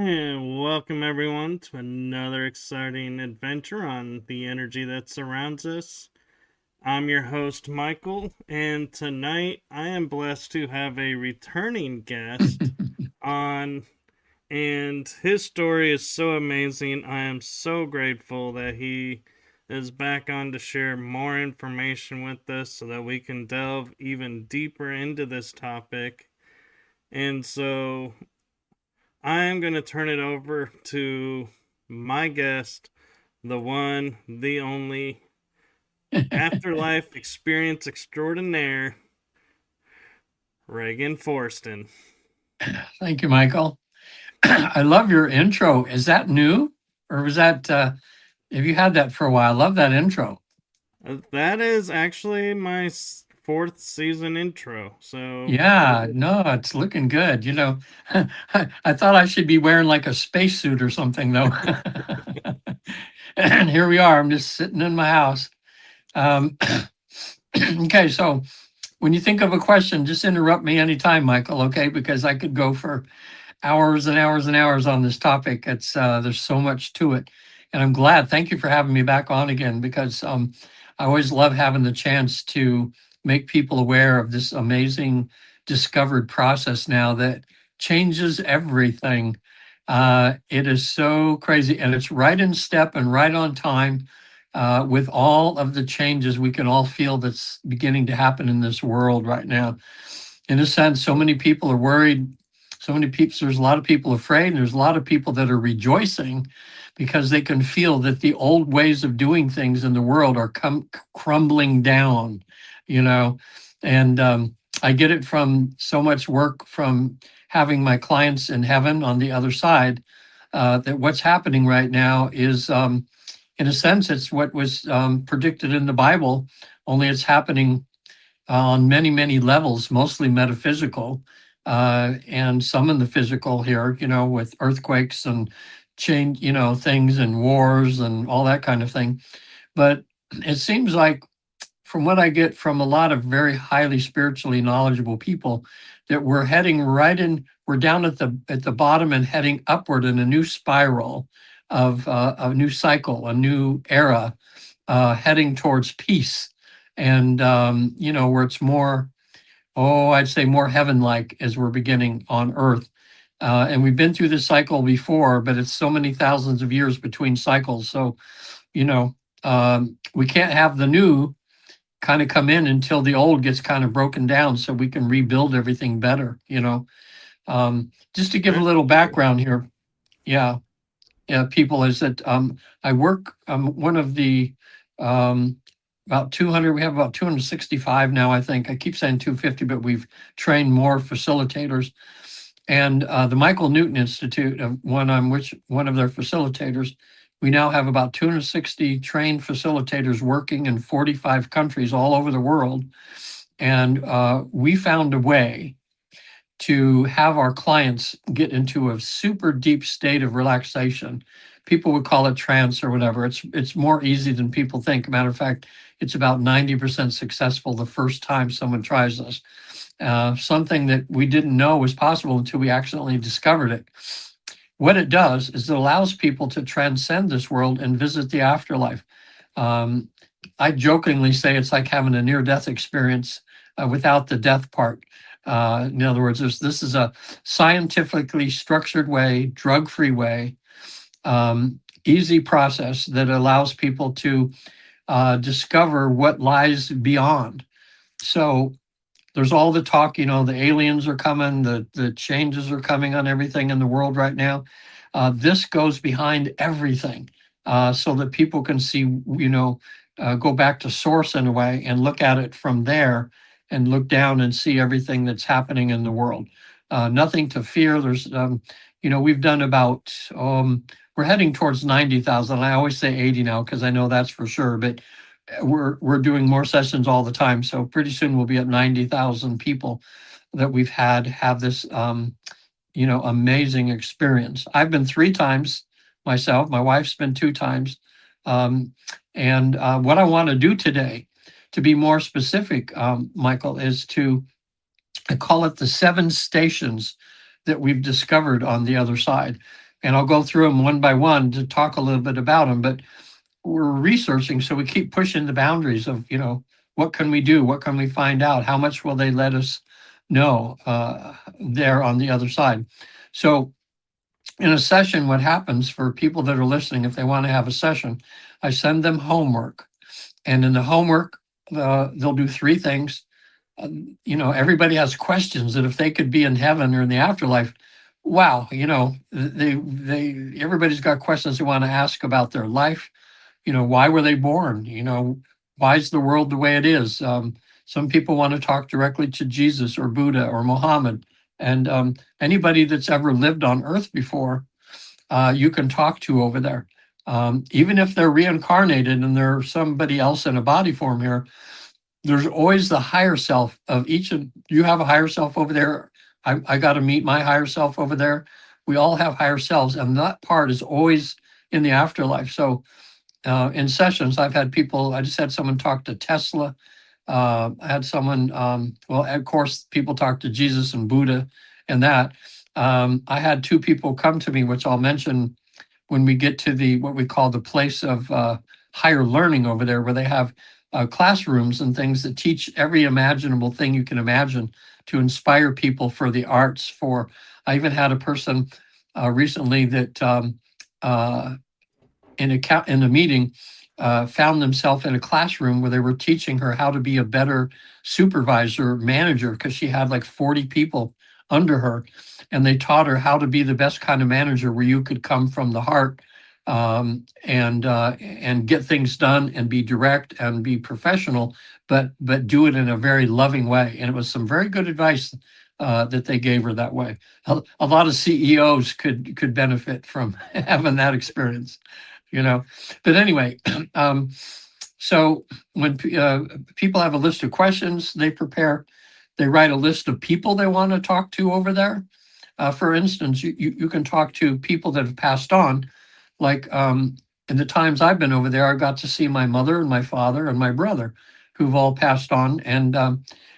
And welcome everyone to another exciting adventure on the energy that surrounds us. I'm your host Michael, and tonight I am blessed to have a returning guest on, and his story is so amazing. I am so grateful that he is back on to share more information with us so that we can delve even deeper into this topic. And so I am going to turn it over to my guest, the one, the only, Afterlife experience extraordinaire, Regan Forston. Thank you, Michael. I love your intro. Is that new? Or was that, have you had that for a while? I love that intro. That is actually my fourth season intro. So Yeah, no, it's looking good. I thought I should be wearing like a spacesuit or something, though. And here we are. I'm just sitting in my house. Okay, so when you think of a question, just interrupt me anytime, Michael, okay? Because I could go for hours and hours and hours on this topic. It's there's so much to it, and I'm glad. Thank you for having me back on again, because I always love having the chance to make people aware of this amazing discovered process now that changes everything. It is so crazy, and it's right in step and right on time with all of the changes we can all feel that's beginning to happen in this world right now. In a sense, so many people are worried. So many people, there's a lot of people afraid, and there's a lot of people that are rejoicing because they can feel that the old ways of doing things in the world are crumbling down, you know. And I get it from so much work from having my clients in heaven on the other side, that what's happening right now is, in a sense, it's what was predicted in the Bible, only it's happening on many, many levels, mostly metaphysical, and some in the physical here, with earthquakes and change, things and wars and all that kind of thing. But it seems like, from what I get from a lot of very highly spiritually knowledgeable people, that we're heading we're down at the bottom and heading upward in a new spiral of a new cycle, a new era, heading towards peace. And, where it's more, I'd say more heaven-like as we're beginning on earth. And we've been through this cycle before, but it's so many thousands of years between cycles. So, we can't have the new kind of come in until the old gets kind of broken down so we can rebuild everything better, Just to give a little background here. Yeah. Yeah, people, is that I work, one of the about 200, we have about 265 now, I think. I keep saying 250, but we've trained more facilitators. And the Michael Newton Institute, one of their facilitators, We now have about 260 trained facilitators working in 45 countries all over the world. And we found a way to have our clients get into a super deep state of relaxation. People would call it trance or whatever. It's more easy than people think. Matter of fact, it's about 90% successful the first time someone tries this. Something that we didn't know was possible until we accidentally discovered it. What it does is it allows people to transcend this world and visit the afterlife. Um, I jokingly say it's like having a near-death experience without the death part. In other words, this is a scientifically structured way, drug-free way, easy process that allows people to discover what lies beyond. So there's all the talk, the aliens are coming, the changes are coming on everything in the world right now. This goes behind everything so that people can see, go back to source in a way and look at it from there and look down and see everything that's happening in the world. Nothing to fear. We've done about, we're heading towards 90,000. I always say 80 now because I know that's for sure, but we're doing more sessions all the time. So pretty soon we'll be at 90,000 people that we've had have this amazing experience. I've been 3 times myself. My wife's been 2 times. And what I want to do today, to be more specific, Michael, is I call it the 7 stations that we've discovered on the other side. And I'll go through them one by one to talk a little bit about them. But we're researching, so we keep pushing the boundaries of, what can we do? What can we find out? How much will they let us know there on the other side? So in a session, what happens for people that are listening, if they want to have a session, I send them homework. And in the homework, they'll do 3 things. Everybody has questions that if they could be in heaven or in the afterlife, wow, everybody's got questions they want to ask about their life. Why were they born? Why is the world the way it is? Some people want to talk directly to Jesus or Buddha or Muhammad. And anybody that's ever lived on Earth before, you can talk to over there. Even if they're reincarnated and they're somebody else in a body form here, there's always the higher self of each of you. Have a higher self over there. I got to meet my higher self over there. We all have higher selves, and that part is always in the afterlife. So in sessions, I've had people, I just had someone talk to Tesla. I had someone, well, of course, people talk to Jesus and Buddha and that. I had 2 people come to me, which I'll mention when we get to what we call the place of higher learning over there, where they have classrooms and things that teach every imaginable thing you can imagine to inspire people for the arts. I even had a person recently that in a meeting, found themselves in a classroom where they were teaching her how to be a better supervisor, manager, because she had like 40 people under her. And they taught her how to be the best kind of manager where you could come from the heart and get things done and be direct and be professional, but do it in a very loving way. And it was some very good advice that they gave her that way. A lot of CEOs could benefit from having that experience, you know. But anyway, so when people have a list of questions, they write a list of people they want to talk to over there. For instance, you can talk to people that have passed on, like in the times I've been over there, I got to see my mother and my father and my brother, who've all passed on, and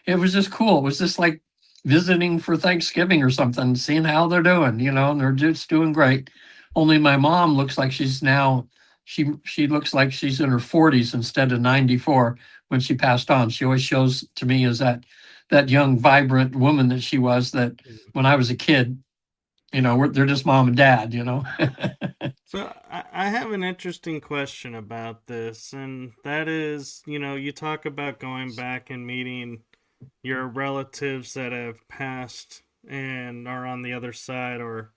it was just cool. It was just like visiting for Thanksgiving or something, seeing how they're doing, and they're just doing great. Only my mom looks like she looks like she's in her 40s instead of 94 when she passed on. She always shows to me as that young, vibrant woman that she was, that when I was a kid, they're just mom and dad. So I have an interesting question about this, and that is, you talk about going back and meeting your relatives that have passed and are on the other side, or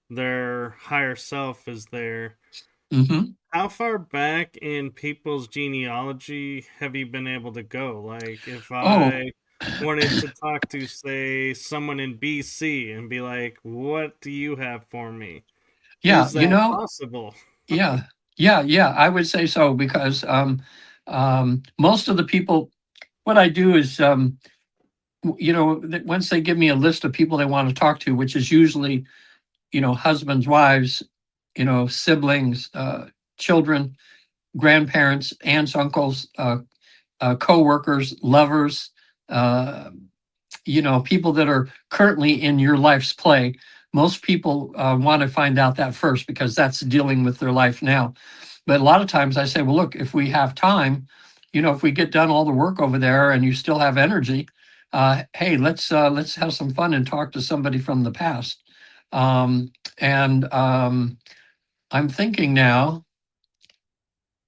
their higher self is there. Mm-hmm. How far back in people's genealogy have you been able to go? Like, if Oh, I wanted to talk to, say, someone in BC and be like, what do you have for me? yeah, Is that possible? yeah. Yeah, I would say so because most of the people, what I do is, once they give me a list of people they want to talk to, which is usually, husbands, wives, siblings, children, grandparents, aunts, uncles, co-workers, lovers, uh, people that are currently in your life's play. Most people want to find out that first because that's dealing with their life now. But a lot of times I say, well, look, if we have time, if we get done all the work over there and you still have energy, hey, let's have some fun and talk to somebody from the past. And I'm thinking now,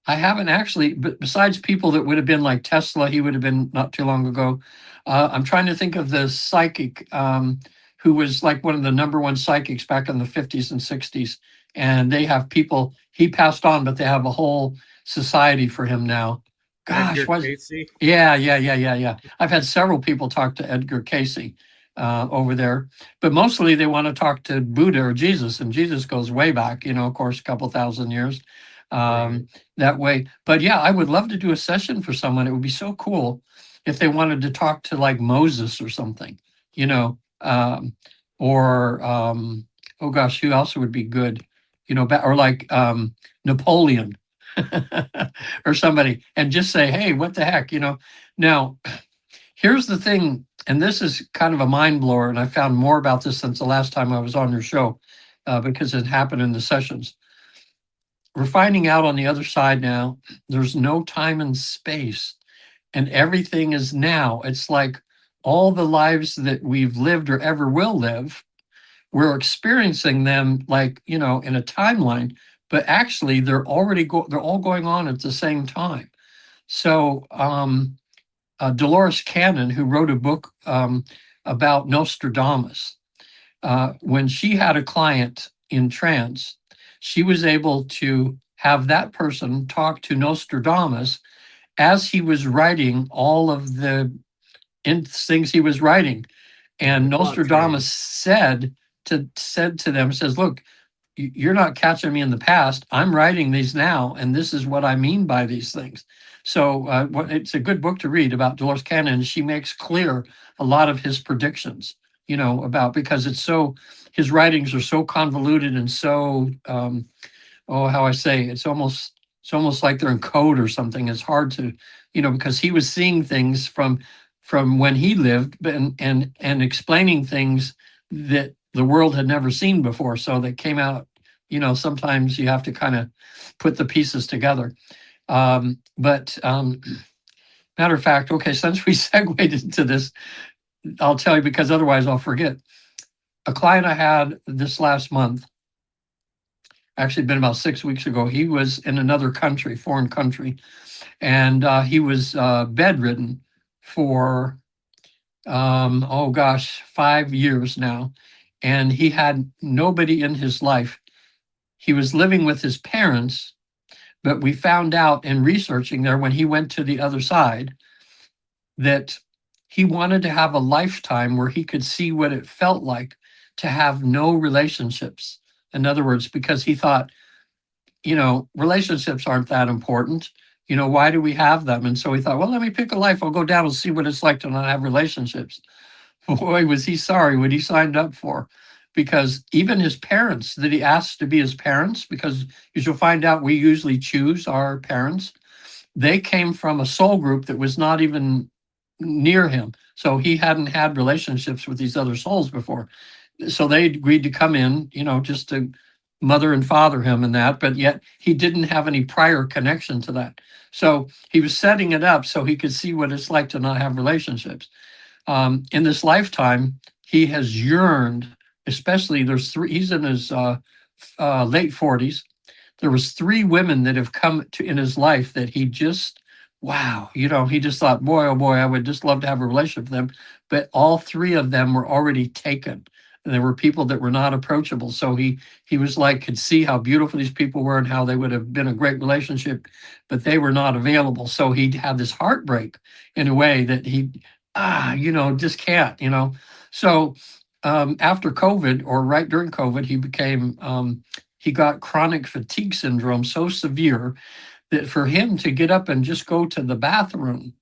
I haven't actually, but besides people that would have been like Tesla, he would have been not too long ago. I'm trying to think of the psychic who was like one of the number one psychics back in the 50s and 60s. And they have people, he passed on, but they have a whole society for him now. Gosh, Edgar what? Casey. Yeah. I've had several people talk to Edgar Casey over there, but mostly they want to talk to Buddha or Jesus, and Jesus goes way back, of course, a couple thousand years. Right. Um, that way. But yeah, I would love to do a session for someone. It would be so cool if they wanted to talk to like Moses or something, you know, or oh gosh, who else would be good, or like Napoleon or somebody, and just say, hey, what the heck, Now, here's the thing, and this is kind of a mind blower, and I found more about this since the last time I was on your show, because it happened in the sessions. We're finding out on the other side now, there's no time and space, and everything is now. It's like all the lives that we've lived or ever will live, we're experiencing them like, in a timeline, but actually they're all going on at the same time. So, Dolores Cannon, who wrote a book about Nostradamus, when she had a client in trance, she was able to have that person talk to Nostradamus as he was writing all of the things he was writing. And The plot Nostradamus twist. said to them, says, look, you're not catching me in the past. I'm writing these now, and this is what I mean by these things. So it's a good book to read about Dolores Cannon. She makes clear a lot of his predictions, about, because his writings are so convoluted and so how I say, it's almost like they're in code or something. It's hard to, because he was seeing things from when he lived, and explaining things that the world had never seen before. So they came out, sometimes you have to kind of put the pieces together. But matter of fact, okay, since we segued into this, I'll tell you, because otherwise I'll forget. A client I had this last month, actually been about 6 weeks ago, he was in another country, foreign country, and he was bedridden for, oh gosh, 5 years now. And he had nobody in his life. He was living with his parents, but we found out in researching there when he went to the other side that he wanted to have a lifetime where he could see what it felt like to have no relationships. In other words, because he thought, relationships aren't that important. Why do we have them? And so he thought, well, let me pick a life. I'll go down and see what it's like to not have relationships. Boy, was he sorry what he signed up for. Because even his parents that he asked to be his parents, because as you'll find out, we usually choose our parents, they came from a soul group that was not even near him. So he hadn't had relationships with these other souls before. So they agreed to come in, just to mother and father him and that, but yet he didn't have any prior connection to that. So he was setting it up so he could see what it's like to not have relationships. In this lifetime, he has yearned, especially he's in his late 40s. There was three women that have come to in his life that he just, wow, he just thought, boy, oh boy, I would just love to have a relationship with them. But all three of them were already taken. And there were people that were not approachable. So he was like, could see how beautiful these people were and how they would have been a great relationship, but they were not available. So he had this heartbreak in a way that he just can't. So after COVID, or right during COVID, he became he got chronic fatigue syndrome so severe that for him to get up and just go to the bathroom,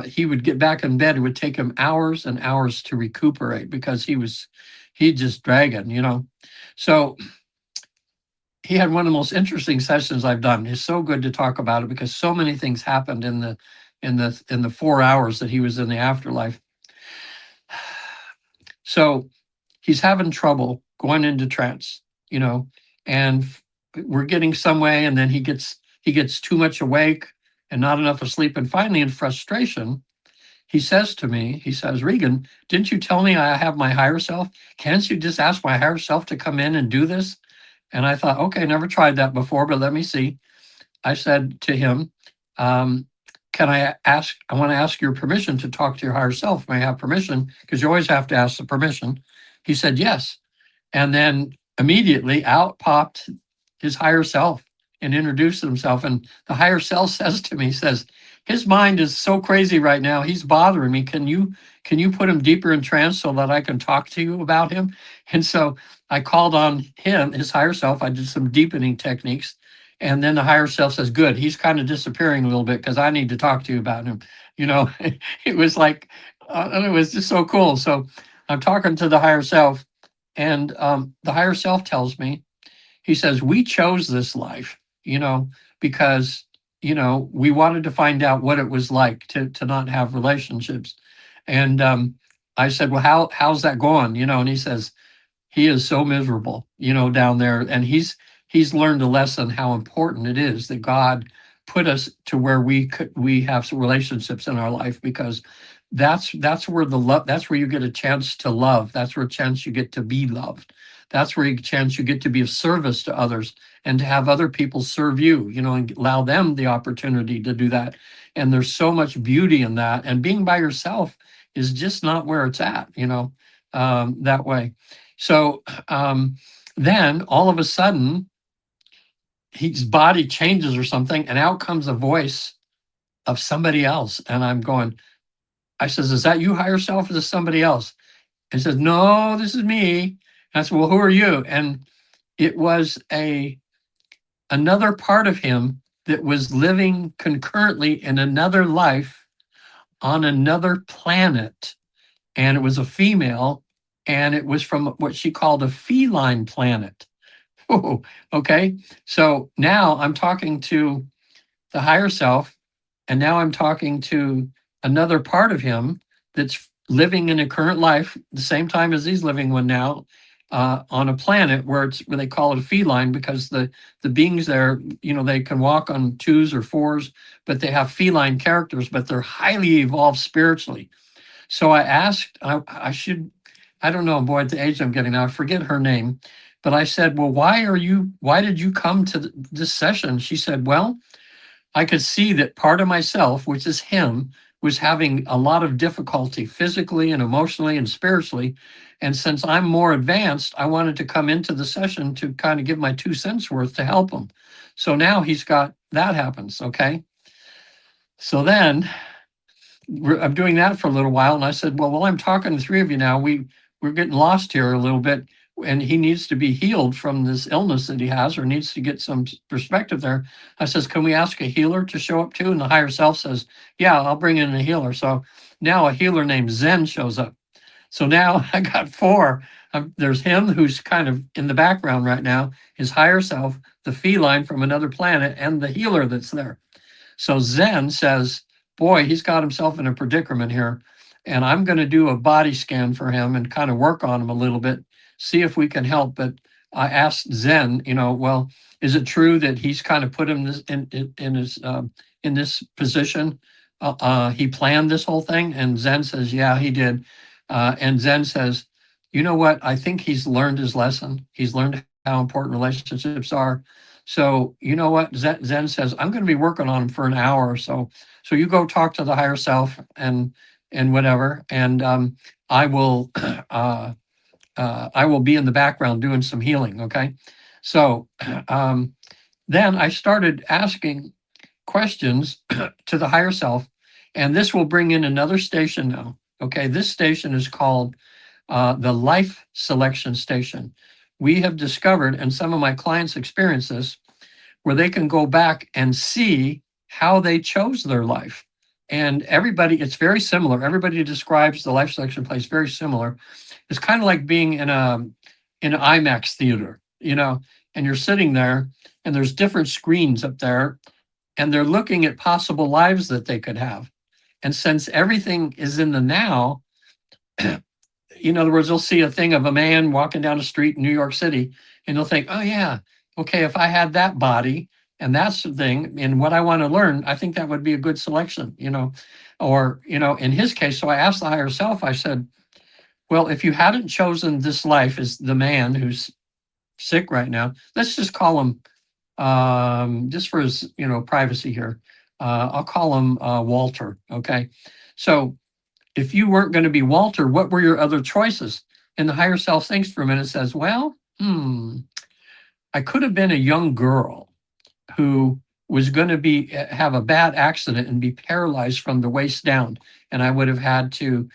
he would get back in bed. It would take him hours and hours to recuperate because he just dragging. So he had one of the most interesting sessions I've done. It's so good to talk about it because so many things happened in the 4 hours that he was in the afterlife. So he's having trouble going into trance, and we're getting some way, and then he gets too much awake and not enough asleep. And finally, in frustration, he says to me, he says, Regan, didn't you tell me I have my higher self? Can't you just ask my higher self to come in and do this? And I thought, okay, never tried that before, but let me see. I said to him, can I ask, I want to ask your permission to talk to your higher self. May I have permission? Because you always have to ask the permission. He said, yes. And then immediately out popped his higher self and introduced himself. And the higher self says to me, says, his mind is so crazy right now. He's bothering me. Can you put him deeper in trance so that I can talk to you about him? And so I called on him, his higher self. I did some deepening techniques. And then the higher self says, good, he's kind of disappearing a little bit because I need to talk to you about him. It was like, it was just so cool. So I'm talking to the higher self, and the higher self tells me, he says, we chose this life, because, we wanted to find out what it was like to not have relationships. And I said, well, how's that going? And he says, he is so miserable, down there. And he's learned a lesson how important it is that God put us to where we have some relationships in our life, because that's where the love, that's where you get a chance to love. That's where a chance you get to be loved. That's where a chance you get to be of service to others and to have other people serve you, and allow them the opportunity to do that. And there's so much beauty in that. And being by yourself is just not where it's at, that way. So then all of a sudden, his body changes or something, and out comes a voice of somebody else. And I says, is that you, higher self, or is this somebody else? And he says, no, this is me. And I said, well, who are you? And it was another part of him that was living concurrently in another life on another planet. And it was a female, and it was from what she called a feline planet. Oh, okay. So now I'm talking to the higher self, and now I'm talking to another part of him that's living in a current life, the same time as he's living one now, on a planet where they call it a feline, because the beings there, they can walk on twos or fours, but they have feline characters, but they're highly evolved spiritually. So I asked, I don't know, boy, at the age I'm getting now, I forget her name, but I said, well, why did you come to this session? She said, well, I could see that part of myself, which is him, was having a lot of difficulty physically and emotionally and spiritually. And since I'm more advanced, I wanted to come into the session to kind of give my 2 cents worth to help him. So now that happens. Okay. So then I'm doing that for a little while. And I said, well, while I'm talking to three of you now, we're getting lost here a little bit. And he needs to be healed from this illness that he has, or needs to get some perspective there. I says, can we ask a healer to show up too? And the higher self says, yeah, I'll bring in a healer. So now a healer named Zen shows up. So now I got four. There's him, who's kind of in the background right now, his higher self, the feline from another planet, and the healer that's there. So Zen says, boy, he's got himself in a predicament here. And I'm going to do a body scan for him and kind of work on him a little bit, see if we can help. But I asked Zen, well, is it true that he's kind of put him in this position? He planned this whole thing? And Zen says, yeah, he did. And Zen says, you know what? I think he's learned his lesson. He's learned how important relationships are. So you know what? Zen says, I'm going to be working on him for an hour or so. So you go talk to the higher self and whatever, and I will be in the background doing some healing. Okay. So then I started asking questions to the higher self, and this will bring in another station now. Okay. This station is called the life selection station, we have discovered, and some of my clients experience this, where they can go back and see how they chose their life. And everybody, it's very similar. Everybody describes the life selection place very similar. It's kind of like being in an IMAX theater, and you're sitting there and there's different screens up there and they're looking at possible lives that they could have. And since everything is in the now, in other words, they'll see a thing of a man walking down the street in New York City and they'll think, oh, yeah, okay, if I had that body and that's the thing and what I want to learn, I think that would be a good selection, or, in his case. So I asked the higher self, I said, well, if you hadn't chosen this life as the man who's sick right now, let's just call him, just for his, privacy here, I'll call him Walter. Okay. So if you weren't going to be Walter, what were your other choices? And the higher self thinks for a minute and says, well, I could have been a young girl who was going to have a bad accident and be paralyzed from the waist down. And I would have had to,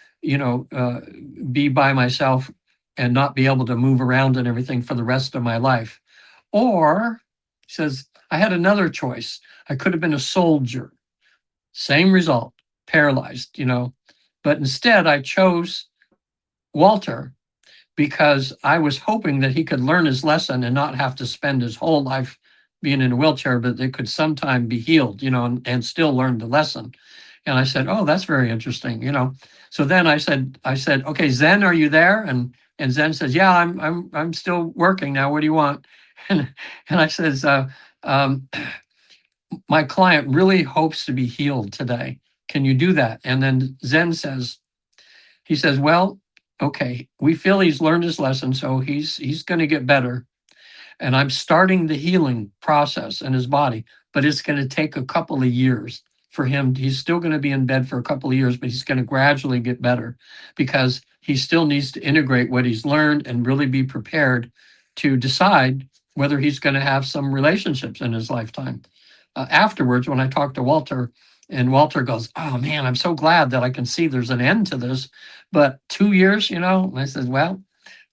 be by myself and not be able to move around and everything for the rest of my life. Or, he says, I had another choice. I could have been a soldier. Same result, paralyzed, But instead, I chose Walter because I was hoping that he could learn his lesson and not have to spend his whole life being in a wheelchair, but it could sometime be healed, and still learn the lesson. And I said, oh, that's very interesting, So then I said, okay, Zen, are you there? And Zen says, yeah, I'm still working now. What do you want? And I says, my client really hopes to be healed today. Can you do that? And then Zen says, well, okay, we feel he's learned his lesson, so he's going to get better. And I'm starting the healing process in his body, but it's going to take a couple of years for him. He's still going to be in bed for a couple of years, but he's going to gradually get better because he still needs to integrate what he's learned and really be prepared to decide whether he's going to have some relationships in his lifetime. Afterwards, when I talked to Walter, and Walter goes, oh man, I'm so glad that I can see there's an end to this. But 2 years, and I said, well,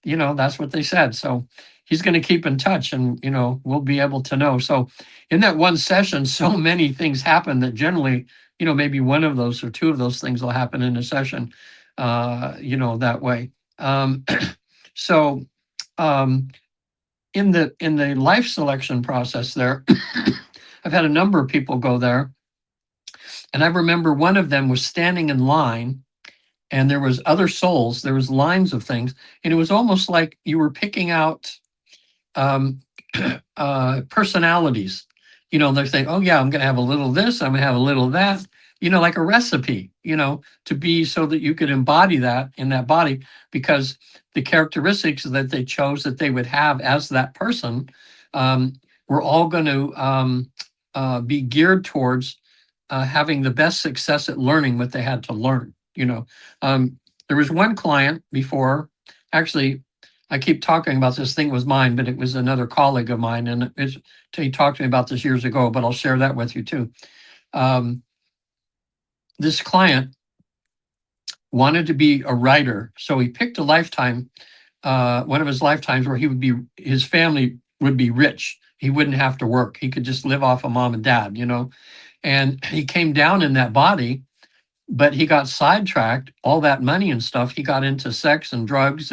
that's what they said. So he's going to keep in touch and, we'll be able to know. So in that one session, so many things happen that generally, maybe one of those or two of those things will happen in a session, that way. So in the life selection process there, I've had a number of people go there. And I remember one of them was standing in line and there was other souls, there was lines of things. And it was almost like you were picking out personalities. They're saying, oh yeah, I'm going to have a little of this, I'm going to have a little of that, like a recipe, to be so that you could embody that in that body, because the characteristics that they chose that they would have as that person were all going to be geared towards having the best success at learning what they had to learn. There was one client before, actually, I keep talking about this thing was mine, but it was another colleague of mine, and he talked to me about this years ago, but I'll share that with you too. This client wanted to be a writer, so he picked a lifetime, one of his lifetimes where his family would be rich. He wouldn't have to work. He could just live off of mom and dad, and he came down in that body, but he got sidetracked, all that money and stuff. He got into sex and drugs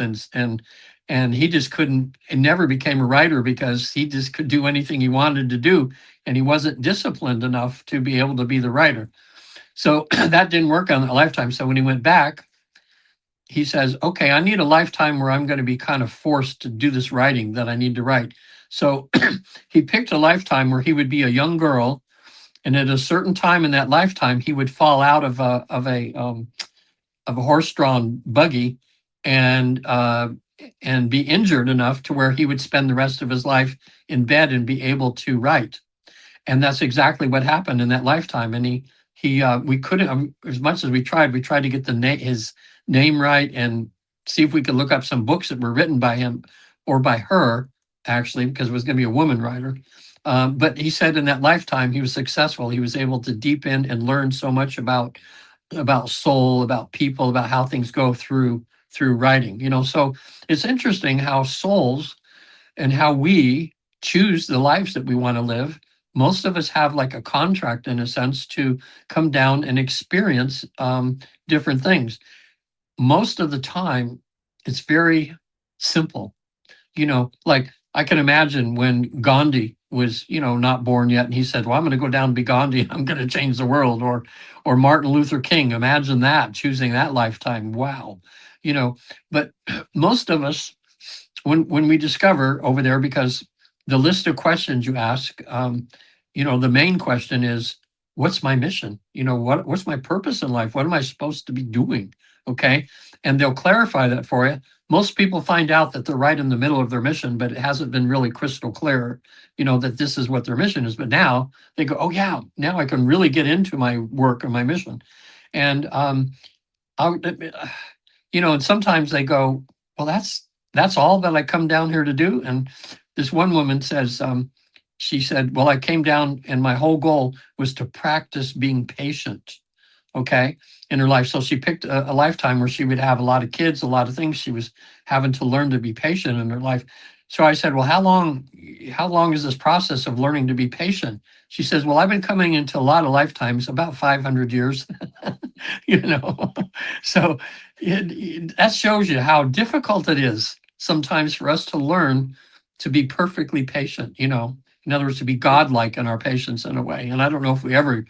and he just couldn't, and never became a writer because he just could do anything he wanted to do. And he wasn't disciplined enough to be able to be the writer. So that didn't work on a lifetime. So when he went back, he says, okay, I need a lifetime where I'm going to be kind of forced to do this writing that I need to write. So he picked a lifetime where he would be a young girl. And at a certain time in that lifetime, he would fall out of a horse-drawn buggy and be injured enough to where he would spend the rest of his life in bed and be able to write. And that's exactly what happened in that lifetime. And we couldn't, as much as we tried to get his name right and see if we could look up some books that were written by him or by her, actually, because it was going to be a woman writer. But he said in that lifetime, he was successful. He was able to deepen and learn so much about soul, about people, about how things go through writing. So it's interesting how souls and how we choose the lives that we want to live. Most of us have like a contract, in a sense, to come down and experience different things. Most of the time, it's very simple. Like I can imagine when Gandhi was, not born yet, and he said, "Well, I'm going to go down and be Gandhi, and I'm going to change the world," or Martin Luther King. Imagine that, choosing that lifetime. Wow, you know. But most of us, when we discover over there, because the list of questions you ask, the main question is, what's my mission? What's my purpose in life? What am I supposed to be doing? Okay. And they'll clarify that for you. Most people find out that they're right in the middle of their mission, but it hasn't been really crystal clear, that this is what their mission is. But now they go, oh yeah, now I can really get into my work and my mission. And I'll, and sometimes they go, well, that's all that I come down here to do. And this one woman says, she said, well, I came down and my whole goal was to practice being patient. Okay, in her life. So she picked a lifetime where she would have a lot of kids, a lot of things. She was having to learn to be patient in her life. So I said, well, how long is this process of learning to be patient? She says, well, I've been coming into a lot of lifetimes, about 500 years, you know. So that shows you how difficult it is sometimes for us to learn to be perfectly patient, in other words, to be godlike in our patience in a way. And I don't know if we ever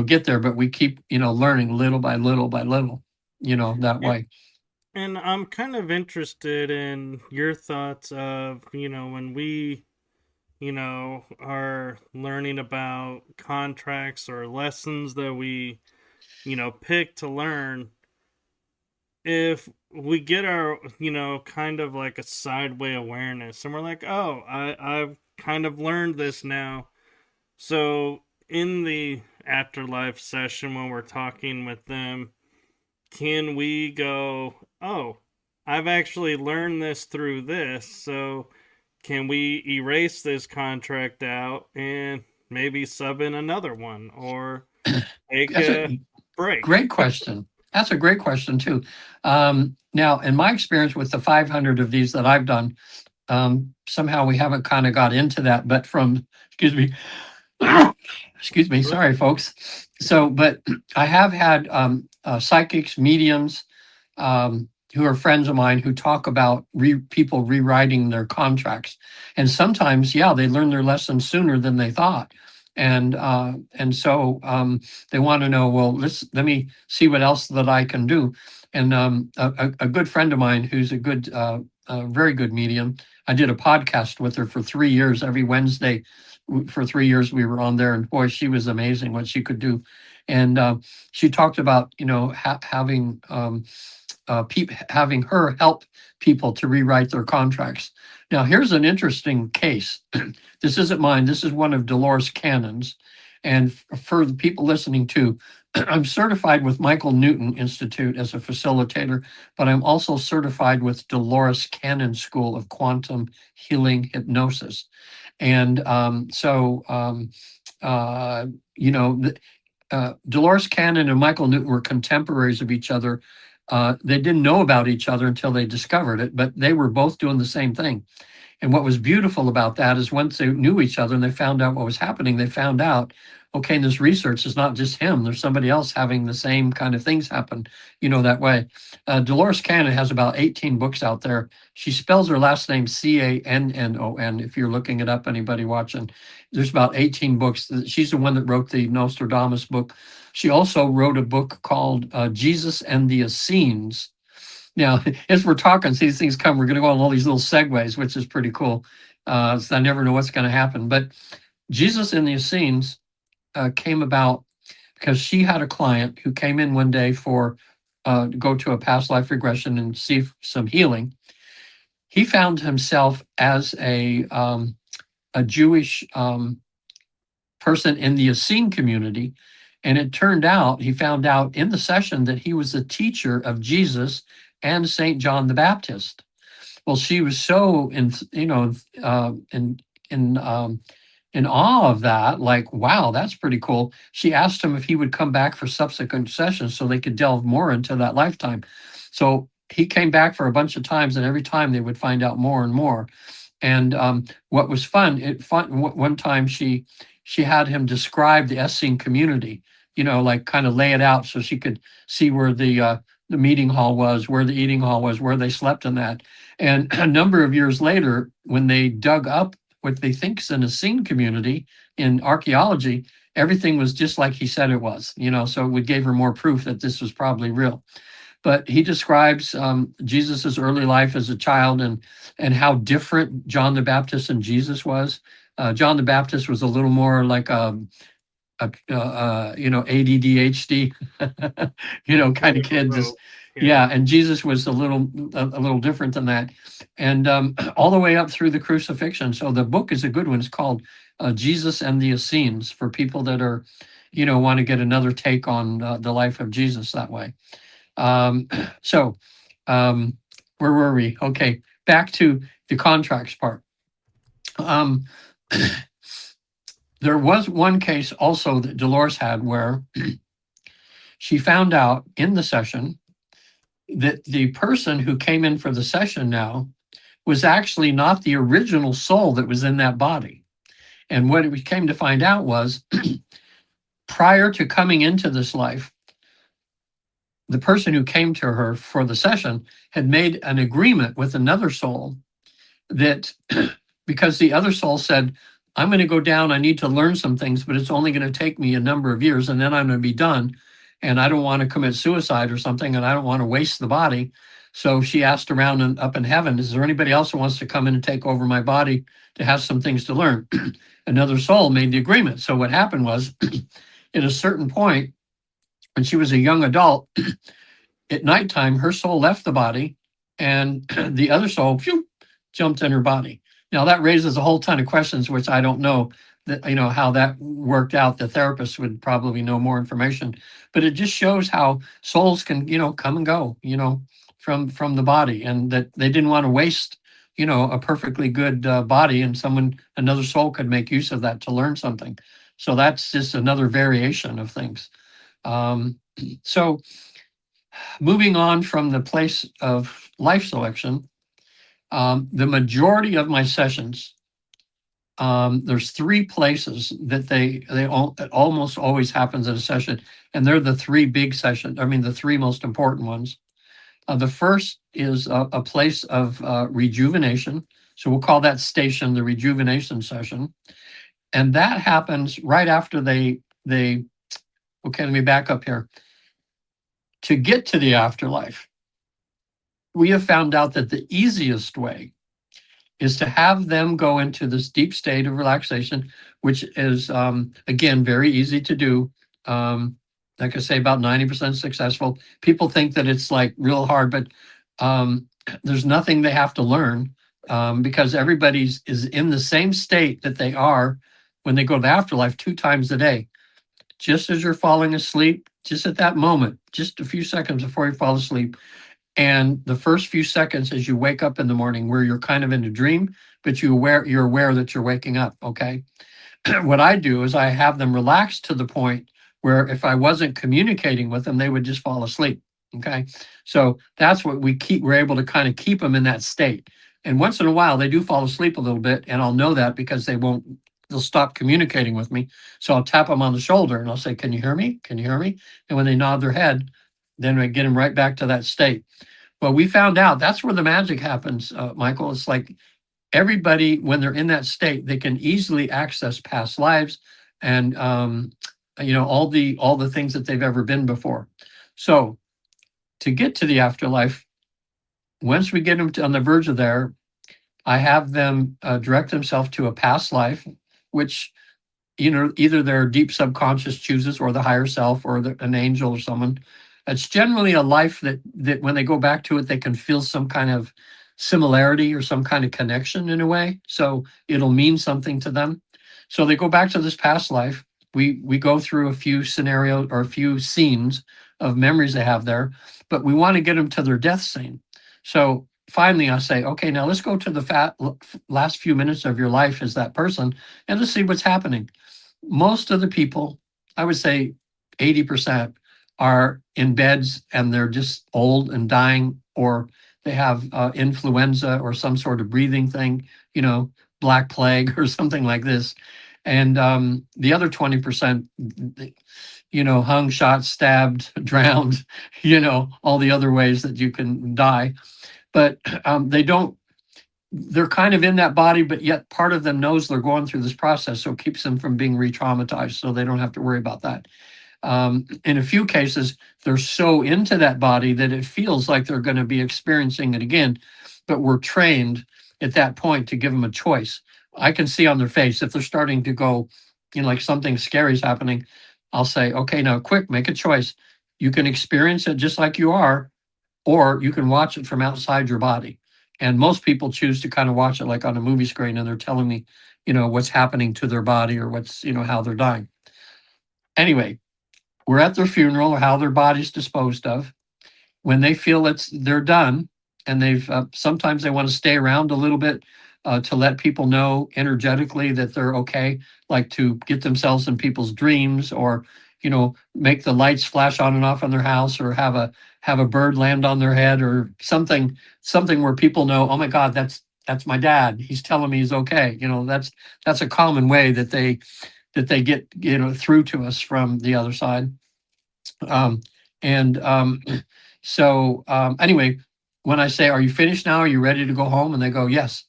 get there, but we keep, learning little by little by little, that And, way. and I'm kind of interested in your thoughts of, when we, are learning about contracts or lessons that we, pick to learn. If we get our, kind of like a sideway awareness and we're like, oh, I've kind of learned this now. So in the afterlife session, when we're talking with them, can we go, oh, I've actually learned this through this, so can we erase this contract out and maybe sub in another one or take That's a a break? great question. That's a great question too. Now, in my experience with the 500 of these that I've done, somehow we haven't kind of got into that, but excuse me, excuse me, sorry, folks. So, but I have had psychics, mediums, who are friends of mine who talk about people rewriting their contracts, and sometimes, yeah, they learn their lesson sooner than they thought, and so they want to know. Well, let me see what else that I can do, and a good friend of mine who's a very good medium. I did a podcast with her for 3 years every Wednesday. For 3 years, we were on there, and boy, she was amazing what she could do. And she talked about having her help people to rewrite their contracts. Now, here's an interesting case. This isn't mine. This is one of Dolores Cannon's. And for the people listening too, I'm certified with Michael Newton Institute as a facilitator, but I'm also certified with Dolores Cannon School of Quantum Healing Hypnosis. And Dolores Cannon and Michael Newton were contemporaries of each other. They didn't know about each other until they discovered it, but they were both doing the same thing. And what was beautiful about that is once they knew each other and they found out what was happening, they found out, okay, and this research is not just him. There's somebody else having the same kind of things happen, that way. Dolores Cannon has about 18 books out there. She spells her last name Cannon. If you're looking it up, anybody watching, there's about 18 books. She's the one that wrote the Nostradamus book. She also wrote a book called Jesus and the Essenes. Now, as we're talking, see these things come, we're going to go on all these little segues, which is pretty cool. So I never know what's going to happen. But Jesus in the Essenes came about because she had a client who came in one day for go to a past life regression and see some healing. He found himself as a Jewish person in the Essene community. And it turned out, he found out in the session that he was a teacher of Jesus and St. John the Baptist. Well, she was so in awe of that, like, wow, that's pretty cool. She asked him if he would come back for subsequent sessions so they could delve more into that lifetime. So he came back for a bunch of times, and every time they would find out more and more. And what was fun, one time she had him describe the Essene community, like kind of lay it out so she could see where the meeting hall was, where the eating hall was, where they slept in that. And a number of years later, when they dug up what they think is an Essene community in archaeology, everything was just like he said it was, so it gave her more proof that this was probably real. But he describes Jesus's early life as a child and how different John the Baptist and Jesus was. John the Baptist was a little more like ADDHD, kind of kid. Just yeah, and Jesus was a little different than that, and all the way up through the crucifixion. So the book is a good one. It's called Jesus and the Essenes for people that are, want to get another take on the life of Jesus that way. Um, so, where were we? Okay, back to the contracts part. There was one case also that Dolores had where she found out in the session that the person who came in for the session now was actually not the original soul that was in that body. And what we came to find out was prior to coming into this life, the person who came to her for the session had made an agreement with another soul that because the other soul said, I'm going to go down, I need to learn some things, but it's only going to take me a number of years and then I'm going to be done. And I don't want to commit suicide or something, and I don't want to waste the body. So she asked around and up in heaven, is there anybody else who wants to come in and take over my body to have some things to learn? Another soul made the agreement. So what happened was at a certain point, when she was a young adult, at nighttime, her soul left the body and the other soul jumped in her body. Now that raises a whole ton of questions, which I don't know that how that worked out. The therapist would probably know more information, but it just shows how souls can come and go from the body, and that they didn't want to waste a perfectly good body, and another soul could make use of that to learn something. So that's just another variation of things. So moving on from the place of life selection, the majority of my sessions, there's three places that it almost always happens in a session, and they're the three big sessions. I mean, the three most important ones. The first is a place of rejuvenation. So we'll call that station the rejuvenation session. And that happens right after okay, let me back up here. To get to the afterlife, we have found out that the easiest way is to have them go into this deep state of relaxation, which is, again, very easy to do. Like I say, about 90% successful. People think that it's like real hard, but there's nothing they have to learn because everybody is in the same state that they are when they go to the afterlife 2 times a day. Just as you're falling asleep, just at that moment, just a few seconds before you fall asleep, and the first few seconds as you wake up in the morning where you're kind of in a dream, but you're aware that you're waking up, okay? What I do is I have them relax to the point where if I wasn't communicating with them, they would just fall asleep, okay? So that's what we're able to kind of keep them in that state. And once in a while, they do fall asleep a little bit, and I'll know that because they'll stop communicating with me. So I'll tap them on the shoulder and I'll say, can you hear me? Can you hear me? And when they nod their head, then I get them right back to that state. Well, we found out that's where the magic happens, Michael. It's like everybody, when they're in that state, they can easily access past lives and all the things that they've ever been before. So to get to the afterlife, once we get them on the verge of there, I have them direct themselves to a past life, which either their deep subconscious chooses or the higher self or an angel or someone. It's generally a life that when they go back to it, they can feel some kind of similarity or some kind of connection in a way. So it'll mean something to them. So they go back to this past life. We go through a few scenarios or a few scenes of memories they have there, but we want to get them to their death scene. So finally, I say, okay, now let's go to the last few minutes of your life as that person, and let's see what's happening. Most of the people, I would say 80%, are in beds and they're just old and dying, or they have influenza or some sort of breathing thing, black plague or something like this. And the other 20%, hung, shot, stabbed, drowned, all the other ways that you can die. But they don't, they're kind of in that body, but yet part of them knows they're going through this process. So it keeps them from being re-traumatized. So they don't have to worry about that. In a few cases, they're so into that body that it feels like they're going to be experiencing it again. But we're trained at that point to give them a choice. I can see on their face if they're starting to go, like something scary is happening. I'll say, okay, now quick, make a choice. You can experience it just like you are, or you can watch it from outside your body. And most people choose to kind of watch it like on a movie screen, and they're telling me, what's happening to their body or what's, how they're dying. Anyway, we're at their funeral or how their body's disposed of. When they feel they're done, and they've sometimes they want to stay around a little bit to let people know energetically that they're okay, like to get themselves in people's dreams, or make the lights flash on and off in their house, or have a bird land on their head, or something where people know, oh my God, that's my dad. He's telling me he's okay. That's a common way that they get through to us from the other side. And so anyway, when I say, are you finished now? Are you ready to go home? And they go, yes.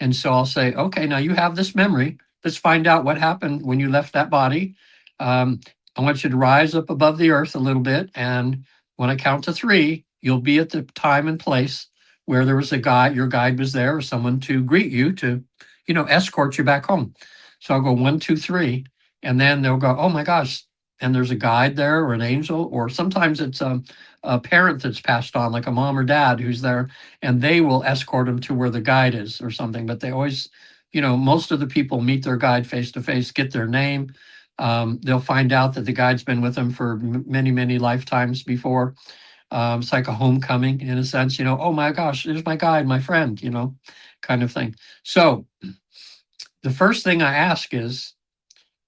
And so I'll say, okay, now you have this memory. Let's find out what happened when you left that body. I want you to rise up above the earth a little bit. And when I count to 3, you'll be at the time and place where there was a guide, your guide was there, or someone to greet you, to, escort you back home. So I'll go 1, 2, 3. And then they'll go, oh my gosh, and there's a guide there, or an angel, or sometimes it's a parent that's passed on, like a mom or dad who's there, and they will escort them to where the guide is or something. But they always, most of the people meet their guide face to face, get their name. They'll find out that the guide's been with them for many, many lifetimes before. It's like a homecoming in a sense, oh my gosh, there's my guide, my friend, kind of thing. So the first thing I ask is,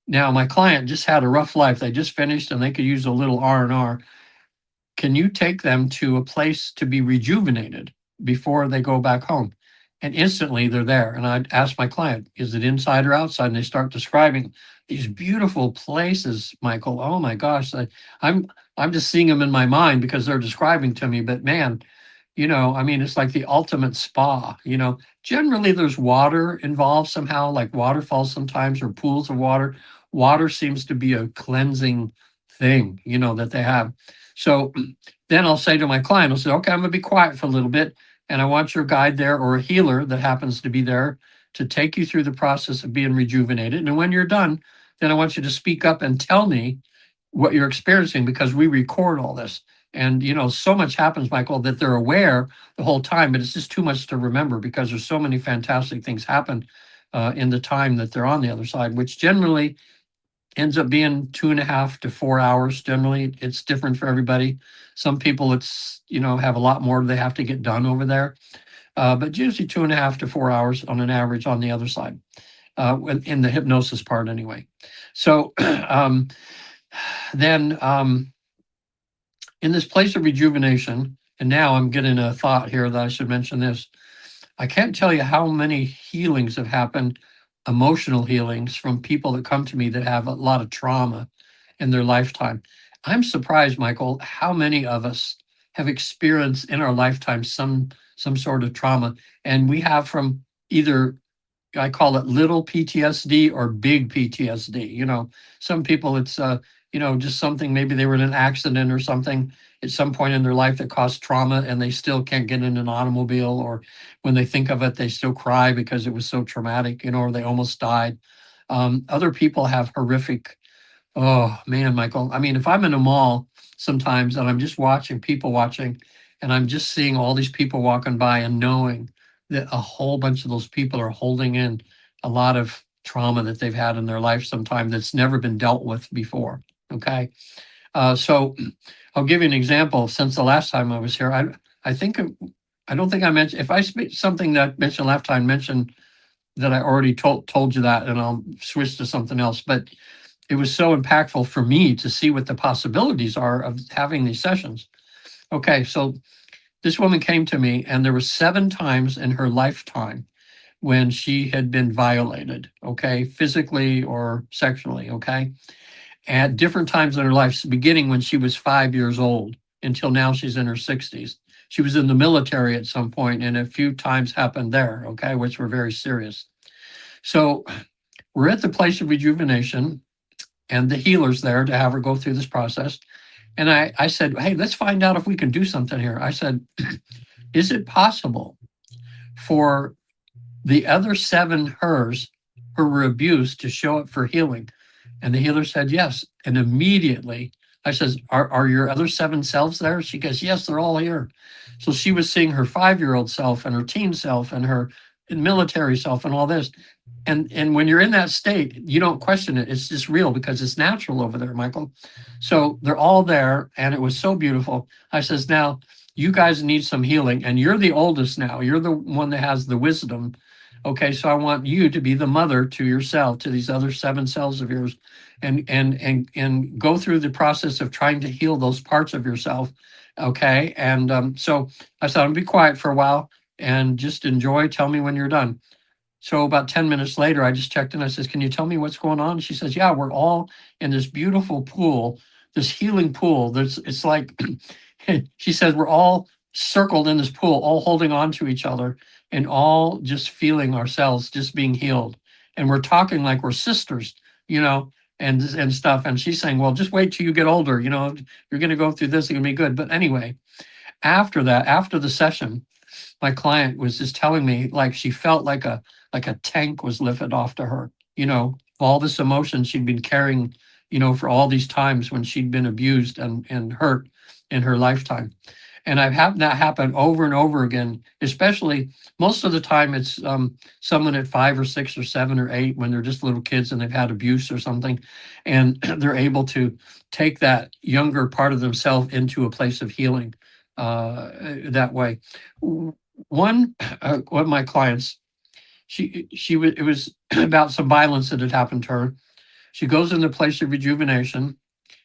now my client just had a rough life. They just finished and they could use a little R&R. Can you take them to a place to be rejuvenated before they go back home? And instantly they're there. And I'd ask my client, is it inside or outside? And they start describing these beautiful places, Michael. Oh my gosh. I'm just seeing them in my mind because they're describing to me. But man, it's like the ultimate spa. Generally there's water involved somehow, like waterfalls sometimes, or pools of water. Water seems to be a cleansing thing, that they have. So then I'll say to my client, I'll say, okay, I'm going to be quiet for a little bit, and I want your guide there, or a healer that happens to be there, to take you through the process of being rejuvenated. And when you're done, then I want you to speak up and tell me what you're experiencing, because we record all this. And, so much happens, Michael, that they're aware the whole time, but it's just too much to remember because there's so many fantastic things happen in the time that they're on the other side, which generally ends up being 2.5 to 4 hours. Generally, it's different for everybody. Some people, it's, have a lot more they have to get done over there. But usually 2.5 to 4 hours on an average on the other side, in the hypnosis part anyway. So then in this place of rejuvenation, and now I'm getting a thought here that I should mention this. I can't tell you how many healings have happened, emotional healings, from people that come to me that have a lot of trauma in their lifetime. I'm surprised, Michael, how many of us have experienced in our lifetime some sort of trauma. And we have from either, I call it little PTSD or big PTSD. Some people it's just something, maybe they were in an accident or something at some point in their life that caused trauma, and they still can't get in an automobile, or when they think of it, they still cry because it was so traumatic, or they almost died. Other people have horrific, oh man, Michael. I mean, if I'm in a mall sometimes and I'm just watching people watching, and I'm just seeing all these people walking by, and knowing that a whole bunch of those people are holding in a lot of trauma that they've had in their life sometime that's never been dealt with before. Okay. So I'll give you an example. Since the last time I was here, I think, I don't think I mentioned, if I speak something that I mentioned last time, mention that I already told you that, and I'll switch to something else. But it was so impactful for me to see what the possibilities are of having these sessions. Okay, so This woman came to me, and there were 7 times in her lifetime when she had been violated, okay, physically or sexually, okay, at different times in her life, beginning when she was 5 years old until now she's in her 60s. She was in the military at some point, and a few times happened there, okay, which were very serious. So we're at the place of rejuvenation, and the healer's there to have her go through this process. And I said, hey, let's find out if we can do something here. I said, is it possible for the other 7 hers who were abused to show up for healing? And the healer said yes. And immediately I says, are your other 7 selves there? She goes, yes, they're all here. So she was seeing her 5-year-old self and her teen self and her military self and all this. And when you're in that state, you don't question it. It's just real because it's natural over there, Michael. So they're all there, and it was so beautiful. I says, now you guys need some healing, and you're the oldest now. You're the one that has the wisdom. Okay, so I want you to be the mother to yourself, to these other 7 selves of yours, and go through the process of trying to heal those parts of yourself. Okay, and so I said, I'm gonna be quiet for a while and just enjoy. Tell me when you're done. So about 10 minutes later, I just checked in. I says, can you tell me what's going on? She says, yeah, we're all in this beautiful pool, this healing pool. It's like, she says, we're all circled in this pool, all holding on to each other and all just feeling ourselves just being healed. And we're talking like we're sisters, and stuff. And she's saying, well, just wait till you get older. You're going to go through this. It's going to be good. But anyway, after that, after the session, my client was just telling me like she felt like a tank was lifted off to her, all this emotion she'd been carrying, for all these times when she'd been abused and hurt in her lifetime. And I've had that happen over and over again, especially most of the time it's someone at 5 or 6 or 7 or 8 when they're just little kids and they've had abuse or something, and they're able to take that younger part of themselves into a place of healing that way. One of my clients, it was about some violence that had happened to her. She goes in the place of rejuvenation.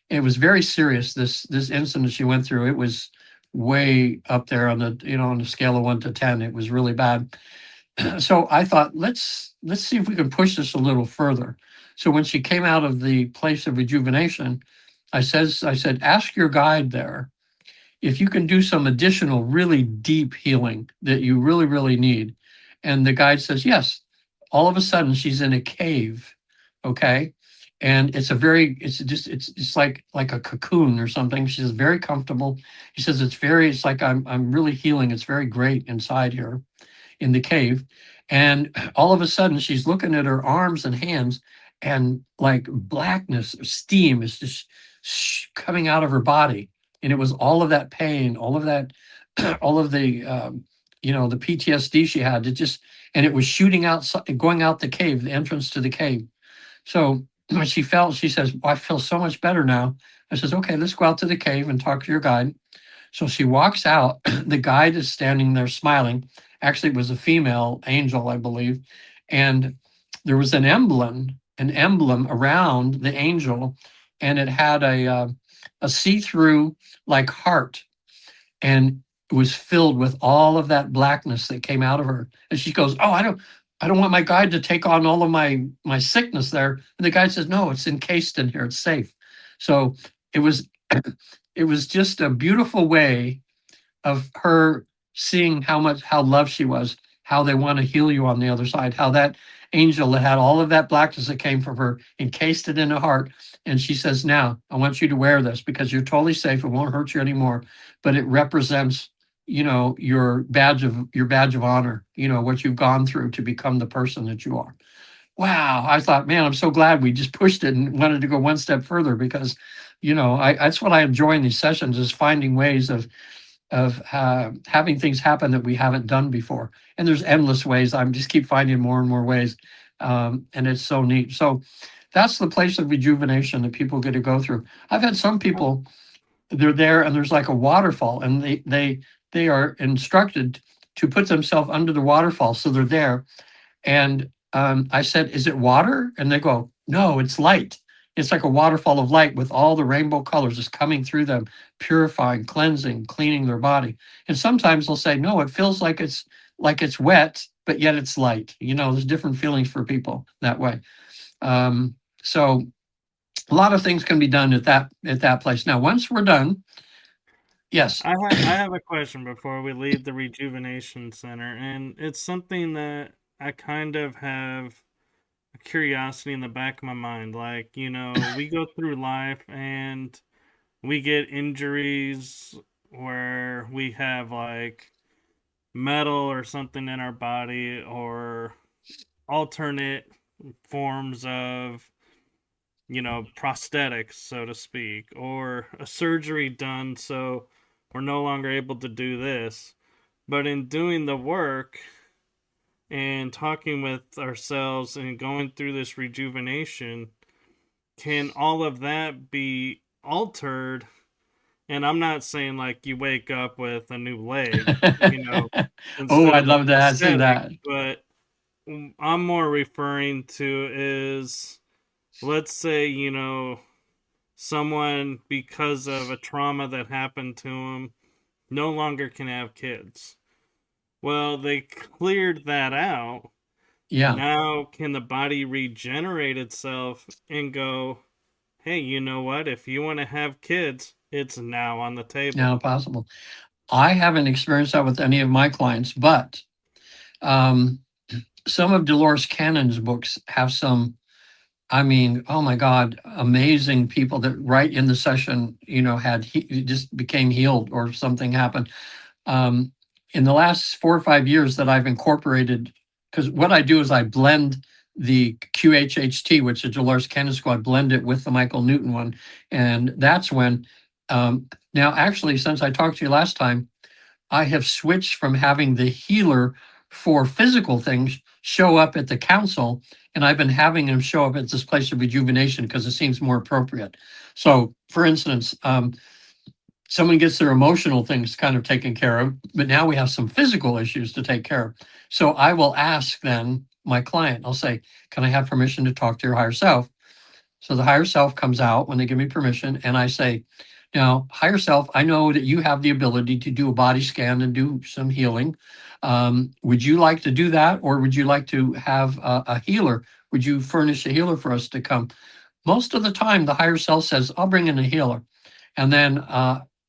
It was very serious. This incident she went through, it was way up there on the scale of 1 to 10. It was really bad. So I thought, let's see if we can push this a little further. So when she came out of the place of rejuvenation, I said, ask your guide there if you can do some additional really deep healing that you really, really need. And the guide says, yes. All of a sudden she's in a cave. Okay. And it's like a cocoon or something. She's very comfortable. He says, it's like I'm really healing. It's very great inside here in the cave. And all of a sudden she's looking at her arms and hands, and like blackness or steam is just coming out of her body. And it was all of that pain, all of that, all of the PTSD she had. And it was shooting out, going out the cave, the entrance to the cave. So when she says, well, I feel so much better now. I says, okay, let's go out to the cave and talk to your guide. So she walks out. The guide is standing there smiling. Actually, it was a female angel, I believe. And there was an emblem around the angel, and it had a see-through like heart, and it was filled with all of that blackness that came out of her. And she goes, oh, I don't want my guide to take on all of my sickness there. And the guide says, no, it's encased in here. It's safe. So it was it was just a beautiful way of her seeing how loved she was, how they want to heal you on the other side, how that angel that had all of that blackness that came from her encased it in her heart. And she says, now I want you to wear this because you're totally safe. It won't hurt you anymore. But it represents, your badge of honor, what you've gone through to become the person that you are. Wow. I thought, man, I'm so glad we just pushed it and wanted to go one step further because, that's what I enjoy in these sessions is finding ways of having things happen that we haven't done before. And there's endless ways. I'm just keep finding more and more ways. And it's so neat. So that's the place of rejuvenation that people get to go through. I've had some people, they're there and there's like a waterfall, and they are instructed to put themselves under the waterfall. So they're there. And I said, is it water? And they go, no, it's light. It's like a waterfall of light with all the rainbow colors just coming through them, purifying, cleansing, cleaning their body. And sometimes they'll say, no, it feels like it's wet, but yet it's light. There's different feelings for people that way. So a lot of things can be done at that place. Now, once we're done, yes. I have a question before we leave the rejuvenation center, and it's something that I kind of have a curiosity in the back of my mind. Like, we go through life and we get injuries where we have like metal or something in our body, or alternate forms of, prosthetics, so to speak, or a surgery done so we're no longer able to do this. But in doing the work and talking with ourselves and going through this rejuvenation, can all of that be altered? And I'm not saying like you wake up with a new leg, Oh, instead I'd of a love to ask you prosthetic, that. but I'm more referring to is, let's say, someone, because of a trauma that happened to them, no longer can have kids. Well, they cleared that out. Yeah, Now, can the body regenerate itself and go, hey, you know what? If you want to have kids, it's now on the now table. possible. I haven't experienced that with any of my clients, but um, some of Dolores Cannon's books have some, I mean, oh my God, amazing people that right in the session, just became healed or something happened. Um, in the last 4 or 5 years that I've incorporated, because what I do is I blend the QHHT, which is Dolores Cannon School, I blend it with the Michael Newton one. And that's when, now actually, since I talked to you last time, I have switched from having the healer for physical things show up at the council, and I've been having him show up at this place of rejuvenation because it seems more appropriate. So, for instance, someone gets their emotional things kind of taken care of, but now we have some physical issues to take care of. So I will ask then my client, I'll say, can I have permission to talk to your higher self? So the higher self comes out when they give me permission, and I say, now, higher self, I know that you have the ability to do a body scan and do some healing. Would you like to do that, or would you like to have a healer? Would you furnish a healer for us to come? Most of the time, the higher self says, I'll bring in a healer. And then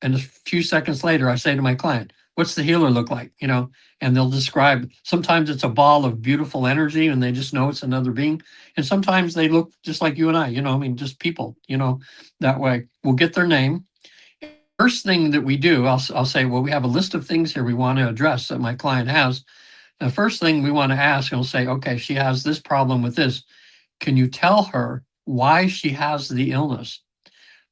and a few seconds later, I say to my client, what's the healer look like? And they'll describe, sometimes it's a ball of beautiful energy and they just know it's another being. And sometimes they look just like you and I, I mean, just people, that way. We'll get their name. First thing that we do, I'll say, well, we have a list of things here we want to address that my client has. The first thing we want to ask, and we'll say, okay, she has this problem with this. Can you tell her why she has the illness?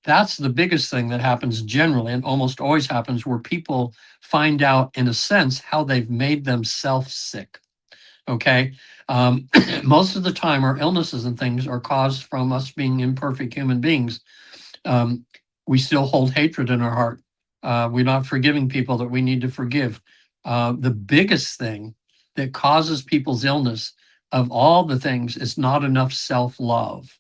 That's the biggest thing that happens generally, and almost always happens, where people find out, in a sense, how they've made themselves sick. Okay. Most of the time, our illnesses and things are caused from us being imperfect human beings. Um, we still hold hatred in our heart. We're not forgiving people that we need to forgive. The biggest thing that causes people's illness of all the things is not enough self love.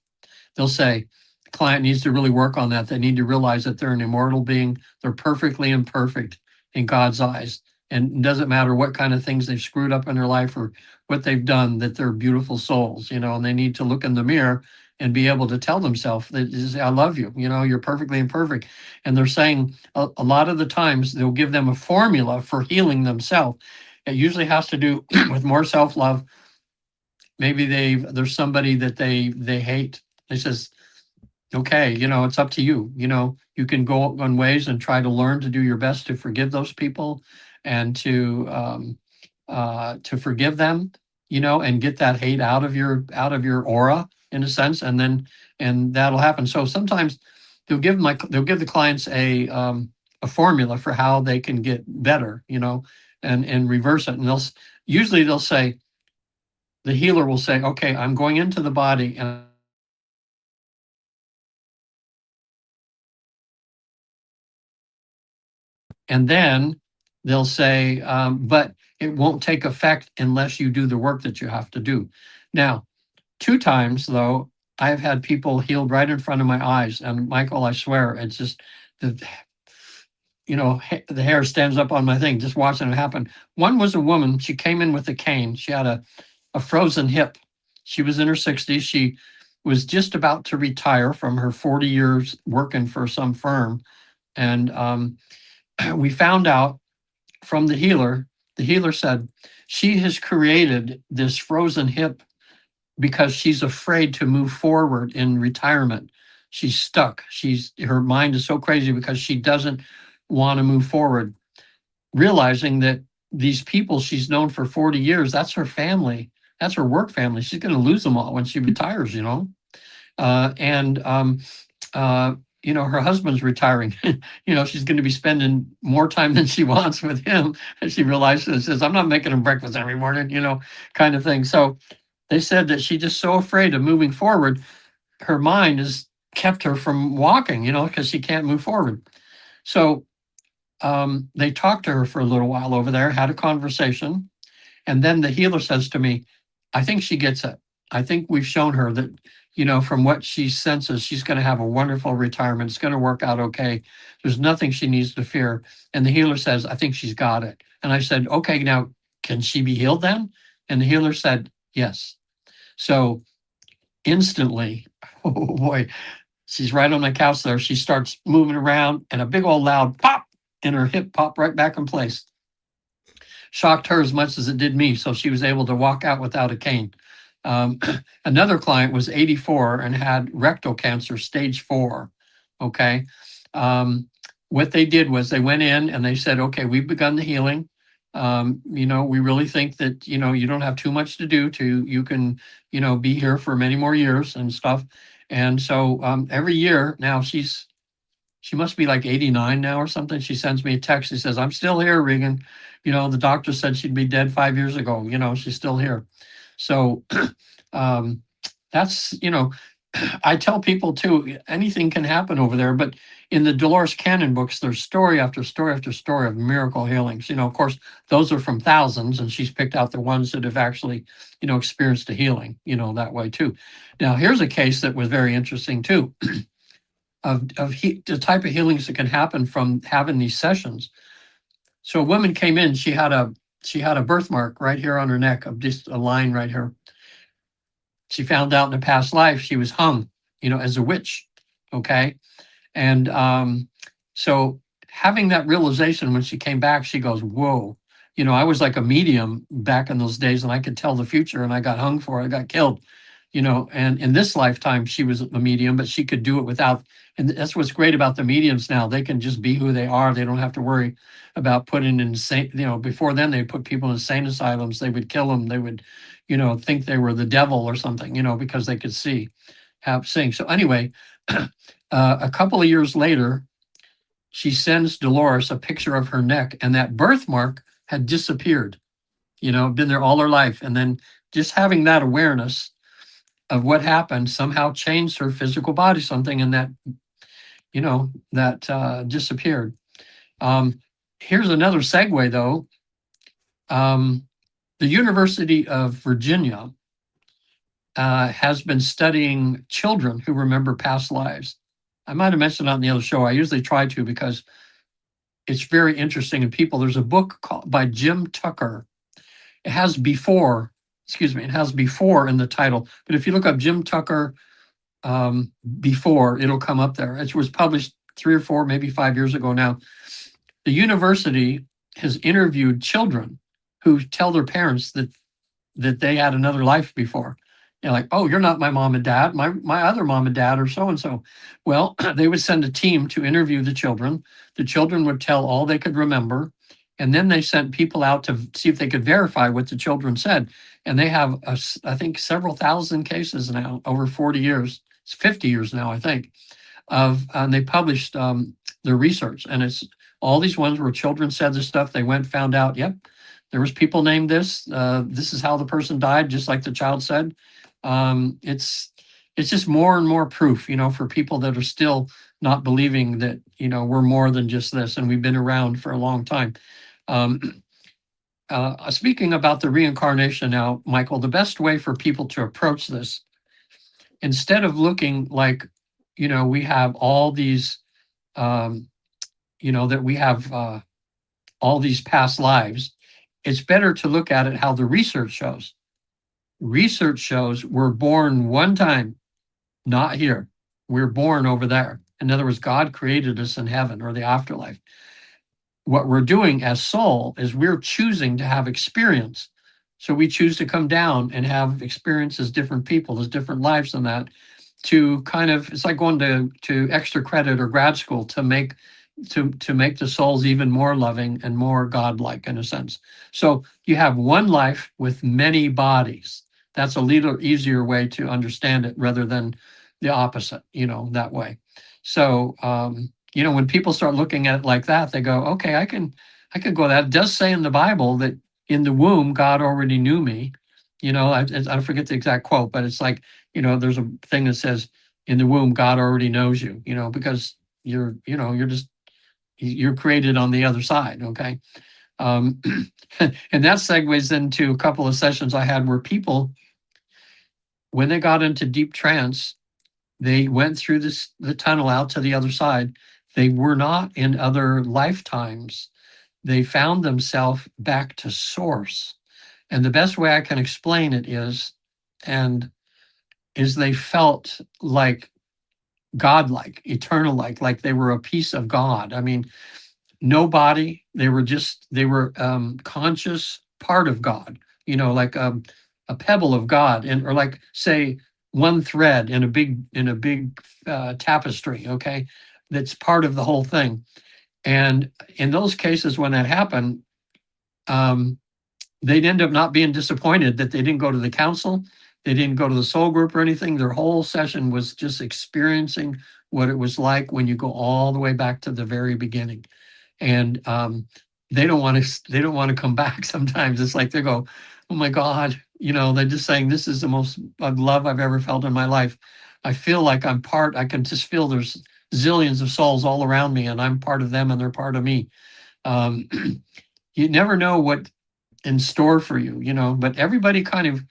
They'll say the client needs to really work on that. They need to realize that they're an immortal being. They're perfectly imperfect in God's eyes. And it doesn't matter what kind of things they've screwed up in their life or what they've done, that they're beautiful souls, and they need to look in the mirror and be able to tell themselves that, I love you, you're perfectly imperfect. And they're saying a lot of the times they'll give them a formula for healing themselves. It usually has to do with more self-love. Maybe there's somebody that they hate. They says, okay, it's up to you. You can go on ways and try to learn to do your best to forgive those people and to forgive them, and get that hate out of your aura, in a sense, and that'll happen. So sometimes they'll give the clients a formula for how they can get better, and reverse it. And usually they'll say, the healer will say, okay, I'm going into the body, and then they'll say, but it won't take effect unless you do the work that you have to do. Now, two times though, I've had people healed right in front of my eyes. And Michael, I swear, it's just the the hair stands up on my thing just watching it happen. One was a woman. She came in with a cane. She had a frozen hip. She was in her 60s. She was just about to retire from her 40 years working for some firm. And we found out from the healer. The healer said she has created this frozen hip because she's afraid to move forward in retirement. She's stuck. Her mind is so crazy because she doesn't want to move forward, realizing that these people she's known for 40 years, that's her family. That's her work family. She's going to lose them all when she retires, and her husband's retiring. She's going to be spending more time than she wants with him. And she realizes, says, I'm not making him breakfast every morning, kind of thing. So they said that she's just so afraid of moving forward. Her mind has kept her from walking, because she can't move forward. So they talked to her for a little while over there, had a conversation. And then the healer says to me, I think she gets it. I think we've shown her that, from what she senses, she's going to have a wonderful retirement. It's going to work out okay. There's nothing she needs to fear. And the healer says, I think she's got it. And I said, okay, now can she be healed then? And the healer said, yes. So instantly, oh boy, she's right on the couch there. She starts moving around and a big old loud pop, and her hip popped right back in place. Shocked her as much as it did me. So she was able to walk out without a cane. Another client was 84 and had rectal cancer, stage 4. Okay. What they did was they went in and they said, okay, we've begun the healing. We really think that, you don't have too much to do you can, be here for many more years and stuff. And so every year now she must be like 89 now or something. She sends me a text. She says, I'm still here, Regan. The doctor said she'd be dead 5 years ago. She's still here. So that's, I tell people too, anything can happen over there. But in the Dolores Cannon books, there's story after story after story of miracle healings. Of course, those are from thousands, and she's picked out the ones that have actually, experienced a healing, that way too. Now, here's a case that was very interesting too. Of the type of healings that can happen from having these sessions. So a woman came in, she had a birthmark right here on her neck, of just a line right here. She found out in a past life she was hung, as a witch. Okay. And so having that realization when she came back, she goes, whoa, I was like a medium back in those days and I could tell the future and I got hung for it, I got killed. And in this lifetime, she was a medium, but she could do it without. And that's what's great about the mediums now. They can just be who they are. They don't have to worry about putting in insane, before then they put people in insane asylums. They would kill them. They would, think they were the devil or something, because they could seeing. So anyway, a couple of years later, she sends Dolores a picture of her neck and that birthmark had disappeared, been there all her life. And then just having that awareness of what happened somehow changed her physical body, something, and that disappeared. Here's another segue though. The University of Virginia has been studying children who remember past lives. I might have mentioned on the other show. I usually try to because it's very interesting. And there's a book by Jim Tucker. It has before in the title. But if you look up Jim Tucker before, it'll come up there. It was published 3 or 4, maybe 5 years ago now. The university has interviewed children who tell their parents that they had another life before. Like, oh, you're not my mom and dad. My other mom and dad are so and so. Well, they would send a team to interview the children. The children would tell all they could remember. And then they sent people out to see if they could verify what the children said. And they have, I think, several thousand cases now over 40 years. It's 50 years now, I think. And they published their research. And it's all these ones where children said this stuff. They went, found out, yep, there was people named this. This is how the person died, just like the child said. It's just more and more proof, for people that are still not believing that, we're more than just this, and we've been around for a long time. Speaking about the reincarnation now, Michael, the best way for people to approach this instead of looking like, we have all these, that we have all these past lives, it's better to look at it how the research shows. Research shows we're born one time, not here. We're born over there. In other words, God created us in heaven or the afterlife. What we're doing as soul is we're choosing to have experience. So we choose to come down and have experience as different people, as different lives than that, to kind of, it's like going to extra credit or grad school to make the souls even more loving and more godlike in a sense. So you have one life with many bodies. That's a little easier way to understand it rather than the opposite, that way. So when people start looking at it like that, they go, okay, I can go that. It does say in the Bible that in the womb, God already knew me. I forget the exact quote, but it's like, there's a thing that says in the womb, God already knows you, because you're created on the other side. Okay. Um, and that segues into a couple of sessions I had where people, when they got into deep trance, they went through the tunnel out to the other side. They were not in other lifetimes. They found themselves back to source. And the best way I can explain it and is they felt like godlike, eternal like they were a piece of God. I mean, no body. They were conscious part of God, like a pebble of God, or like say one thread in a big tapestry. Okay, that's part of the whole thing. And in those cases, when that happened, um, they'd end up not being disappointed that they didn't go to the council, they didn't go to the soul group or anything. Their whole session was just experiencing what it was like when you go all the way back to the very beginning. And they don't want to come back. Sometimes it's like they go, oh my God, they're just saying this is the most love I've ever felt in my life. I feel like I can just feel there's zillions of souls all around me and I'm part of them and they're part of me. um, you never know what in store for you, but everybody kind of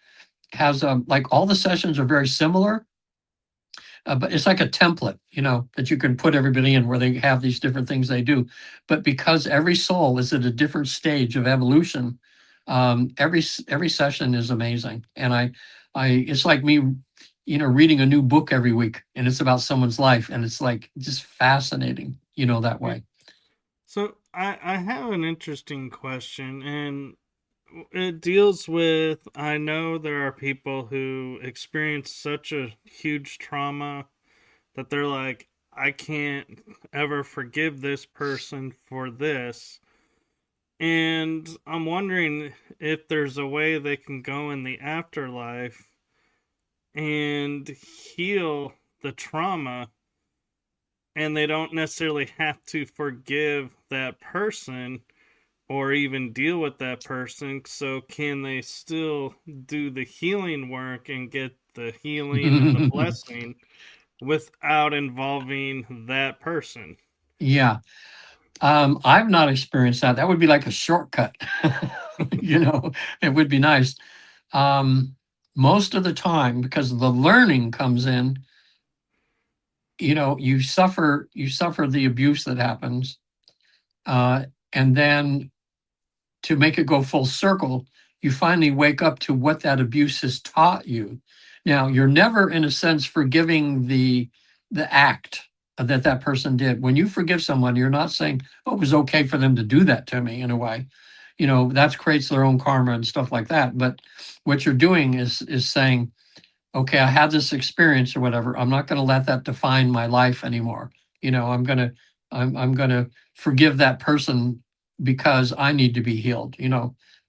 has like all the sessions are very similar, but it's like a template, that you can put everybody in where they have these different things they do. But because every soul is at a different stage of evolution, every session is amazing. And I it's like me, reading a new book every week, and it's about someone's life, and it's like just fascinating, that Yeah. way. So I have an interesting question, and it deals with, I know there are people who experience such a huge trauma that they're like, I can't ever forgive this person for this. And I'm wondering if there's a way they can go in the afterlife and heal the trauma, and they don't necessarily have to forgive that person or even deal with that person. So, can they still do the healing work and get the healing and the blessing without involving that person? Yeah. I've not experienced that. That would be like a shortcut. It would be nice. Um, Most of the time, because the learning comes in, you suffer the abuse that happens, uh, and then to make it go full circle, you finally wake up to what that abuse has taught you. Now, you're never, in a sense, forgiving the act that person did. When you forgive someone, you're not saying, "Oh, it was okay for them to do that to me," in a way. That creates their own karma and stuff like that. But what you're doing is saying, okay, I had this experience or whatever. I'm not going to let that define my life anymore. I'm going to forgive that person because I need to be healed.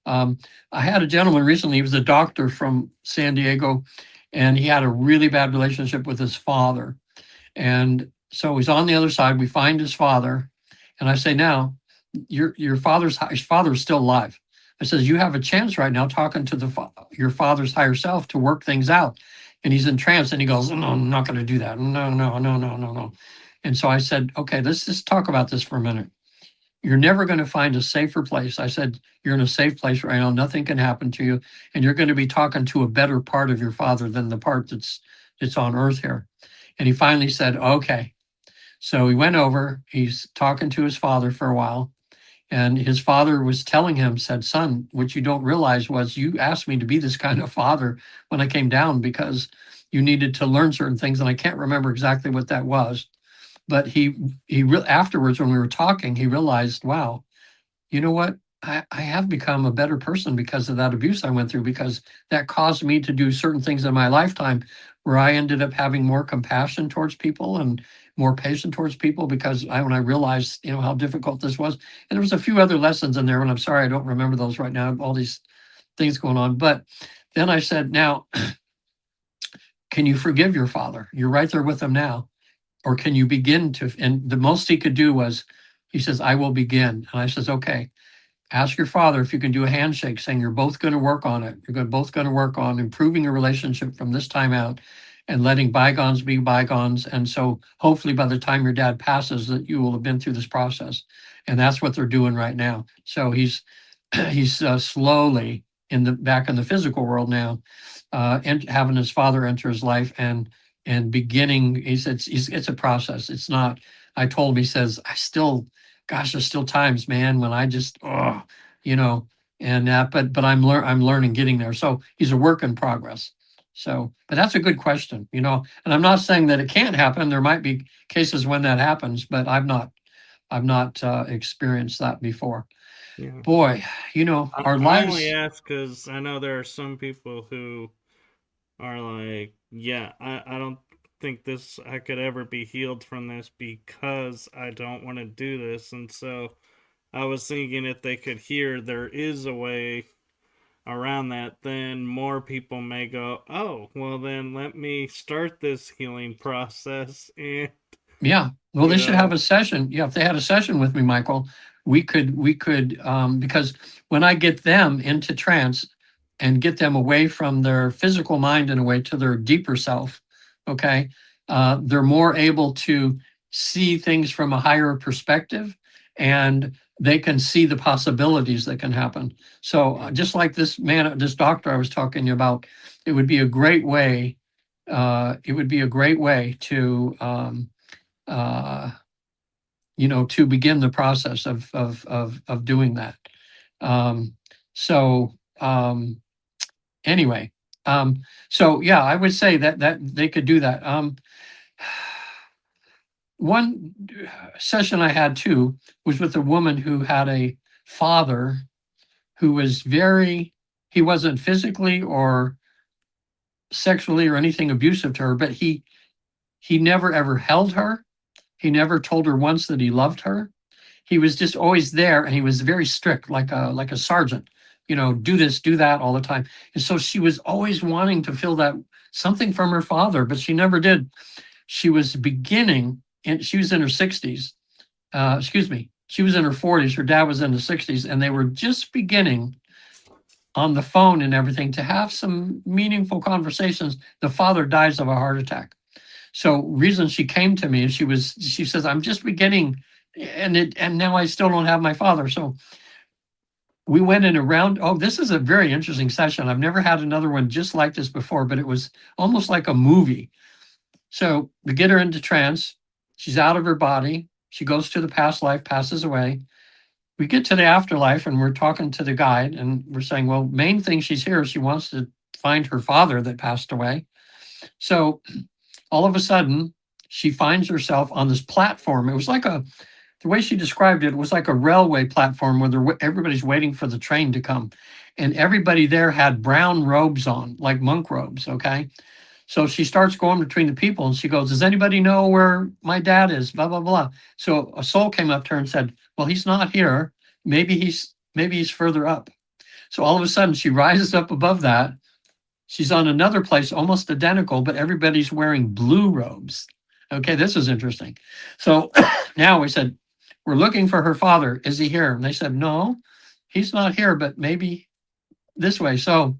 Um, I had a gentleman recently. He was a doctor from San Diego, and he had a really bad relationship with his father. And so he's on the other side. We find his father, and I say, now, his father is still alive. I says, you have a chance right now talking to your father's higher self to work things out. And he's in trance, and he goes, no, I'm not going to do that. No, no, no, no, no, no. And so I said, okay, let's just talk about this for a minute. You're never going to find a safer place. I said, you're in a safe place right now. Nothing can happen to you. And you're going to be talking to a better part of your father than the part it's on Earth here. And he finally said, okay. So he went over, he's talking to his father for a while. And his father was telling him, said, son, what you don't realize was you asked me to be this kind of father when I came down because you needed to learn certain things. And I can't remember exactly what that was. But afterwards, when we were talking, he realized, wow, you know what? I have become a better person because of that abuse I went through, because that caused me to do certain things in my lifetime where I ended up having more compassion towards people and more patient towards people, because when I realized, how difficult this was. And there was a few other lessons in there, and I'm sorry I don't remember those right now, all these things going on. But then I said, now, can you forgive your father? You're right there with him now. Or can you begin to? And the most he could do was, he says, I will begin. And I says, okay, ask your father if you can do a handshake saying you're both going to work on it. You're both going to work on improving your relationship from this time out and letting bygones be bygones. And so hopefully by the time your dad passes that you will have been through this process. And that's what they're doing right now. So he's slowly back in the physical world now, and having his father enter his life and beginning. He said it's a process. It's not. I told him. He says gosh, there's still times, man, when I just, you know, and but I'm learning, getting there. So he's a work in progress. So, but that's a good question, and I'm not saying that it can't happen. There might be cases when that happens, but I've not experienced that before. Yeah. Boy, our I only lives. ask because I know there are some people who are like, yeah, I don't think I could ever be healed from this because I don't want to do this. And so I was thinking if they could hear there is a way around that, then more people may go, oh, well, then let me start this healing process. And, Yeah. Well, you they should have know, a session. Yeah, if they had a session with me, Michael, we could because when I get them into trance and get them away from their physical mind in a way to their deeper self, okay, they're more able to see things from a higher perspective, and they can see the possibilities that can happen. So just like this doctor I was talking about, it would be a great way. It would be a great way to uh, to begin the process of doing that. Um, so anyway, so yeah, I would say that they could do that. One session I had too was with a woman who had a father who was he wasn't physically or sexually or anything abusive to her, but he never ever held her. He never told her once that he loved her. He was just always there, and he was very strict, like a sergeant. Do this, do that all the time. And so she was always wanting to feel that something from her father, but she never did. She was beginning, and she was in her 60s. Excuse me, she was in her 40s. Her dad was in the 60s, and they were just beginning on the phone and everything to have some meaningful conversations. The father dies of a heart attack. So reason she came to me, and she says, I'm just beginning, and now I still don't have my father. So we went in a round. Oh, this is a very interesting session. I've never had another one just like this before, but it was almost like a movie. So we get her into trance. She's out of her body. She goes to the past life, passes away. We get to the afterlife, and we're talking to the guide, and we're saying, well, main thing she's here, she wants to find her father that passed away. So all of a sudden, she finds herself on this platform. It was like the way she described it was like a railway platform where everybody's waiting for the train to come. And everybody there had brown robes on, like monk robes. Okay. So she starts going between the people, and she goes, does anybody know where my dad is? Blah, blah, blah. So a soul came up to her and said, well, he's not here. Maybe he's further up. So all of a sudden she rises up above that. She's on another place almost identical, but everybody's wearing blue robes. Okay, this is interesting. So now we said, we're looking for her father. Is he here? And they said, no, he's not here, but maybe this way. So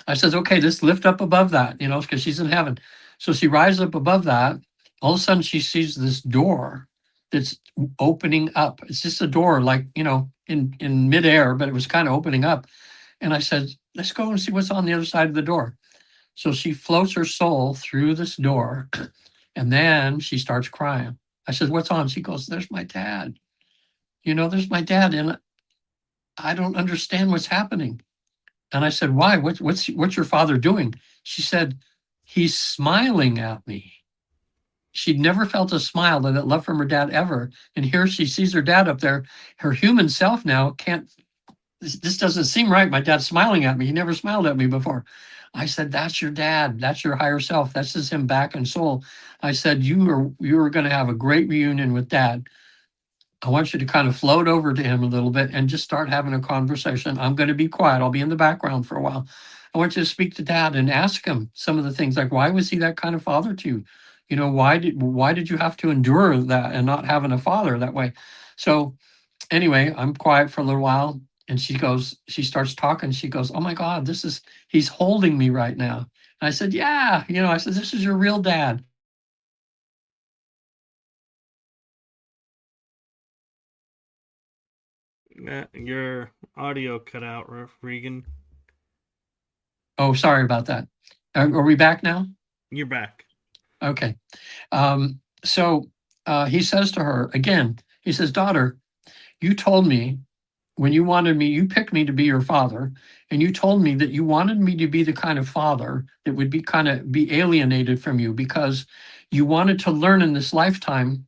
I says, okay, just lift up above that, because she's in heaven. So she rises up above that. All of a sudden she sees this door that's opening up. It's just a door, like, in midair, but it was kind of opening up. And I said, let's go and see what's on the other side of the door. So she floats her soul through this door, and then she starts crying. I said, "What's on?" She goes, "There's my dad. There's my dad, and I don't understand what's happening." And I said, "Why? What's your father doing?" She said, "He's smiling at me." She'd never felt a smile that love from her dad ever. And here she sees her dad up there. Her human self now can't, this doesn't seem right. My dad's smiling at me. He never smiled at me before. I said, "That's your dad. That's your higher self. That's just him back in soul." I said, you are going to have a great reunion with dad. I want you to kind of float over to him a little bit and just start having a conversation. I'm going to be quiet. I'll be in the background for a while. I want you to speak to dad and ask him some of the things, like, why was he that kind of father to you? Why did you have to endure that and not having a father that way? So anyway, I'm quiet for a little while, and she starts talking. She goes, "Oh my God, he's holding me right now." And I said, "Yeah, I said, this is your real dad." Your audio cut out, Regan. Oh, sorry about that. Are we back now? You're back. Okay. So he says to her again, he says, "Daughter, you told me when you picked me to be your father, and you told me that you wanted me to be the kind of father that would be alienated from you because you wanted to learn in this lifetime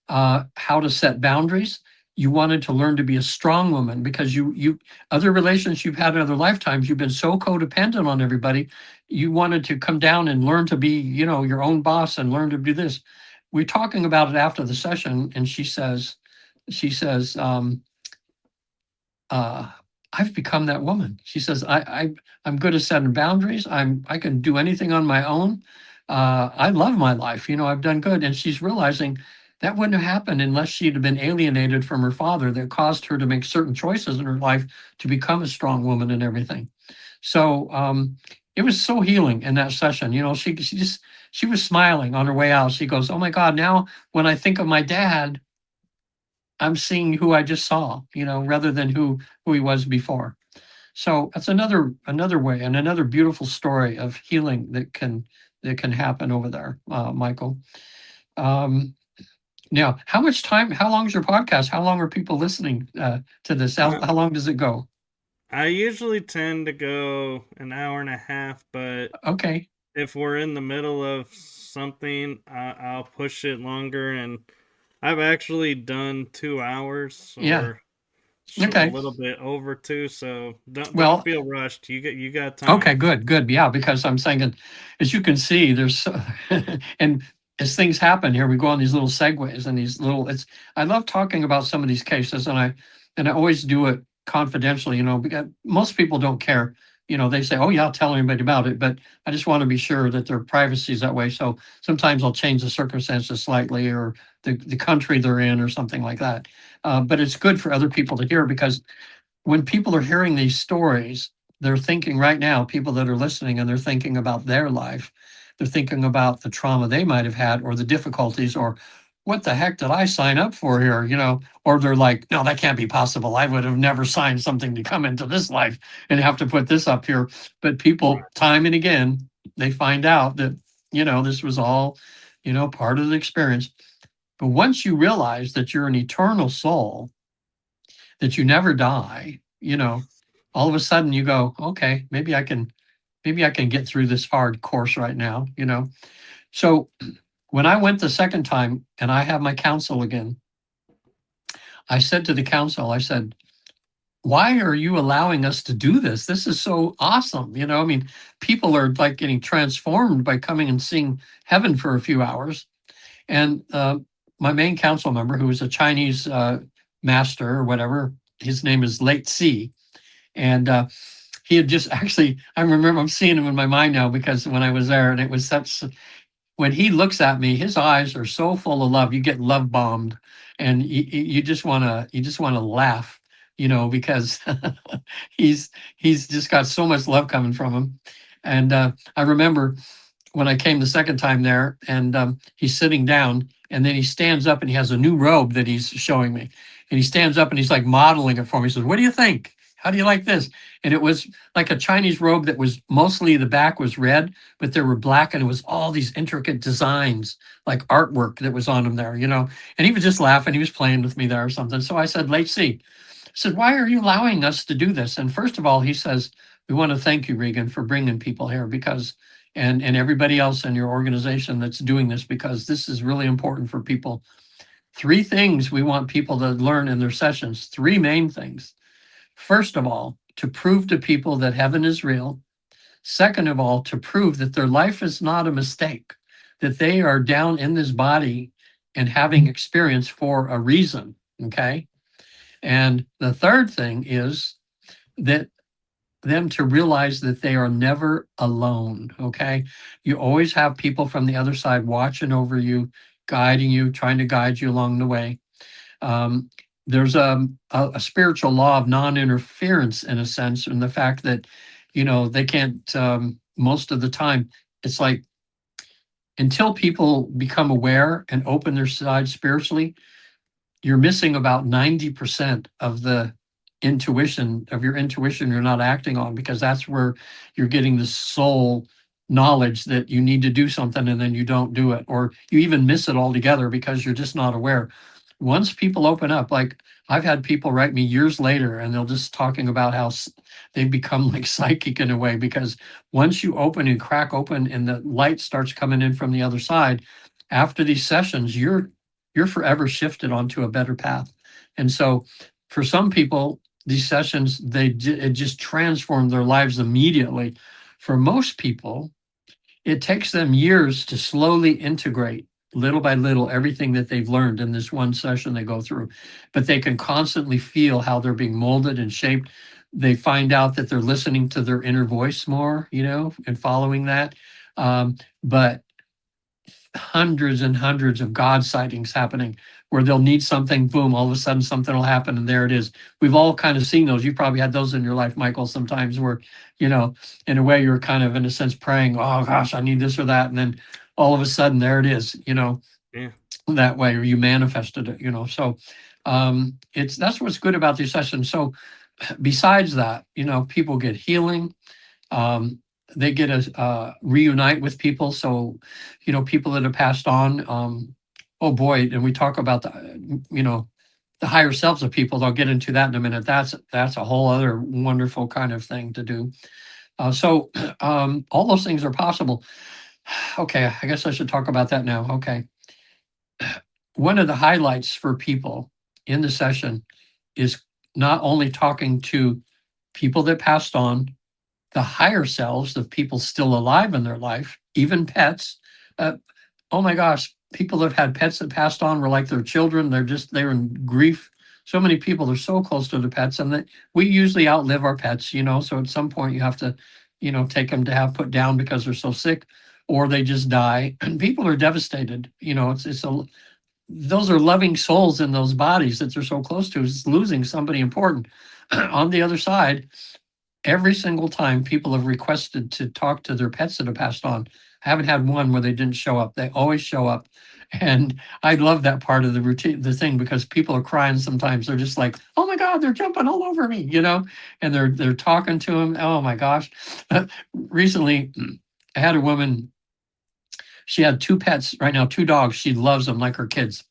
how to set boundaries. You wanted to learn to be a strong woman because you other relations you've had in other lifetimes, you've been so codependent on everybody. You wanted to come down and learn to be, your own boss and learn to do this." We're talking about it after the session, and she says, uh, "I've become that woman." She says, I'm good at setting boundaries. I can do anything on my own. I love my life. I've done good." And she's realizing that wouldn't have happened unless she'd have been alienated from her father that caused her to make certain choices in her life to become a strong woman and everything. So it was so healing in that session. She was smiling on her way out. She goes, "Oh my God, now when I think of my dad, I'm seeing who I just saw, rather than who he was before." So that's another way and another beautiful story of healing that can happen over there, Michael. Um, Now, how long is your podcast? How long are people listening to this? How, Uh, how long does it go? I usually tend to go an hour and a half, but Okay. if we're in the middle of something, I'll push it longer. And I've actually done 2 hours Yeah. or a Okay. little bit over two, so don't Well, feel rushed. You got okay, time. good. Yeah, because I'm thinking, as you can see, and as things happen here, we go on these little segues and I love talking about some of these cases, and I always do it confidentially, because most people don't care. They say, "Oh yeah, I'll tell anybody about it," but I just want to be sure that their privacy is that way. So sometimes I'll change the circumstances slightly or the country they're in or something like that. But it's good for other people to hear because when people are hearing these stories, they're thinking right now, people that are listening, and they're thinking about their life. They're thinking about the trauma they might have had or the difficulties or what the heck did I sign up for here? Or they're like, "No, that can't be possible. I would have never signed something to come into this life and have to put this up here." But people, time and again, they find out that, this was all, part of the experience. But once you realize that you're an eternal soul, that you never die, all of a sudden you go, "Okay, maybe I can get through this hard course right now." So when I went the second time and I have my counsel again, I said to the council, I said, "Why are you allowing us to do this? This is so awesome." I mean, people are like getting transformed by coming and seeing heaven for a few hours. And my main council member, who was a Chinese master or whatever, his name is Late C. And he had just actually, I remember, I'm seeing him in my mind now because when I was there, and it was such, when he looks at me, his eyes are so full of love. You get love bombed, and you just want to laugh, because he's just got so much love coming from him. And I remember when I came the second time there, and he's sitting down, and then he stands up, and he has a new robe that he's showing me, and he stands up and he's like modeling it for me. He says, "What do you think? How do you like this? And it was like a Chinese robe that was mostly the back was red, but there were black and it was all these intricate designs, like artwork that was on him there, you know. And he was just laughing. He was playing with me there or something. So I said, let's see. I said, why are you allowing us to do this? And first of all, he says, we want to thank you, Regan, for bringing people here because, and everybody else in your organization that's doing this, because this is really important for people. Three things we want people to learn in their sessions, three main things. First of all, to prove to people that heaven is real. Second of all, to prove that their life is not a mistake, that they are down in this body and having experience for a reason. Okay. And the third thing is that them to realize that they are never alone. Okay. You always have people from the other side watching over you, guiding you, trying to guide you along the way. Um, there's a spiritual law of non-interference in a sense, in the fact that, you know, they can't, most of the time, it's like until people become aware and open their side spiritually, you're missing about 90% of the intuition of your intuition you're not acting on, because that's where you're getting the soul knowledge that you need to do something and then you don't do it, or you even miss it altogether because you're just not aware. Once people open up, like I've had people write me years later and they'll just talking about how they've become like psychic in a way, because once you open and crack open and the light starts coming in from the other side, after these sessions, you're forever shifted onto a better path. And so for some people, these sessions, it just transformed their lives immediately. For most people, it takes them years to slowly integrate little by little everything that they've learned in this one session they go through. But they can constantly feel how they're being molded and shaped. They find out that they're listening to their inner voice more, you know, and following that. But hundreds and hundreds of God sightings happening where they'll need something, boom, all of a sudden something will happen and there it is. We've all kind of seen those. You've probably had those in your life, Michael, sometimes where, you know, in a way you're kind of in a sense praying, oh gosh, I need this or that. And then all of a sudden there it is, you know, Yeah. that way, or you manifested it, you know. So that's what's good about these sessions. So besides that, you know, people get healing. Um, they get a reunite with people. So, you know, people that have passed on. Oh boy, and we talk about the, you know, the higher selves of people. I'll get into that in a minute. That's a whole other wonderful kind of thing to do. So all those things are possible. Okay, I guess I should talk about that now. Okay, one of the highlights for people in the session is not only talking to people that passed on, the higher selves of people still alive in their life, even pets. Oh my gosh, people that have had pets that passed on were like their children. They're in grief. So many people are so close to their pets, and that we usually outlive our pets, you know. So at some point you have to, you know, take them to have put down because they're so sick, or they just die. And people are devastated. You know, those are loving souls in those bodies that they're so close to. It's losing somebody important. On the other side, every single time people have requested to talk to their pets that have passed on, I haven't had one where they didn't show up. They always show up. And I love that part of the routine, the thing, because people are crying sometimes. They're just like, oh my God, they're jumping all over me, you know, and they're talking to them. Oh my gosh. Recently, I had a woman, she had two pets right now, two dogs. She loves them like her kids.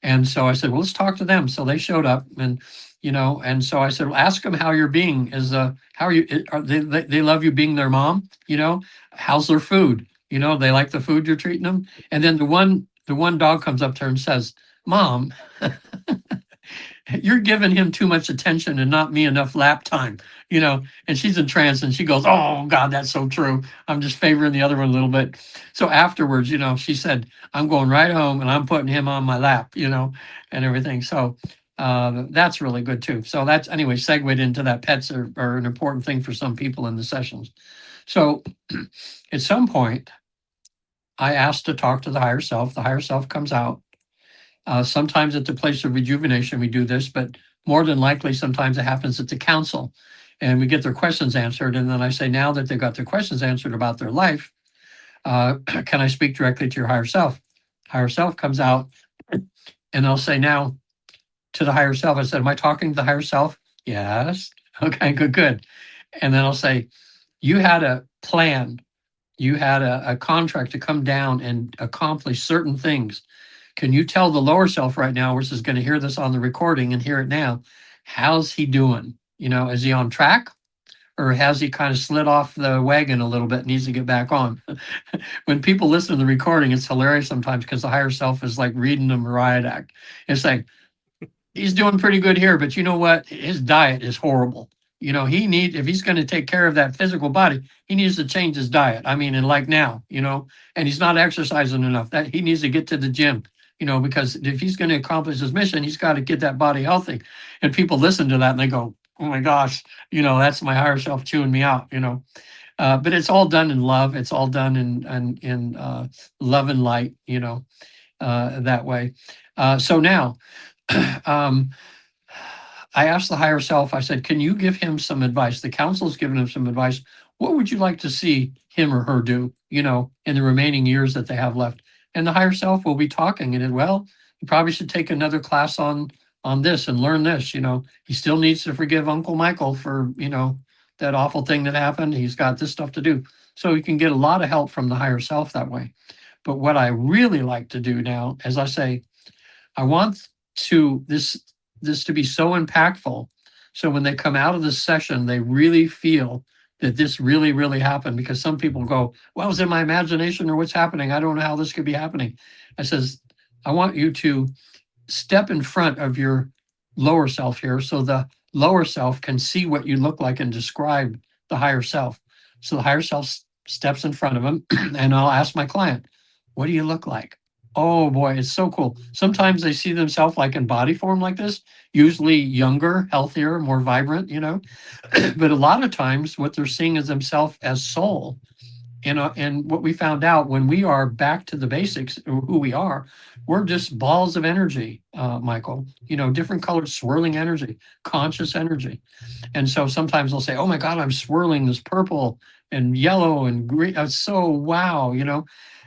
And so I said, well, let's talk to them. So they showed up, and, you know, and so I said, well, ask them how you're being how are you, they love you being their mom, you know, how's their food? You know, they like the food you're treating them. And then the one dog comes up to her and says, Mom, you're giving him too much attention and not me enough lap time, you know. And she's in trance and she goes, oh God, that's so true. I'm just favoring the other one a little bit. So afterwards, you know, she said, I'm going right home and I'm putting him on my lap, you know, and everything. So that's really good too. So that's, anyway, segued into that. Pets are an important thing for some people in the sessions. So at some point, I asked to talk to the higher self. The higher self comes out. Sometimes at the place of rejuvenation, we do this, but more than likely, sometimes it happens at the council and we get their questions answered. And then I say, now that they've got their questions answered about their life, can I speak directly to your higher self? Higher self comes out and they'll say, now to the higher self, I said, am I talking to the higher self? Yes. Okay, good, good. And then I'll say, you had a plan, you had a contract to come down and accomplish certain things. Can you tell the lower self right now, which is going to hear this on the recording and hear it now, how's he doing? Is he on track? Or has he kind of slid off the wagon a little bit, needs to get back on? When people listen to the recording, it's hilarious sometimes because the higher self is like reading the riot act. It's like, he's doing pretty good here, but you know what? His diet is horrible. He needs, if he's going to take care of that physical body, he needs to change his diet. I mean, and like now, and he's not exercising enough. That he needs to get to the gym, because if he's going to accomplish his mission, he's got to get that body healthy. And people listen to that and they go, oh my gosh, that's my higher self chewing me out. But it's all done in love. It's all done in love and light, that way. So now, um, I asked the higher self, I said, can you give him some advice? The council's given him some advice. What would you like to see him or her do, in the remaining years that they have left? And the higher self will be talking and it, well, you probably should take another class on this and learn this. He still needs to forgive Uncle Michael for, that awful thing that happened. He's got this stuff to do. So you can get a lot of help from the higher self that way. But what I really like to do now, as I say, I want to this to be so impactful. So when they come out of this session, they really feel that this really, really happened, because some people go, well, is it my imagination or what's happening? I don't know how this could be happening. I says, I want you to step in front of your lower self here so the lower self can see what you look like and describe the higher self. So the higher self steps in front of him and I'll ask my client, what do you look like? Oh boy, it's so cool. Sometimes they see themselves like in body form like this, usually younger, healthier, more vibrant, but a lot of times what they're seeing is themselves as soul. And what we found out, when we are back to the basics of who we are, we're just balls of energy, Michael, different colored swirling energy, conscious energy. And so sometimes they'll say, oh my God, I'm swirling this purple and yellow and green. It's so wow.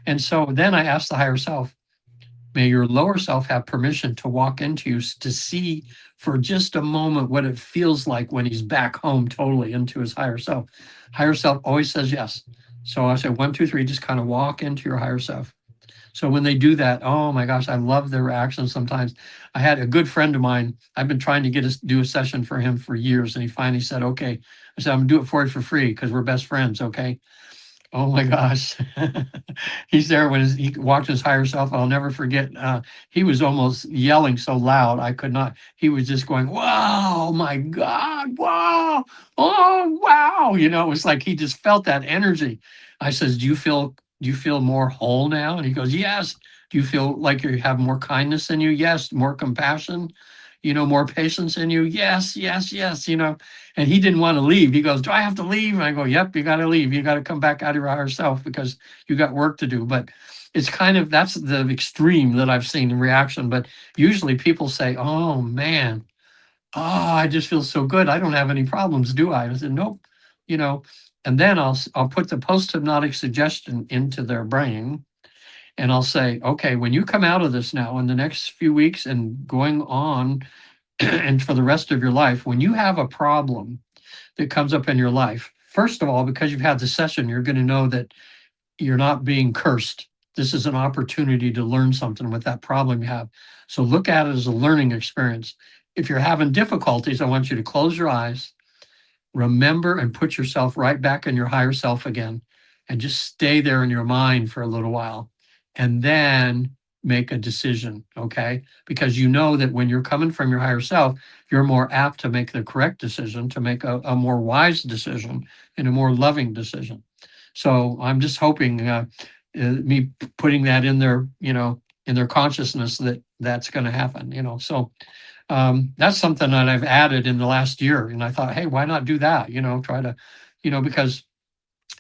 And so then I ask the higher self, may your lower self have permission to walk into you to see for just a moment what it feels like when he's back home totally into his higher self. Higher self always says yes. So I say 1, 2, 3, just kind of walk into your higher self. So when they do that, oh my gosh, I love their reactions sometimes. I had a good friend of mine, I've been trying to do a session for him for years, and he finally said, okay. I said, I'm gonna do it for you for free because we're best friends, okay? Oh my gosh. He's there when he walked his higher self. I'll never forget. He was almost yelling so loud I could not. He was just going, wow, my God, wow, oh, wow. It was like he just felt that energy. I says, do you feel more whole now? And he goes, yes. Do you feel like you have more kindness in you? Yes. More compassion, more patience in you? Yes, yes, yes. And he didn't want to leave. He goes, do I have to leave? And I go, yep, you got to leave. You got to come back out of your higher self because you got work to do. But it's that's the extreme that I've seen in reaction. But usually people say, oh man, oh, I just feel so good. I don't have any problems, do I? I said, nope. And then I'll put the post-hypnotic suggestion into their brain. And I'll say, okay, when you come out of this now in the next few weeks and going on and for the rest of your life, when you have a problem that comes up in your life, first of all, because you've had the session, you're going to know that you're not being cursed. This is an opportunity to learn something with that problem you have. So look at it as a learning experience. If you're having difficulties, I want you to close your eyes, remember and put yourself right back in your higher self again, and just stay there in your mind for a little while. And then make a decision, okay? Because you know that when you're coming from your higher self, you're more apt to make the correct decision, to make a more wise decision and a more loving decision. So I'm just hoping me putting that in their, in their consciousness that that's going to happen. So that's something that I've added in the last year. And I thought, hey, why not do that? Try to, because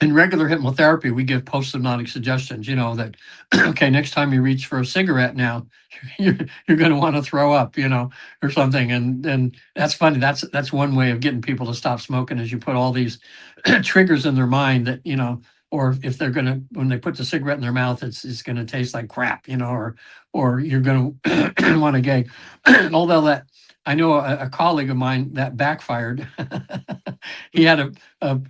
in regular hypnotherapy, we give post-hypnotic suggestions, that, okay, next time you reach for a cigarette now, you're going to want to throw up, or something. And that's funny. That's one way of getting people to stop smoking is you put all these triggers in their mind that, or if they're gonna, when they put the cigarette in their mouth, it's gonna taste like crap, or you're gonna want to gag. Although that, I know a colleague of mine that backfired. He had a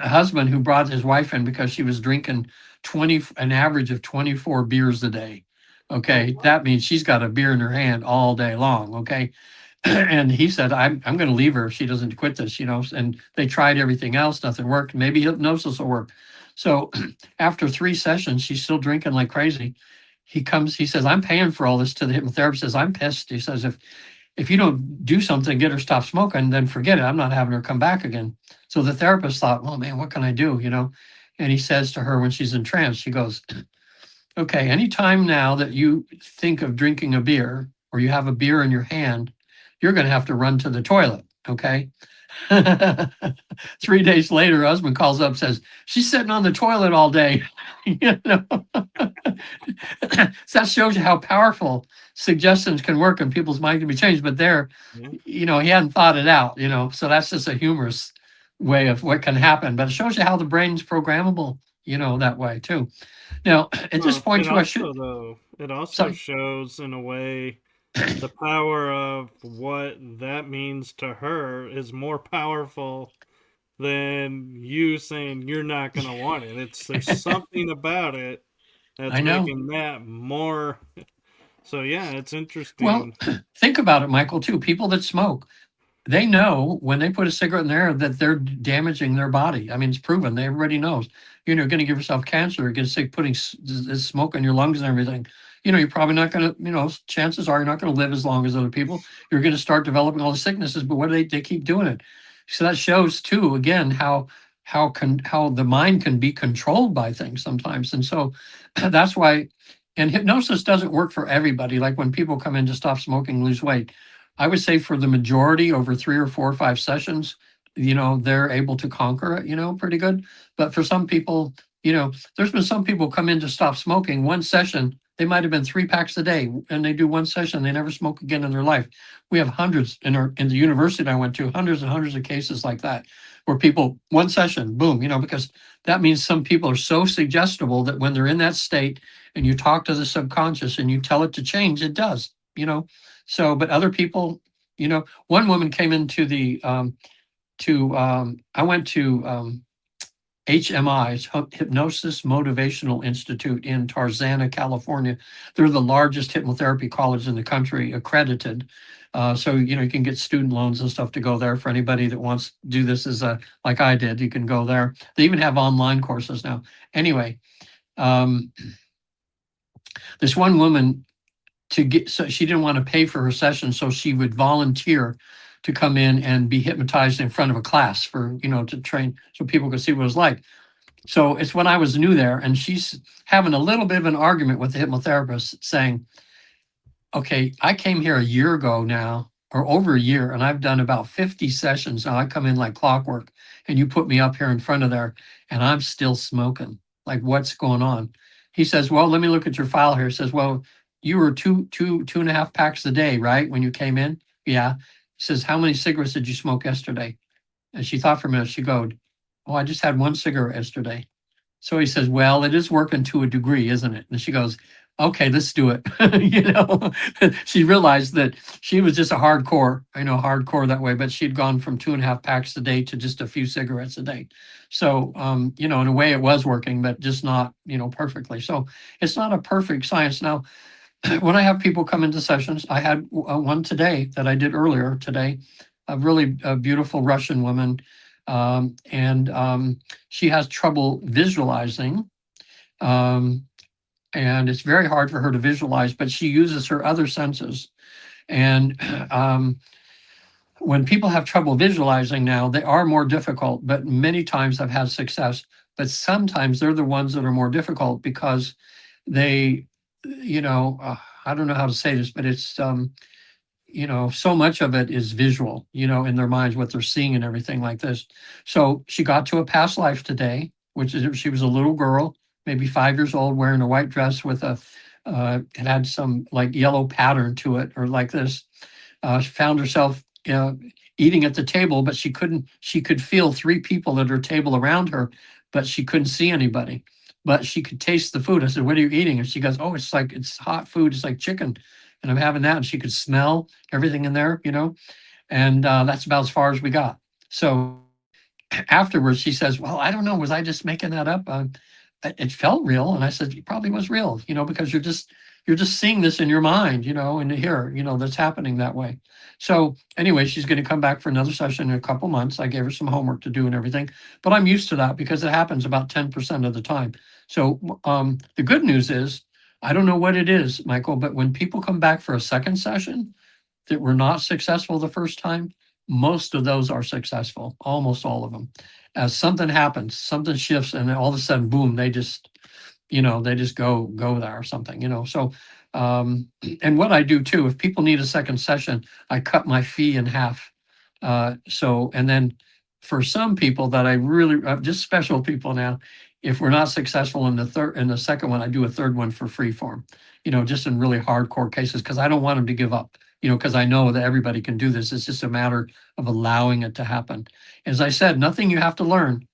husband who brought his wife in because she was drinking an average of 24 beers a day. Oh, Okay, wow. that means she's got a beer in her hand all day long. Okay, and he said, I'm going to leave her if she doesn't quit this, And they tried everything else, nothing worked. Maybe hypnosis will work. So after 3 sessions, she's still drinking like crazy. He says, I'm paying for all this to the hypnotherapist. Says, I'm pissed. He says, if you don't do something, get her stop smoking, then forget it. I'm not having her come back again. So the therapist thought, well, man, what can I do? And he says to her when she's in trance, she goes, okay, anytime now that you think of drinking a beer or you have a beer in your hand, you're going to have to run to the toilet. Okay. 3 days later, her husband calls up, says, she's sitting on the toilet all day. So that shows you how powerful suggestions can work and people's mind can be changed. But there, Yeah. he hadn't thought it out, So that's just a humorous way of what can happen. But it shows you how the brain's programmable, that way too. Now, at this Well, point, too, I should. it also Sorry. shows in a way the power of what that means to her is more powerful than you saying you're not going to want it. There's something about it that's I know. making that more. So yeah, it's Well, interesting. think about it, Michael, too. People that smoke, they know when they put a cigarette in there that they're damaging their body. I mean, it's proven. Everybody knows. You're going to give yourself cancer, get sick putting this smoke in your lungs and everything. You're probably not going to, chances are you're not going to live as long as other people. You're going to start developing all the sicknesses, but what do they keep doing it? So that shows too, again, how the mind can be controlled by things sometimes. And so that's why, and hypnosis doesn't work for everybody. Like when people come in to stop smoking, lose weight, I would say for the majority over 3 or 4 or 5 sessions, they're able to conquer it, pretty good. But for some people, there's been some people come in to stop smoking 1 session. They might have been 3 packs a day and they do 1 session. They never smoke again in their life. We have hundreds in the university I went to, hundreds and hundreds of cases like that, where people 1 session, boom, because that means some people are so suggestible that when they're in that state and you talk to the subconscious and you tell it to change, it does, So, but other people, one woman came into I went to HMI's Hypnosis Motivational Institute in Tarzana, California. They're the largest hypnotherapy college in the country, accredited. So you can get student loans and stuff to go there for anybody that wants to do this like I did. You can go there. They even have online courses now. Anyway, this one woman so she didn't want to pay for her session, so she would volunteer to come in and be hypnotized in front of a class for to train so people could see what it was like. So it's when I was new there, and she's having a little bit of an argument with the hypnotherapist, saying, okay, I came here a year ago now, or over a year, and I've done about 50 sessions. Now I come in like clockwork, and you put me up here in front of there, and I'm still smoking. Like, what's going on? He says, well, let me look at your file here. He says, well, you were two and a half packs a day, right? When you came in? Yeah. He says, how many cigarettes did you smoke yesterday? And she thought for a minute. She goes, oh, I just had 1 cigarette yesterday. So he says, well, it is working to a degree, isn't it? And she goes, okay, let's do it. She realized that she was just hardcore that way, but she'd gone from 2.5 packs a day to just a few cigarettes a day. So, in a way it was working, but just not, perfectly. So it's not a perfect science. Now, when I have people come into sessions, I had one today that I did earlier today, a really beautiful Russian woman, and she has trouble visualizing, and it's very hard for her to visualize, but she uses her other senses. And when people have trouble visualizing now, they are more difficult, but many times I've had success. But sometimes they're the ones that are more difficult because they, I don't know how to say this, but it's, so much of it is visual, in their minds, what they're seeing and everything like this. So she got to a past life today, which is she was a little girl, maybe 5 years old, wearing a white dress with it had some like yellow pattern to it or like this. She found herself eating at the table, but she could feel 3 people at her table around her, but she couldn't see anybody. But she could taste the food. I said, "What are you eating?" And she goes, "Oh, it's hot food. It's like chicken." And I'm having that. And she could smell everything in there, and that's about as far as we got. So afterwards, she says, "Well, I don't know. Was I just making that up? It felt real." And I said, "It probably was real, because you're just seeing this in your mind, and here, that's happening that way." So anyway, she's going to come back for another session in a couple months. I gave her some homework to do and everything, but I'm used to that because it happens about 10% of the time. So the good news is, I don't know what it is, Michael, but when people come back for a second session that were not successful the first time, most of those are successful, almost all of them. As something happens, something shifts, and then all of a sudden, boom, they just go there or something. So, and what I do too, if people need a second session, I cut my fee in half. And then for some people that I really, just special people now, if we're not successful in the second one, I do a third one for free for them, just in really hardcore cases, because I don't want them to give up, because I know that everybody can do this. It's just a matter of allowing it to happen. As I said, nothing you have to learn.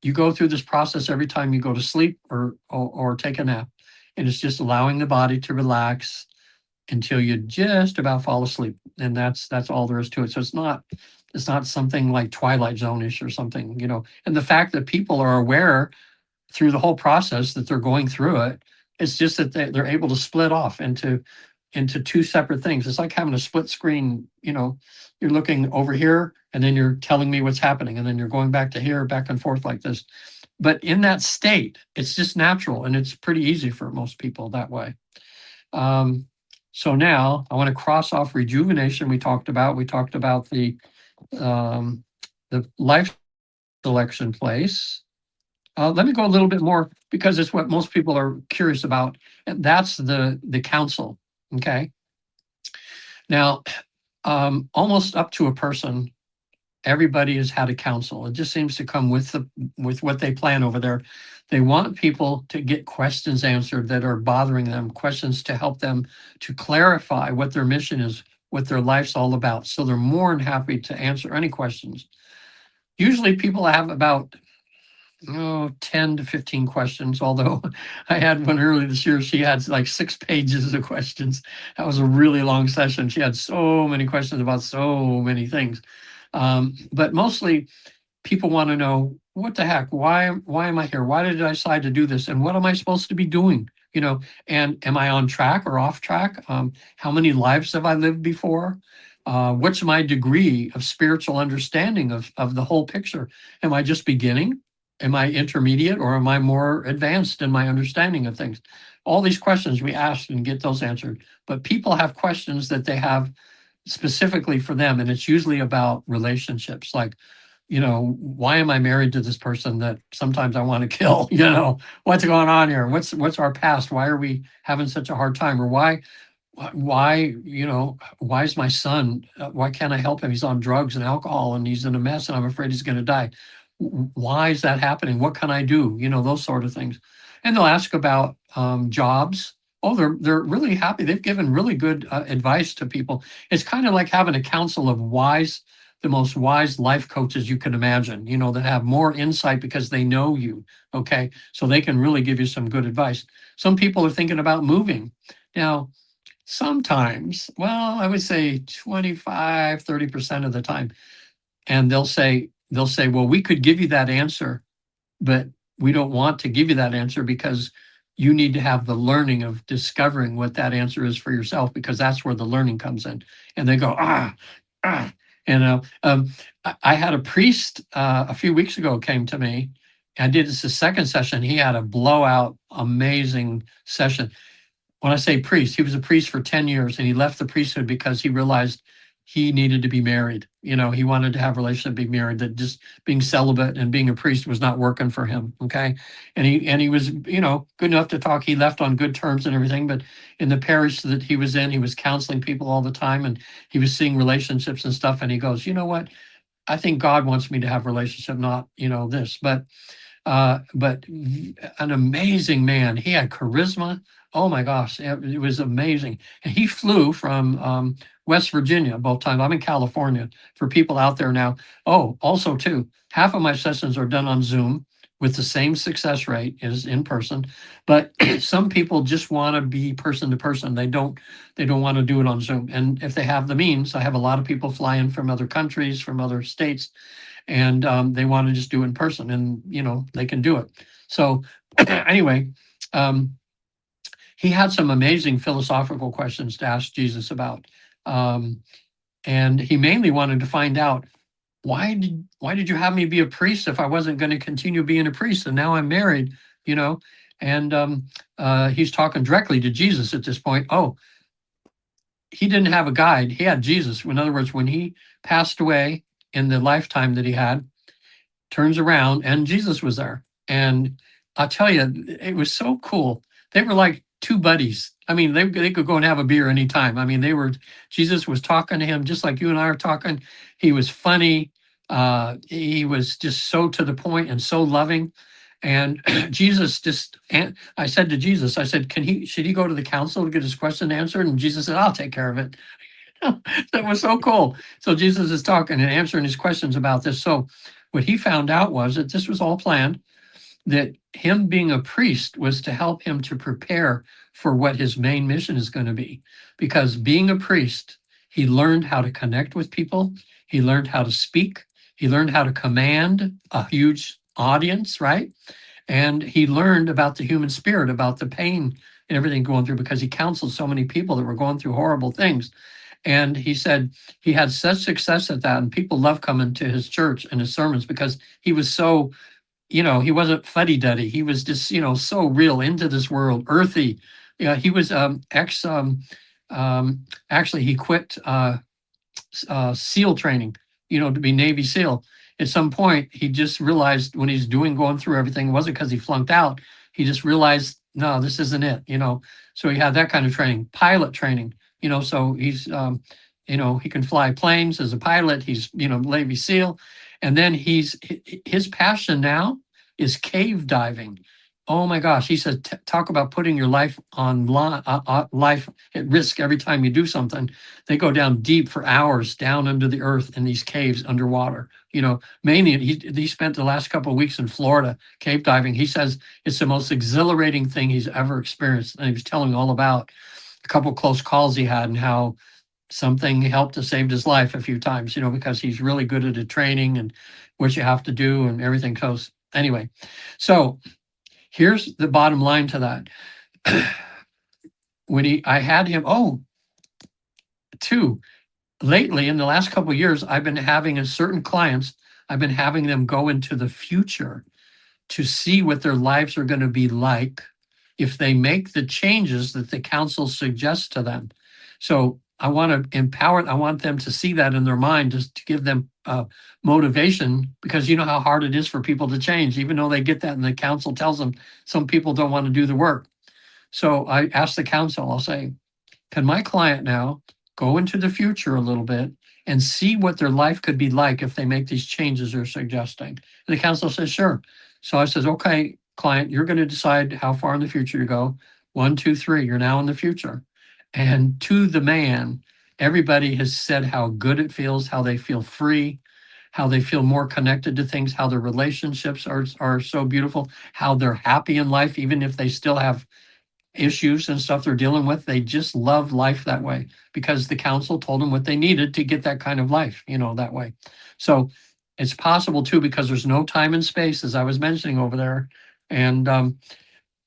You go through this process every time you go to sleep or take a nap. And it's just allowing the body to relax until you just about fall asleep. And that's all there is to it. So it's not something like Twilight Zone-ish or something. And the fact that people are aware through the whole process that they're going through it, it's just that they're able to split off into two separate things. It's like having a split screen, you're looking over here and then you're telling me what's happening. And then you're going back to here, back and forth like this. But in that state, it's just natural and it's pretty easy for most people that way. So now I want to cross off rejuvenation. We talked about the life selection place. Let me go a little bit more because it's what most people are curious about. And that's the counsel. Okay. Now, almost up to a person, everybody has had a counsel. It just seems to come with what they plan over there. They want people to get questions answered that are bothering them, questions to help them to clarify what their mission is, what their life's all about. So they're more than happy to answer any questions. Usually people have about 10 to 15 questions, although I had one early this year. She had like 6 pages of questions. That was a really long session. She had so many questions about so many things. But mostly people want to know, what the heck? Why am I here? Why did I decide to do this? And what am I supposed to be doing? And am I on track or off track? How many lives have I lived before? What's my degree of spiritual understanding of the whole picture? Am I just beginning? Am I intermediate, or am I more advanced in my understanding of things? All these questions we ask and get those answered. But people have questions that they have specifically for them, and it's usually about relationships. Like, why am I married to this person that sometimes I want to kill? What's going on here? What's our past? Why are we having such a hard time? Or why is my son, why can't I help him? He's on drugs and alcohol and he's in a mess and I'm afraid he's going to die. Why is that happening? What can I do? Those sort of things. And they'll ask about jobs. Oh, they're really happy. They've given really good advice to people. It's kind of like having a council of the most wise life coaches you can imagine, that have more insight because they know you. Okay. So they can really give you some good advice. Some people are thinking about moving. Now, sometimes, well, I would say 25, 30% of the time. And they'll say, well, we could give you that answer, but we don't want to give you that answer because you need to have the learning of discovering what that answer is for yourself, because that's where the learning comes in. And they go, ah. I had a priest a few weeks ago came to me. I did this the second session. He had a blowout, amazing session. When I say priest, he was a priest for 10 years and he left the priesthood because he realized he needed to be married. He wanted to have a relationship, be married, that just being celibate and being a priest was not working for him. Okay. And he was, good enough to talk. He left on good terms and everything, but in the parish that he was in, he was counseling people all the time and he was seeing relationships and stuff. And he goes, you know what? I think God wants me to have a relationship, not, this, but an amazing man. He had charisma. Oh my gosh, it was amazing. And he flew from West Virginia both times. I'm in California for people out there now. Oh, also too, half of my sessions are done on Zoom. with the same success rate as in person. But some people just want to be person to person. They don't want to do it on Zoom. And if they have the means, I have a lot of people fly in from other countries, from other states, and they want to just do it in person, and they can do it. So anyway, um, he had some amazing philosophical questions to ask Jesus about. And he mainly wanted to find out, why did you have me be a priest if I wasn't going to continue being a priest? And now I'm married, you know. And he's talking directly to Jesus at this point. Oh, he didn't have a guide. He had Jesus. In other words, when he passed away in the lifetime that he had, turns around and Jesus was there. And I'll tell you, it was so cool. They were like two buddies. I mean, they could go and have a beer anytime. I mean, Jesus was talking to him just like you and I are talking. He was funny. He was just so to the point and so loving. And I said to Jesus, I said, should he go to the council to get his question answered? And Jesus said, I'll take care of it. That was so cool. So Jesus is talking and answering his questions about this. So what he found out was that this was all planned, that him being a priest was to help him to prepare for what his main mission is going to be. Because being a priest, he learned how to connect with people. He learned how to speak. He learned how to command a huge audience, right? And he learned about the human spirit, about the pain and everything going through, because he counseled so many people that were going through horrible things. And he said he had such success at that, and people loved coming to his church and his sermons because he was so, he wasn't fuddy-duddy. He was just, so real into this world, earthy. Yeah, he was actually he quit SEAL training, to be Navy SEAL. At some point, he just realized when he's going through everything, it wasn't because he flunked out. He just realized, no, this isn't it. So he had that kind of training, pilot training. So he's, he can fly planes as a pilot. He's, Navy SEAL. And then his passion now is cave diving. Oh my gosh. He said, talk about putting your life on life at risk every time you do something. They go down deep for hours down under the earth in these caves underwater. Mainly he spent the last couple of weeks in Florida cave diving. He says it's the most exhilarating thing he's ever experienced. And he was telling all about a couple close calls he had and how something helped to save his life a few times, because he's really good at the training and what you have to do and everything goes. Anyway, so here's the bottom line to that. I had him, lately in the last couple of years, I've been having certain clients, I've been having them go into the future to see what their lives are going to be like if they make the changes that the council suggests to them. So I want to empower, I want them to see that in their mind, just to give them motivation, because you know how hard it is for people to change, even though they get that and the council tells them some people don't want to do the work. So I asked the council, I'll say, can my client now go into the future a little bit and see what their life could be like if they make these changes they're suggesting? And the council says, sure. So I says, okay, client, you're going to decide how far in the future you go. 1, 2, 3, you're now in the future. And to the man, everybody has said how good it feels, how they feel free, how they feel more connected to things, how their relationships are so beautiful, how they're happy in life, even if they still have issues and stuff they're dealing with. They just love life that way because the council told them what they needed to get that kind of life, that way. So it's possible too, because there's no time and space, as I was mentioning over there. And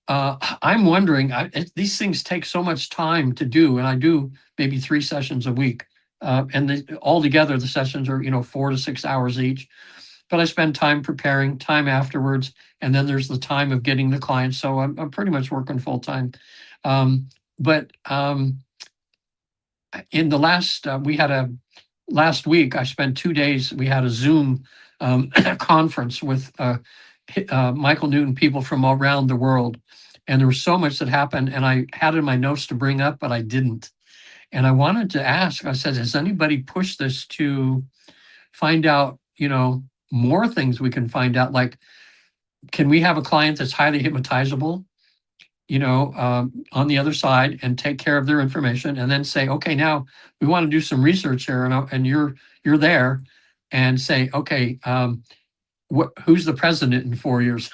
I'm wondering, these things take so much time to do, and I do maybe 3 sessions a week. And altogether, the sessions are, 4 to 6 hours each. But I spend time preparing, time afterwards, and then there's the time of getting the clients. So I'm pretty much working full time. But in the last week, I spent 2 days. We had a Zoom conference with Michael Newton people from around the world. And there was so much that happened, and I had in my notes to bring up, but I didn't. And I wanted to ask, I said, has anybody pushed this to find out, more things we can find out? Like, can we have a client that's highly hypnotizable, on the other side, and take care of their information, and then say, okay, now we want to do some research here, and you're there, and say, okay, who's the president in 4 years?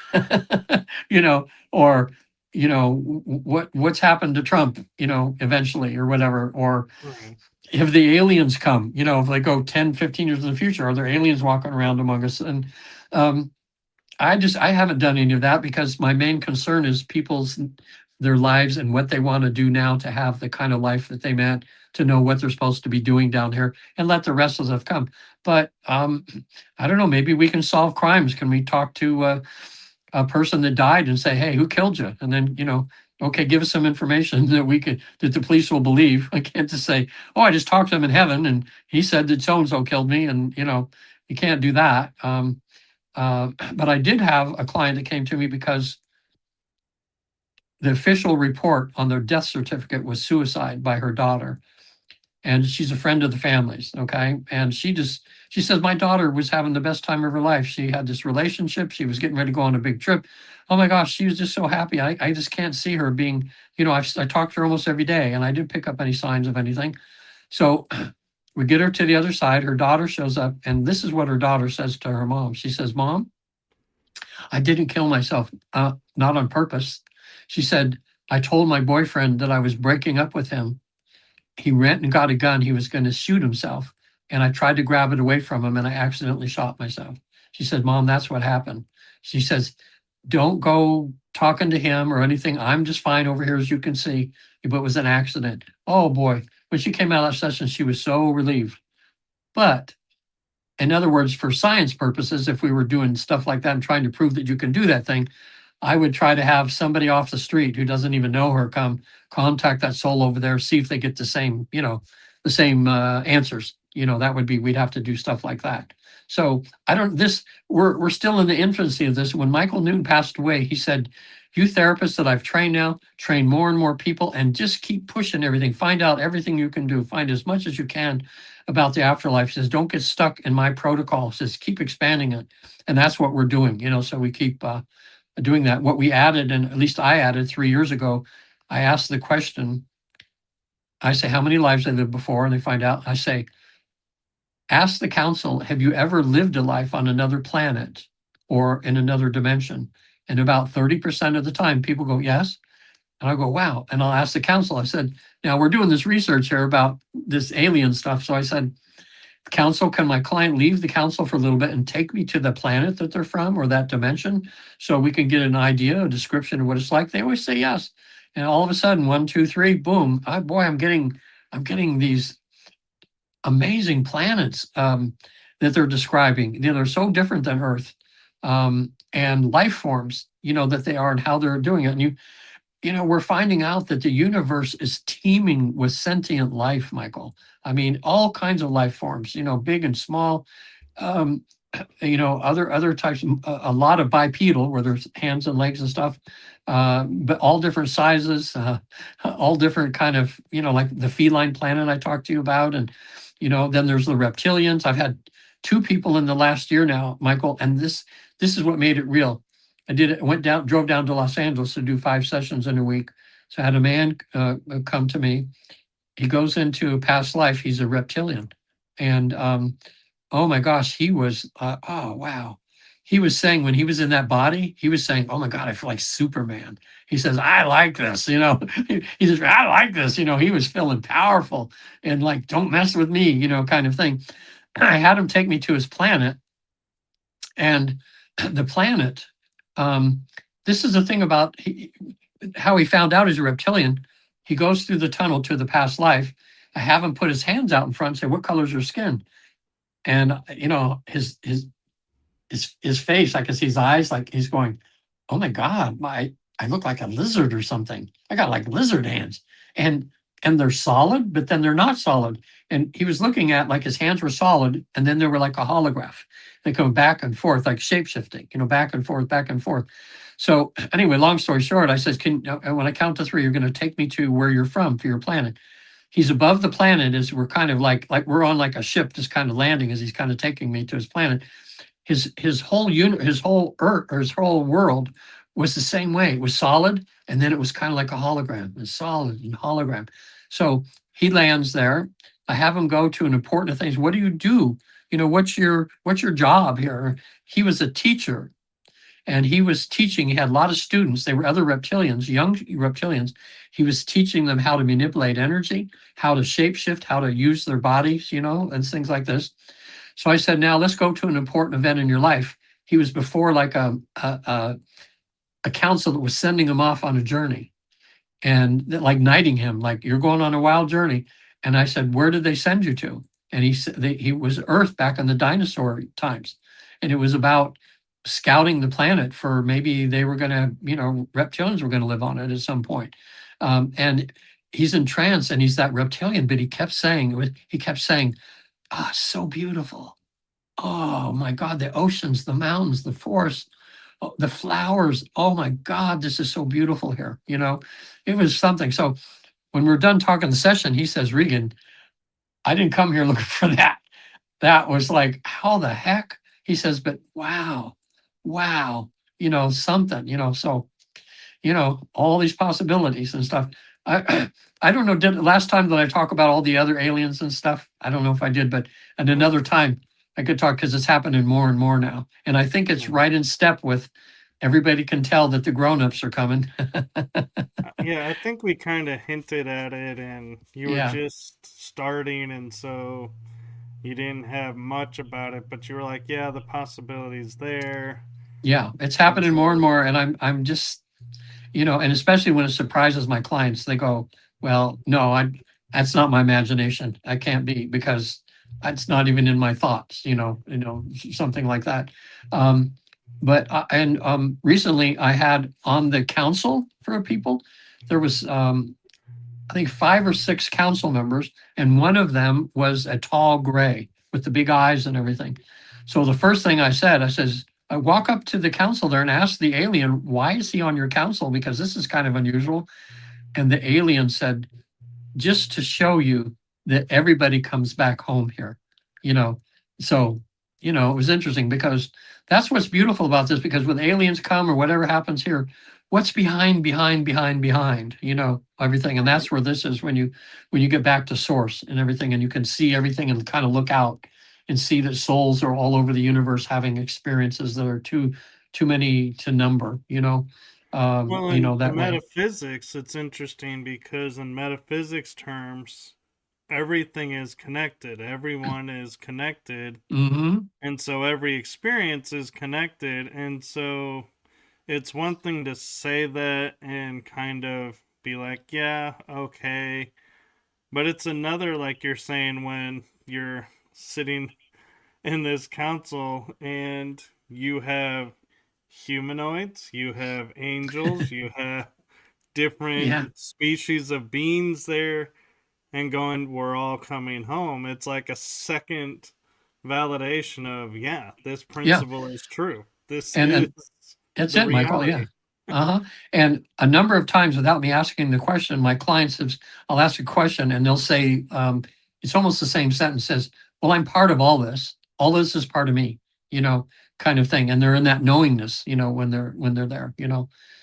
You know, or what's happened to Trump, eventually, or whatever, or Right. have the aliens come, if they go 10, 15 years in the future, are there aliens walking around among us? And um, I haven't done any of that because my main concern is their lives and what they want to do now to have the kind of life that they meant, to know what they're supposed to be doing down here, and let the rest of us come. But I don't know, maybe we can solve crimes. Can we talk to a person that died and say, hey, who killed you? And then, okay, give us some information that the police will believe. I can't just say, oh, I just talked to him in heaven and he said that so and so killed me, and you can't do that. But I did have a client that came to me because the official report on their death certificate was suicide by her daughter. And she's a friend of the family's. Okay. And she says, my daughter was having the best time of her life. She had this relationship. She was getting ready to go on a big trip. Oh my gosh, she was just so happy. I just can't see her being, I talked to her almost every day and I didn't pick up any signs of anything. So we get her to the other side. Her daughter shows up, and this is what her daughter says to her mom. She says, Mom, I didn't kill myself, not on purpose. She said, I told my boyfriend that I was breaking up with him. He went and got a gun. He was going to shoot himself. And I tried to grab it away from him and I accidentally shot myself. She said, Mom, that's what happened. She says, don't go talking to him or anything. I'm just fine over here, as you can see. But it was an accident. Oh boy. When she came out of that session, she was so relieved. But in other words, for science purposes, if we were doing stuff like that and trying to prove that you can do that thing, I would try to have somebody off the street who doesn't even know her come contact that soul over there, see if they get the same, the same answers. That would be, we'd have to do stuff like that. So I don't, this, we're still in the infancy of this. When Michael Newton passed away, he said, you therapists that I've trained now, train more and more people and just keep pushing everything. Find out everything you can do. Find as much as you can about the afterlife. He says, don't get stuck in my protocol. He says, keep expanding it. And that's what we're doing, so we keep doing that. What we added, and at least I added 3 years ago, I asked the question, I say, how many lives I lived before? And they find out. I say, ask the council, have you ever lived a life on another planet or in another dimension? And about 30% of the time, people go, yes. And I go, wow. And I'll ask the council, I said, now we're doing this research here about this alien stuff. So I said, council, can my client leave the council for a little bit and take me to the planet that they're from or that dimension so we can get an idea, a description of what it's like? They always say yes. And all of a sudden, 1, 2, 3, boom! I'm getting these amazing planets that they're describing. They're so different than Earth, and life forms, that they are and how they're doing it. And we're finding out that the universe is teeming with sentient life, Michael. I mean, all kinds of life forms, big and small, um, other types, a lot of bipedal where there's hands and legs and stuff, but all different sizes, all different kind of, like the feline planet I talked to you about. And, then there's the reptilians. I've had 2 people in the last year now, Michael, and this is what made it real. Drove down to Los Angeles to do 5 sessions in a week. So I had a man come to me. He goes into a past life. He's a reptilian. And oh my gosh, he was, oh wow. He was saying when he was in that body, he was saying, oh my God, I feel like Superman. He says, I like this, he says, I like this, he was feeling powerful and like, don't mess with me, kind of thing. I had him take me to his planet, and the planet, this is the thing about how he found out he's a reptilian. He goes through the tunnel to the past life. I have him put his hands out in front and say, what color's your skin? And his face, I can see his eyes, like he's going, oh my God, I look like a lizard or something. I got like lizard hands. And they're solid, but then they're not solid. And he was looking at like his hands were solid, and then they were like a holograph. They go back and forth, like shape shifting, back and forth, back and forth. So anyway, long story short, I said, when I count to 3, you're going to take me to where you're from for your planet. He's above the planet as we're kind of like we're on like a ship just kind of landing as he's kind of taking me to his planet. His whole unit, his whole earth, or his whole world was the same way. It was solid, and then it was kind of like a hologram. It was solid and hologram. So he lands there. I have him go to an important thing. What do you do what's your job here? He was a teacher, and he was teaching. He had a lot of students. They were other reptilians, young reptilians. He was teaching them how to manipulate energy, how to shapeshift, how to use their bodies, and things like this. So I said, now let's go to an important event in your life. He was before like a council that was sending him off on a journey and like knighting him, like you're going on a wild journey. And I said, where did they send you to? And he said he was Earth back in the dinosaur times, and it was about scouting the planet for maybe they were going to, reptilians were going to live on it at some point. And he's in trance, and he's that reptilian, but he kept saying, ah, so beautiful. Oh my God, the oceans, the mountains, the forests, the flowers. Oh my God, this is so beautiful here. It was something. So when we're done talking the session, he says, Regan, I didn't come here looking for that. That was like, how the heck? He says, but wow, something, so, all these possibilities and stuff. I, I don't know, did last time that I talk about all the other aliens and stuff, I don't know if I did, but at another time I could talk because it's happening more and more now. And I think it's right in step with everybody can tell that the grown-ups are coming. Yeah, I think we kind of hinted at it, and you were Yeah. just starting, and so you didn't have much about it, but you were like, yeah, the possibilities there. Yeah, it's And happening more and so, more. And I'm just, and especially when it surprises my clients, they go, well, no, that's not my imagination. I can't be, because it's not even in my thoughts, something like that. Um, but recently I had on the council for people, there was, I think 5 or 6 council members, and one of them was a tall gray with the big eyes and everything. So the first thing I says, I walk up to the council there and ask the alien, why is he on your council? Because this is kind of unusual. And the alien said, just to show you that everybody comes back home here, you know. So, it was interesting because that's what's beautiful about this, because when aliens come or whatever happens here, what's behind, everything. And right. that's where this is, when you get back to source and everything, and you can see everything and kind of look out and see that souls are all over the universe having experiences that are too many to number, Well, in that way. metaphysics, it's interesting because in metaphysics terms, everything is connected, everyone is connected, Mm-hmm. and so every experience is connected. And so it's one thing to say that and kind of be like, yeah, okay. But it's another, like you're saying, when you're sitting in this council and you have humanoids, you have angels, you have Yeah. different species of beings there, and going, we're all coming home. It's like a second validation of, yeah, this Yeah. principle is true. This is And that's the it, Michael. reality. Yeah. Uh-huh. And a number of times without me asking the question, my clients have, I'll ask a question and they'll say, it's almost the same sentence, says, well, I'm part of all this. All this is part of me, you know, kind of thing. And they're in that knowingness, when they're there,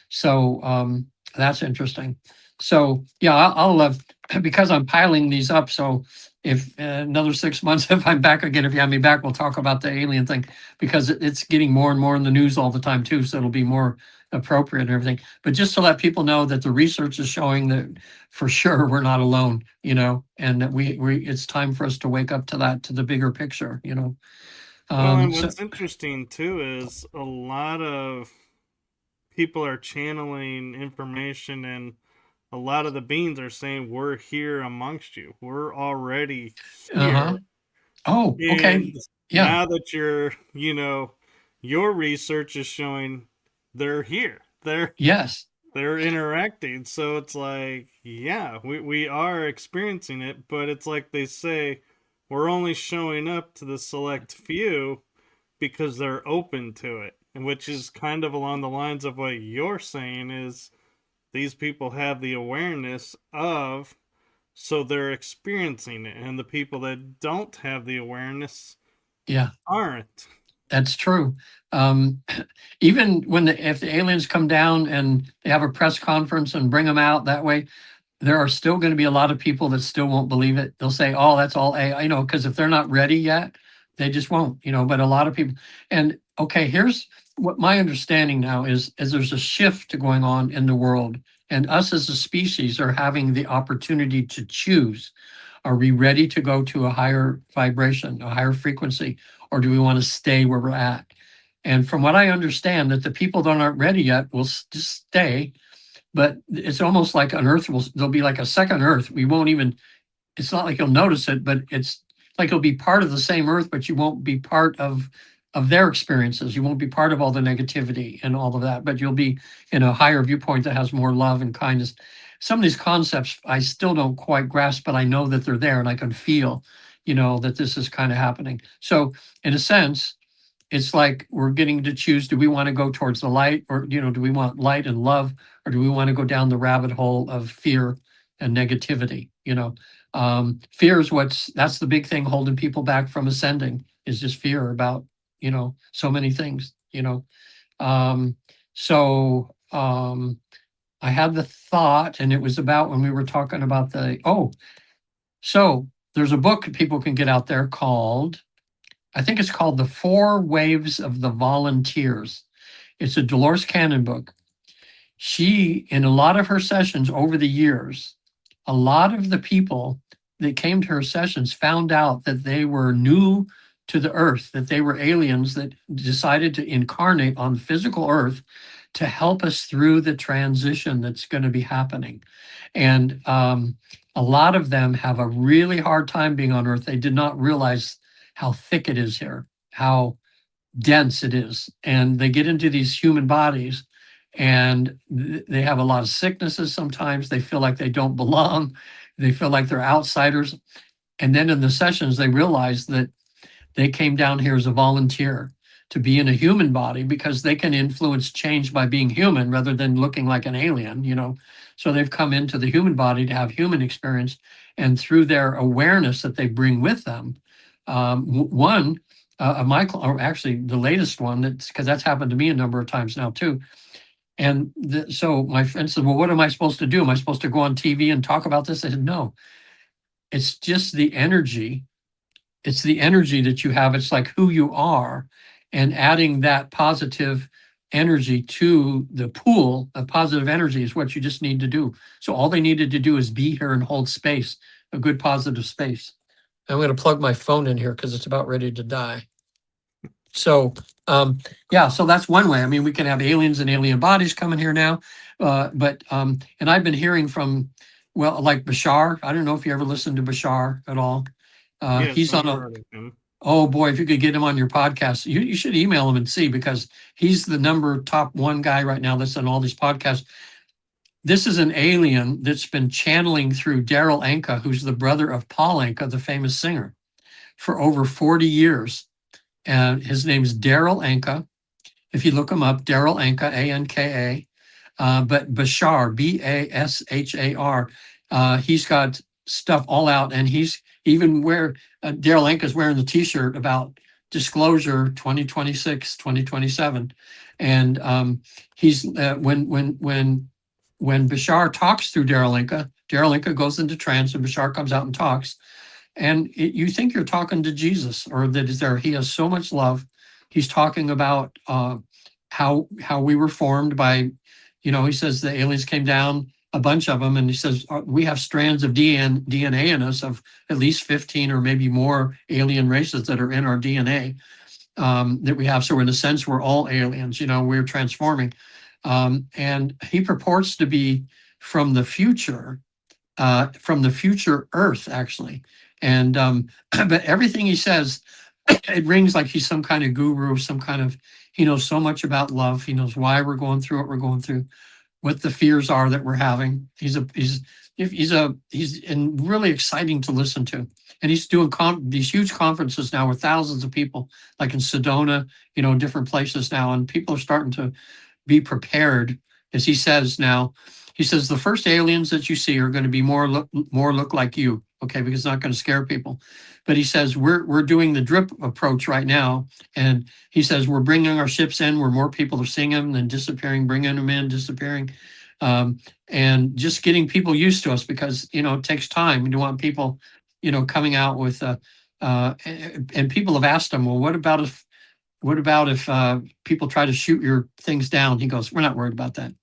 So that's interesting. So yeah, I'll because I'm piling these up. So if another 6 months, if I'm back again, if you have me back, we'll talk about the alien thing, because it's getting more and more in the news all the time too. So it'll be more appropriate and everything. But just to let people know that the research is showing that for sure we're not alone, and that we it's time for us to wake up to that, to the bigger picture. Well, and So what's interesting too is a lot of people are channeling information, and a lot of the beings are saying, we're here amongst you. We're already uh-huh. here. Oh, okay. And Yeah. now that your research is showing they're here. Yes. They're interacting. So it's like, yeah, we are experiencing it, but it's like they say, we're only showing up to the select few because they're open to it. And which is kind of along the lines of what you're saying is these people have the awareness of, so they're experiencing it, and the people that don't have the awareness Yeah. aren't. That's true. Um, even if the aliens come down and they have a press conference and bring them out that way, there are still going to be a lot of people that still won't believe it. They'll say, "Oh, that's all AI," because if they're not ready yet They just won't, but a lot of people, and okay, here's what my understanding now is there's a shift going on in the world, and us as a species are having the opportunity to choose. Are we ready to go to a higher vibration, a higher frequency, or do we want to stay where we're at? And from what I understand, that the people that aren't ready yet will just stay, but it's almost like an Earth there'll be like a second Earth. We won't even, it's not like you'll notice it, but it's like you'll be part of the same Earth, but you won't be part of their experiences. You won't be part of all the negativity and all of that, but you'll be in a higher viewpoint that has more love and kindness. Some of these concepts I still don't quite grasp, but I know that they're there and I can feel, that this is kind of happening. So in a sense, it's like we're getting to choose, do we want to go towards the light, or do we want light and love, or do we want to go down the rabbit hole of fear and negativity? Fear is that's the big thing holding people back from ascending, is just fear about so many things. um so I had the thought, and it was about when we were talking about so there's a book people can get out there called, I think it's called The Four Waves of the Volunteers. It's a Dolores Cannon book. She, in a lot of her sessions over the years, a lot of the people that came to her sessions found out that they were new to the earth, that they were aliens that decided to incarnate on physical earth to help us through the transition that's going to be happening. And a lot of them have a really hard time being on earth. They did not realize how thick it is here, how dense it is. And they get into these human bodies and they have a lot of sicknesses sometimes. They feel like they don't belong. They feel like they're outsiders. And then in the sessions, they realize that they came down here as a volunteer to be in a human body because they can influence change by being human rather than looking like an alien. So they've come into the human body to have human experience. And through their awareness that they bring with them, one, Michael, or actually the latest one, because that's happened to me a number of times now too. And so my friend said, well, what am I supposed to do? Am I supposed to go on TV and talk about this? I said, no, it's just the energy. It's the energy that you have. It's like who you are, and adding that positive energy to the pool of positive energy is what you just need to do. So all they needed to do is be here and hold space, a good positive space. I'm going to plug my phone in here because it's about ready to die. So yeah, so that's one way. I mean, we can have aliens and alien bodies coming here now, but and I've been hearing from, well, like Bashar. I don't know if you ever listened to Bashar at all. Yes, He's I've on a, heard of him. oh boy, if you could get him on your podcast, you should email him and see, because he's the number top one guy right now that's on all these podcasts. This is an alien that's been channeling through Daryl Anka, who's the brother of Paul Anka, the famous singer, for over 40 years. And his name is Daryl Anka. If you look him up, Daryl Anka, A-N-K-A. But Bashar, B-A-S-H-A-R, he's got stuff all out, and he's even Daryl Anka's wearing the t-shirt about disclosure 2026, 2027. And he's when Bashar talks through Daryl Anka goes into trance, and Bashar comes out and talks. And you think you're talking to Jesus, or that is there. He has so much love. He's talking about how we were formed by, he says the aliens came down, a bunch of them, and he says we have strands of DNA in us of at least 15 or maybe more alien races that are in our DNA that we have. So in a sense, we're all aliens. We're transforming, and he purports to be from the future Earth, actually. And but everything he says, it rings like he's some kind of guru, he knows so much about love. He knows why we're going through what we're going through, what the fears are that we're having. He's really exciting to listen to. And he's doing these huge conferences now with thousands of people, like in Sedona, different places now. And people are starting to be prepared, as he says now. He says the first aliens that you see are going to be more look like you, okay, because it's not going to scare people. But he says we're doing the drip approach right now, and he says we're bringing our ships in where more people are seeing them, then disappearing, bringing them in, disappearing, and just getting people used to us, because it takes time. You don't want people, coming out with And people have asked him, well, what about if people try to shoot your things down? He goes, we're not worried about that.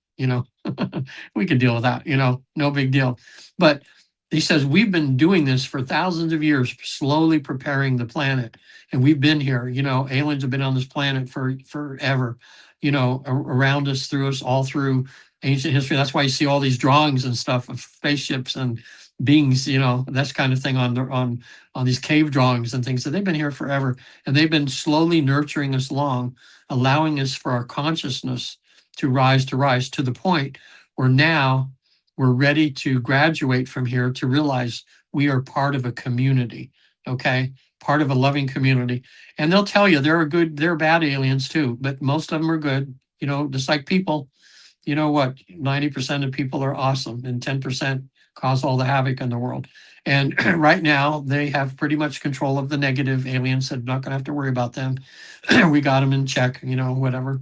We can deal with that, no big deal. But he says, we've been doing this for thousands of years, slowly preparing the planet. And we've been here, aliens have been on this planet for forever, around us, through us, all through ancient history. That's why you see all these drawings and stuff of spaceships and beings, that's kind of thing on these cave drawings and things. So they've been here forever, and they've been slowly nurturing us along, allowing us for our consciousness to rise to the point where now we're ready to graduate from here to realize we are part of a community, okay? Part of a loving community. And they'll tell you there are bad aliens too, but most of them are good, just like people. You know what? 90% of people are awesome and 10% cause all the havoc in the world. And right now, they have pretty much control of the negative aliens. So I'm not going to have to worry about them. We got them in check, whatever.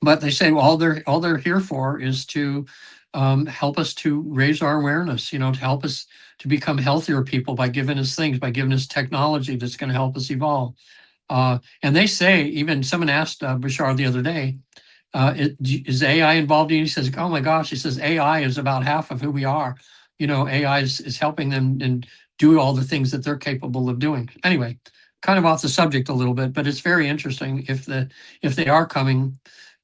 But they say all they're here for is to help us to raise our awareness, to help us to become healthier people by giving us things, by giving us technology that's going to help us evolve. And they say, even someone asked Bashar the other day, is AI involved in it? He says, oh my gosh, he says, AI is about half of who we are. AI is helping them and do all the things that they're capable of doing. Anyway, kind of off the subject a little bit, but it's very interesting. If they are coming,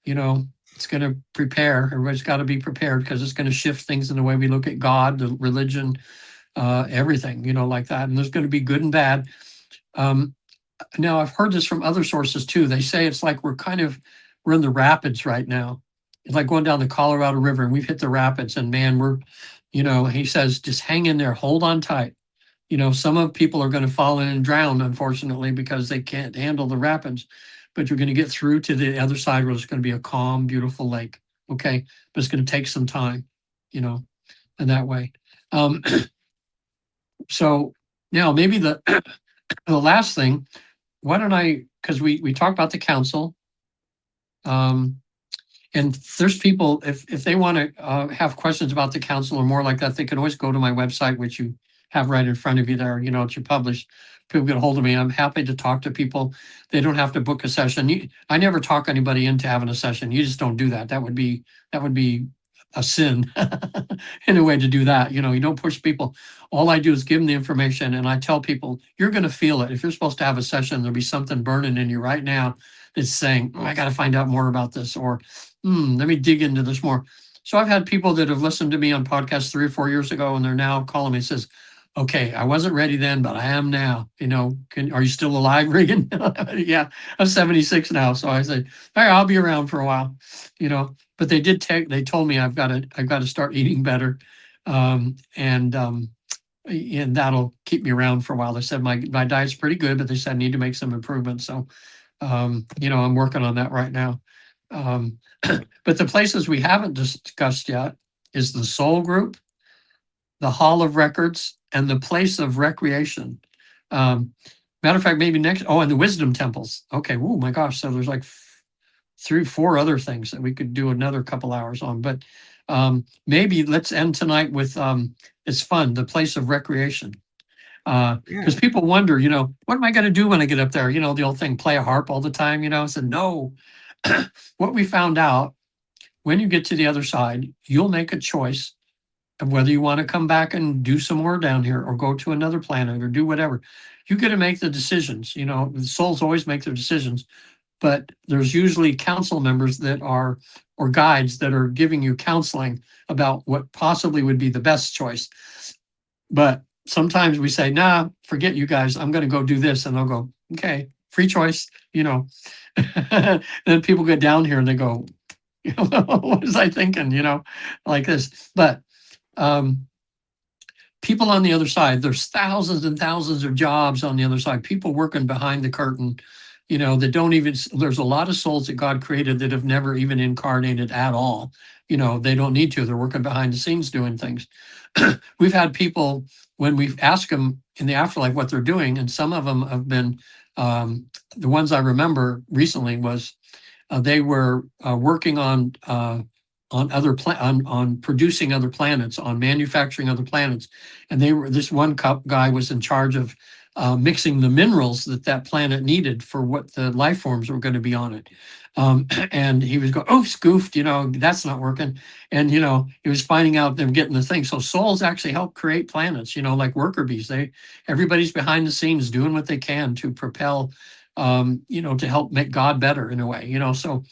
it's going to prepare. Everybody's got to be prepared, because it's going to shift things in the way we look at God, the religion, everything, like that. And there's going to be good and bad. Now, I've heard this from other sources too. They say it's like we're in the rapids right now. It's like going down the Colorado River, and we've hit the rapids, and man, he says, just hang in there, hold on tight. Some of people are going to fall in and drown, unfortunately, because they can't handle the rapids, but you're going to get through to the other side where it's going to be a calm, beautiful lake. Okay. But it's going to take some time, in that way. So now maybe the last thing, why don't because we talked about the council. And there's people, if they want to have questions about the council or more like that, they can always go to my website, which you have right in front of you there. It's your published. People get a hold of me. I'm happy to talk to people. They don't have to book a session. I never talk anybody into having a session. You just don't do that. That would be a sin in a way to do that. You don't push people. All I do is give them the information, and I tell people, you're going to feel it. If you're supposed to have a session, there'll be something burning in you right now that's saying, I got to find out more about this, or let me dig into this more. So I've had people that have listened to me on podcasts 3 or 4 years ago, and they're now calling me and says, okay, I wasn't ready then, but I am now. Are you still alive, Regan? Yeah, I'm 76 now. So I say, all right, I'll be around for a while, but they told me I've got to start eating better. And that'll keep me around for a while. They said my diet's pretty good, but they said I need to make some improvements. So, I'm working on that right now. But the places we haven't discussed yet is the Soul Group, the Hall of Records, and the Place of Recreation. Matter of fact, maybe next. Oh, and the Wisdom Temples. Okay. Oh my gosh. So there's like 3, 4 other things that we could do another couple hours on. But maybe let's end tonight with it's fun. The Place of Recreation. Because people wonder, what am I going to do when I get up there? The old thing, play a harp all the time. I said no. What we found out, when you get to the other side, you'll make a choice of whether you want to come back and do some more down here, or go to another planet, or do whatever. You get to make the decisions. The souls always make their decisions, but there's usually council members or guides that are giving you counseling about what possibly would be the best choice. But sometimes we say, nah, forget you guys, I'm going to go do this. And they'll go, okay, free choice, Then people get down here and they go, what was I thinking, like this. But people on the other side, there's thousands and thousands of jobs on the other side, people working behind the curtain, that don't even, there's a lot of souls that God created that have never even incarnated at all. They don't need to, they're working behind the scenes doing things. We've had people, when we've asked them in the afterlife what they're doing, and some of them have been, the ones I remember recently was they were working on on on producing other planets, on manufacturing other planets, and this one guy was in charge of mixing the minerals that planet needed for what the life forms were going to be on it. And he was going, oh, scoofed, that's not working. And, he was finding out them getting the thing. So souls actually help create planets, like worker bees. Everybody's behind the scenes doing what they can to propel, to help make God better in a way, so,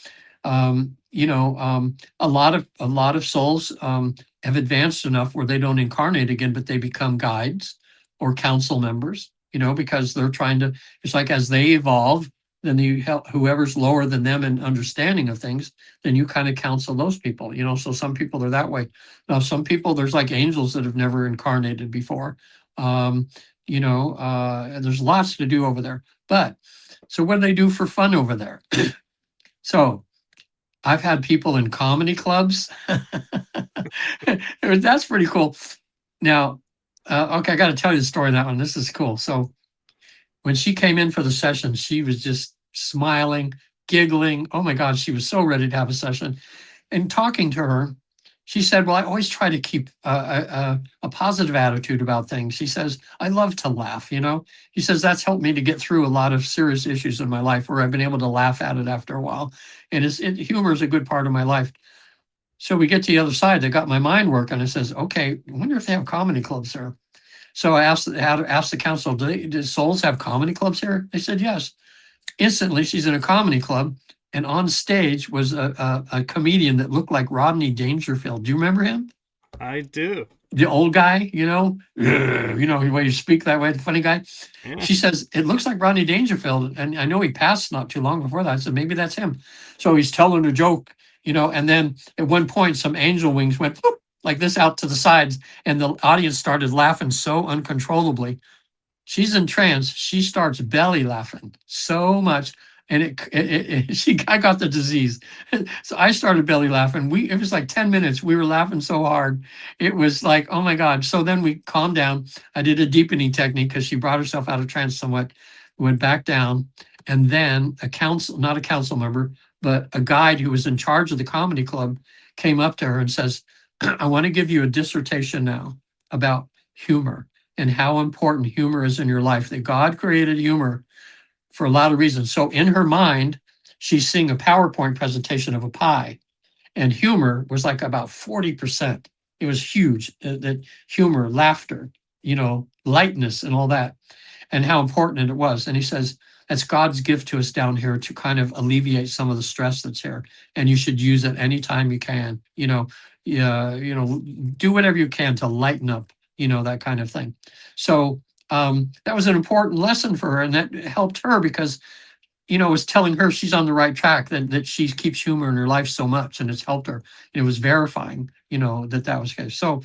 a lot of souls have advanced enough where they don't incarnate again, but they become guides or council members, because they're trying to, it's like as they evolve, then you help whoever's lower than them in understanding of things, then you kind of counsel those people, so some people are that way. Now, some people, there's like angels that have never incarnated before. There's lots to do over there. But so what do they do for fun over there? So I've had people in comedy clubs. That's pretty cool. Now, okay, I got to tell you the story of that one. This is cool. So when she came in for the session, she was just smiling, giggling. Oh my God, she was so ready to have a session. And talking to her, she said, well, I always try to keep a positive attitude about things. She says, I love to laugh, She says, that's helped me to get through a lot of serious issues in my life where I've been able to laugh at it after a while. And humor is a good part of my life. So we get to the other side. They got my mind working. It says, okay, I wonder if they have comedy clubs there. So I asked the council, do souls have comedy clubs here? They said, yes. Instantly, she's in a comedy club. And on stage was a comedian that looked like Rodney Dangerfield. Do you remember him? I do. The old guy, the way you speak that way, the funny guy. Yeah. She says, it looks like Rodney Dangerfield. And I know he passed not too long before that. I said, maybe that's him. So he's telling a joke, and then at one point, some angel wings went whoop, like this out to the sides. And the audience started laughing so uncontrollably. She's in trance. She starts belly laughing so much. And I got the disease. So I started belly laughing. It was like 10 minutes. We were laughing so hard. It was like, oh my God. So then we calmed down. I did a deepening technique because she brought herself out of trance somewhat, went back down. And then not a council member, but a guide who was in charge of the comedy club came up to her and says, I want to give you a dissertation now about humor and how important humor is in your life, that God created humor for a lot of reasons. So in her mind, she's seeing a PowerPoint presentation of a pie, and humor was like about 40%. It was huge, that humor, laughter, lightness and all that, and how important it was. And he says, that's God's gift to us down here to kind of alleviate some of the stress that's here. And you should use it anytime you can, do whatever you can to lighten up, that kind of thing. So that was an important lesson for her. And that helped her because, it was telling her she's on the right track, that she keeps humor in her life so much, and it's helped her. And it was verifying, that was the case. So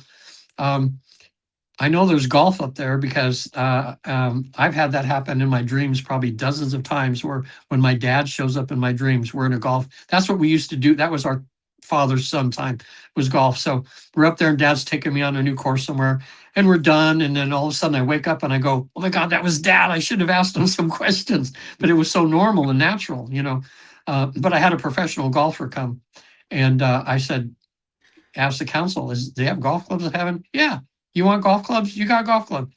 I know there's golf up there because I've had that happen in my dreams probably dozens of times, where when my dad shows up in my dreams, we're in a golf. That's what we used to do. That was our father's son time, was golf. So we're up there and dad's taking me on a new course somewhere and we're done. And then all of a sudden I wake up and I go, oh my God, that was dad. I should have asked him some questions, but it was so normal and natural, but I had a professional golfer come and I said, ask the council, they have golf clubs in heaven? Yeah. You want golf clubs? You got a golf club,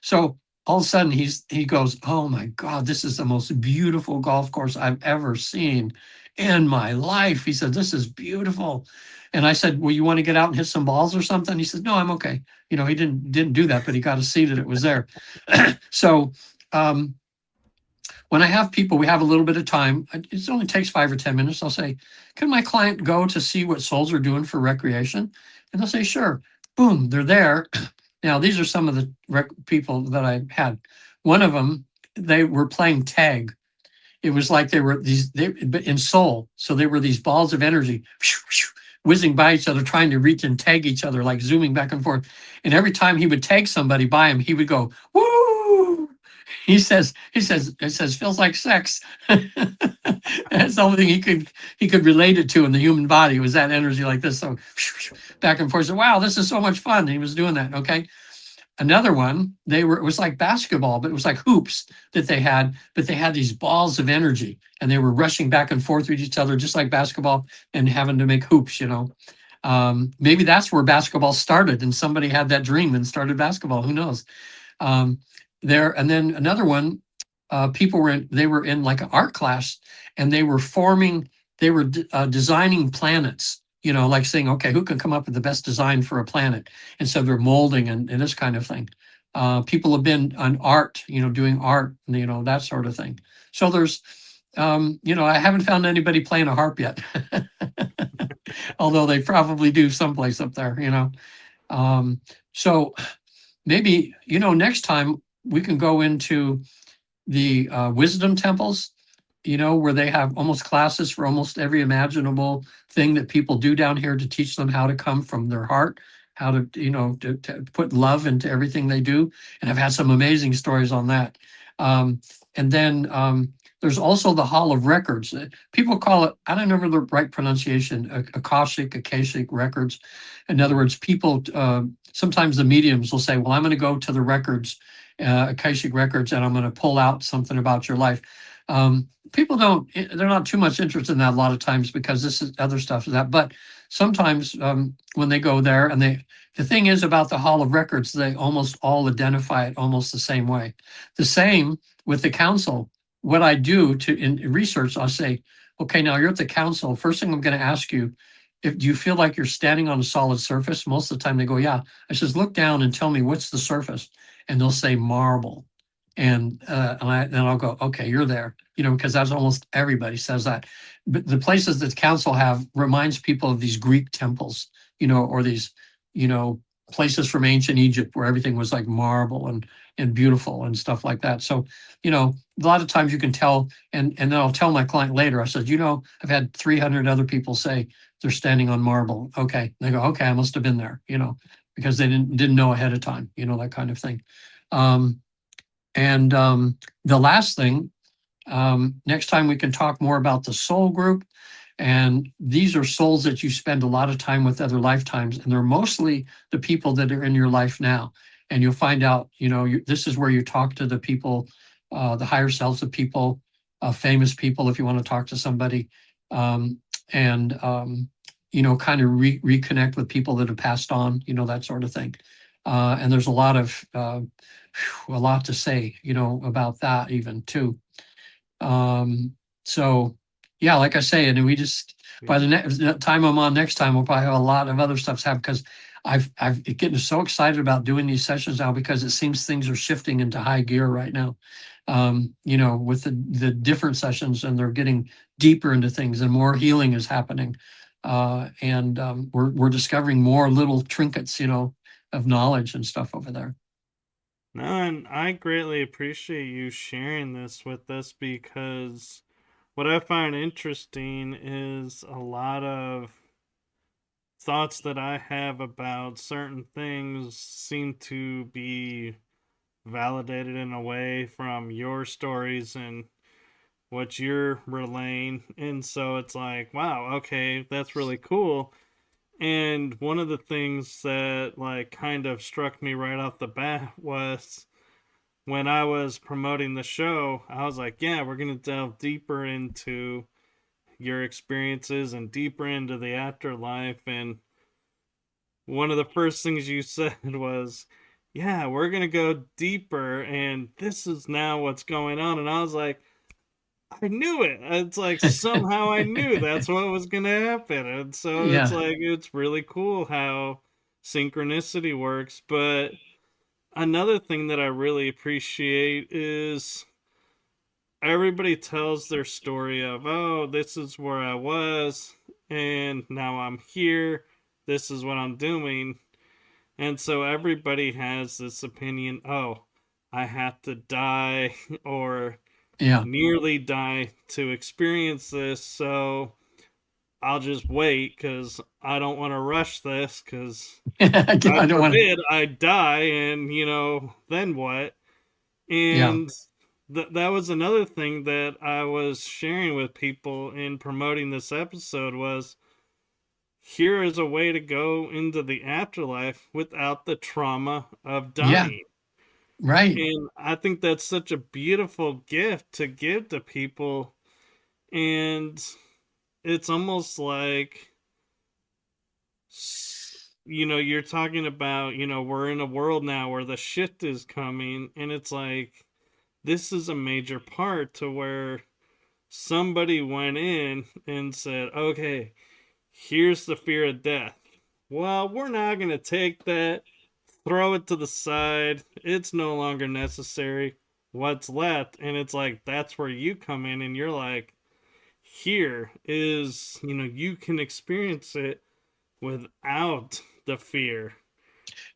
So all of a sudden he goes, oh my God, this is the most beautiful golf course I've ever seen in my life. He said, this is beautiful. And I said, well, you want to get out and hit some balls or something? He said, no, I'm okay. He didn't do that, but he got to see that it was there. So when I have people, we have a little bit of time. It only takes 5 or 10 minutes. I'll say, can my client go to see what souls are doing for recreation? And they'll say, sure. Boom, they're there. Now, these are some of the people that I had. One of them, they were playing tag. It was like they were but in soul. So they were these balls of energy whizzing by each other, trying to reach and tag each other, like zooming back and forth. And every time he would tag somebody by him, he would go, woo! He says, feels like sex. That's the only thing he could relate it to in the human body, was that energy like this. So back and forth. So, wow, this is so much fun. He was doing that. Okay. another one, it was like basketball, but it was like hoops that they had, but they had these balls of energy and they were rushing back and forth with each other, just like basketball, and having to make hoops, maybe that's where basketball started and somebody had that dream and started basketball. Who knows? Um, and then another one, they were in like an art class and they were designing planets, like saying, okay, who can come up with the best design for a planet? And so they're molding and this kind of thing. People have been on art, doing art, that sort of thing. So I haven't found anybody playing a harp yet, although they probably do someplace up there. So maybe, next time we can go into the wisdom temples, where they have almost classes for almost every imaginable thing that people do down here to teach them how to come from their heart, how to, to put love into everything they do. And I've had some amazing stories on that. And then there's also the Hall of Records. People call it, I don't remember the right pronunciation, Akashic records. In other words, people, sometimes the mediums will say, well, I'm going to go to the records, Akashic records, and I'm going to pull out something about your life. People they're not too much interested in that a lot of times because this is other stuff is that. But sometimes when they go there and the thing is about the Hall of Records, they almost all identify it almost the same way. The same with the council. What I do in research, I'll say, okay, now you're at the council. First thing I'm going to ask you, do you feel like you're standing on a solid surface? Most of the time they go, yeah. I says, look down and tell me what's the surface. And they'll say marble. And then I'll go, okay, you're there, because that's almost everybody says that. But the places that the council have reminds people of these Greek temples, or these, places from ancient Egypt where everything was like marble and beautiful and stuff like that. So, a lot of times you can tell, and then I'll tell my client later, I said, I've had 300 other people say they're standing on marble. Okay. They go, okay, I must have been there, because they didn't know ahead of time, that kind of thing. And the last thing, next time we can talk more about the soul group. And these are souls that you spend a lot of time with other lifetimes, and they're mostly the people that are in your life now. And you'll find out, this is where you talk to the people, the higher selves of people, famous people, if you want to talk to somebody, and kind of reconnect with people that have passed on, that sort of thing. And there's a lot to say, about that even too. So yeah, like I say, and we just by the next time I'm on next time, we'll probably have a lot of other stuff to have because I've getting so excited about doing these sessions now because it seems things are shifting into high gear right now. With the different sessions and they're getting deeper into things and more healing is happening. And we're discovering more little trinkets, of knowledge and stuff over there. No, and I greatly appreciate you sharing this with us because what I find interesting is a lot of thoughts that I have about certain things seem to be validated in a way from your stories and what you're relaying. And so it's like, wow, okay, that's really cool. And one of the things that like kind of struck me right off the bat was when I was promoting the show, I was like, yeah, we're going to delve deeper into your experiences and deeper into the afterlife. And one of the first things you said was, yeah, we're going to go deeper. And this is now what's going on. And I was like, I knew it. It's like somehow I knew that's what was going to happen. And so it's Yeah. like, it's really cool how synchronicity works. But another thing that I really appreciate is everybody tells their story of, oh, this is where I was, and now I'm here. This is what I'm doing. And so everybody has this opinion, oh, I have to die or Yeah. nearly die to experience this. So I'll just wait because I don't want to rush this because I God don't want to. forbid I die and, then what? Yeah. And that was another thing that I was sharing with people in promoting this episode was here is a way to go into the afterlife without the trauma of Yeah, dying. right. And I think that's such a beautiful gift to give to people. And it's almost like, you're talking about, we're in a world now where the shift is coming, and it's like, this is a major part to where somebody went in and said, okay, here's the fear of death. Well, we're not going to take that, throw it to the side. It's no longer necessary. What's left? And it's like, that's where you come in, and you're like, here is, you can experience it without the fear.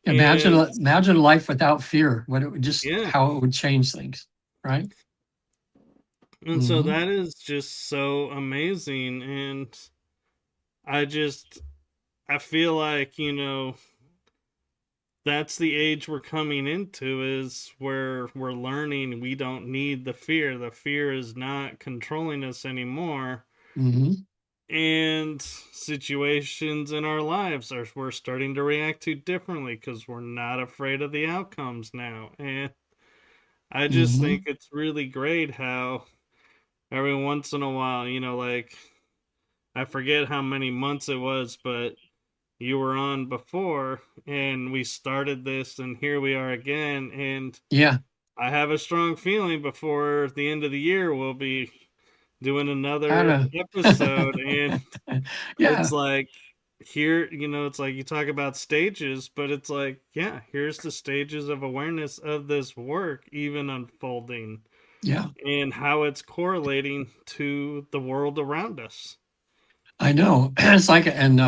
Imagine, And imagine life without fear. What it would just yeah. how it would change things, right? And so Hmm. that is just so amazing. And I just, I feel like, that's the age we're coming into, is where we're learning we don't need the fear. The fear is not controlling us anymore. Hmm. And situations in our lives are we're starting to react to differently because we're not afraid of the outcomes now. And I just think Hmm. it's really great how every once in a while, like, I forget how many months it was, but you were on before and we started this, and here we are again. And Yeah, I have a strong feeling before the end of the year we'll be doing kind another of. episode. And it's Yeah, like, here, it's like you talk about stages, but it's like, yeah, here's the stages of awareness of this work even unfolding, yeah. and how it's correlating to the world around us. I know. It's like, and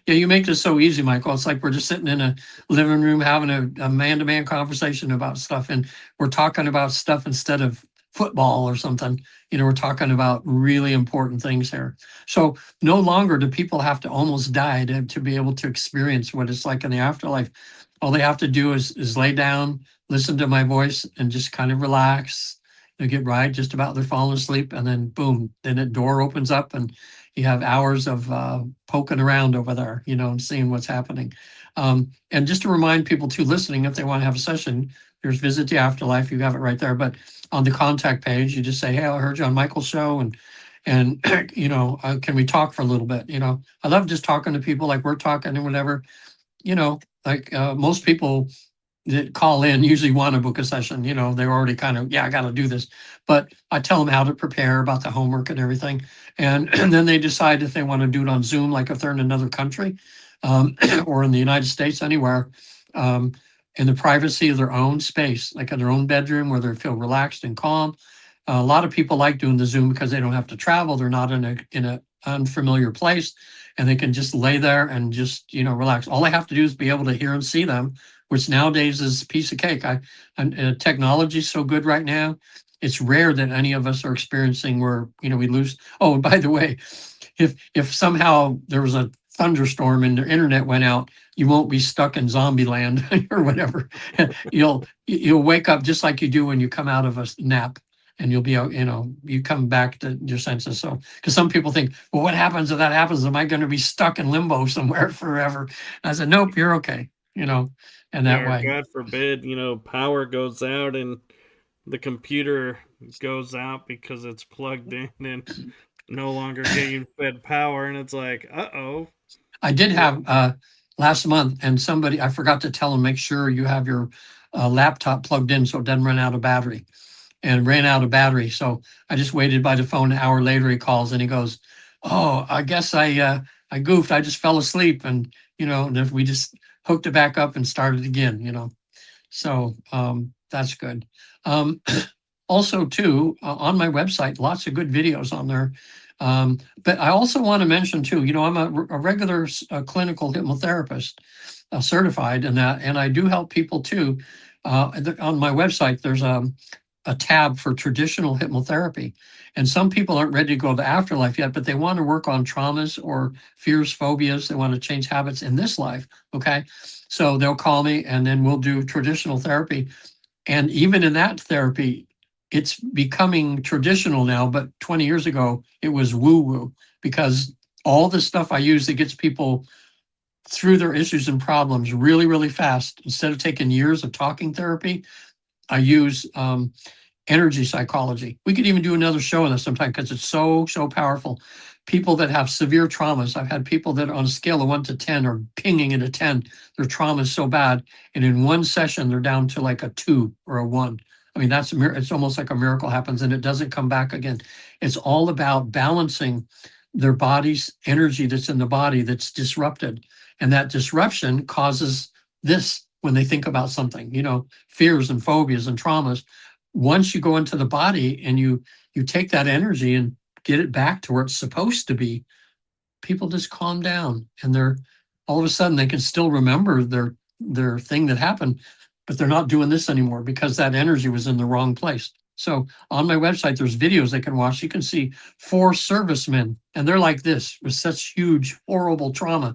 yeah, you make this so easy, Michael. It's like we're just sitting in a living room having a man-to-man conversation about stuff, and we're talking about stuff instead of football or something. We're talking about really important things here. So no longer do people have to almost die to be able to experience what it's like in the afterlife. All they have to do is lay down, listen to my voice, and just kind of relax. They get right, just about they're falling asleep, and then boom, then the door opens up and you have hours of poking around over there, and seeing what's happening. And just to remind people too listening, if they want to have a session, there's Visit the Afterlife. You have it right there. But on the contact page, you just say, "Hey, I heard you on Michael's show, and can we talk for a little bit?" I love just talking to people like we're talking and whatever. Like most people that call in usually want to book a session. They're already kind of, yeah, I got to do this. But I tell them how to prepare about the homework and everything. And then they decide if they want to do it on Zoom, like if they're in another country or in the United States, anywhere, um, in the privacy of their own space, like in their own bedroom where they feel relaxed and calm. A lot of people like doing the Zoom because they don't have to travel. They're not in a unfamiliar place, and they can just lay there and just relax. All they have to do is be able to hear and see them, which nowadays is a piece of cake. Technology is so good right now. It's rare that any of us are experiencing where we lose. Oh, and by the way, if somehow there was a thunderstorm and the internet went out, you won't be stuck in zombie land or whatever. You'll wake up just like you do when you come out of a nap, and you'll be you come back to your senses. So because some people think, well, what happens if that happens? Am I going to be stuck in limbo somewhere forever? And I said, nope, you're okay. And Yeah, that or way. God forbid, power goes out and the computer goes out because it's plugged in and no longer getting fed power. And it's like, uh-oh. I did What? have last month, and somebody I forgot to tell them make sure you have your laptop plugged in so it doesn't run out of battery, and ran out of battery. So I just waited by the phone. An hour later, he calls and he goes, "Oh, I guess I goofed. I just fell asleep, and and if we just hooked it back up and started again. So that's good. Um, Also, too, on my website, lots of good videos on there. But I also want to mention too, I'm a regular clinical hypnotherapist, certified in that, and I do help people too. On my website, there's a tab for traditional hypnotherapy, and some people aren't ready to go to the afterlife yet, but they want to work on traumas or fears, phobias. They want to change habits in this life. Okay, so they'll call me, and then we'll do traditional therapy. And even in that therapy, it's becoming traditional now, but 20 years ago, it was woo woo because all the stuff I use that gets people through their issues and problems really, really fast. Instead of taking years of talking therapy, I use energy psychology. We could even do another show on this sometime because it's so, so powerful. People that have severe traumas, I've had people that on a scale of 1 to 10 are pinging at a 10. Their trauma is so bad. And in one session, they're down to like a 2 or a 1. I mean, it's almost like a miracle happens and it doesn't come back again. It's all about balancing their body's energy that's in the body that's disrupted. And that disruption causes this when they think about something, fears and phobias and traumas. Once you go into the body and you take that energy and get it back to where it's supposed to be, people just calm down and they're all of a sudden they can still remember their thing that happened, but they're not doing this anymore because that energy was in the wrong place. So on my website, there's videos they can watch. You can see 4 servicemen and they're like this with such huge, horrible trauma.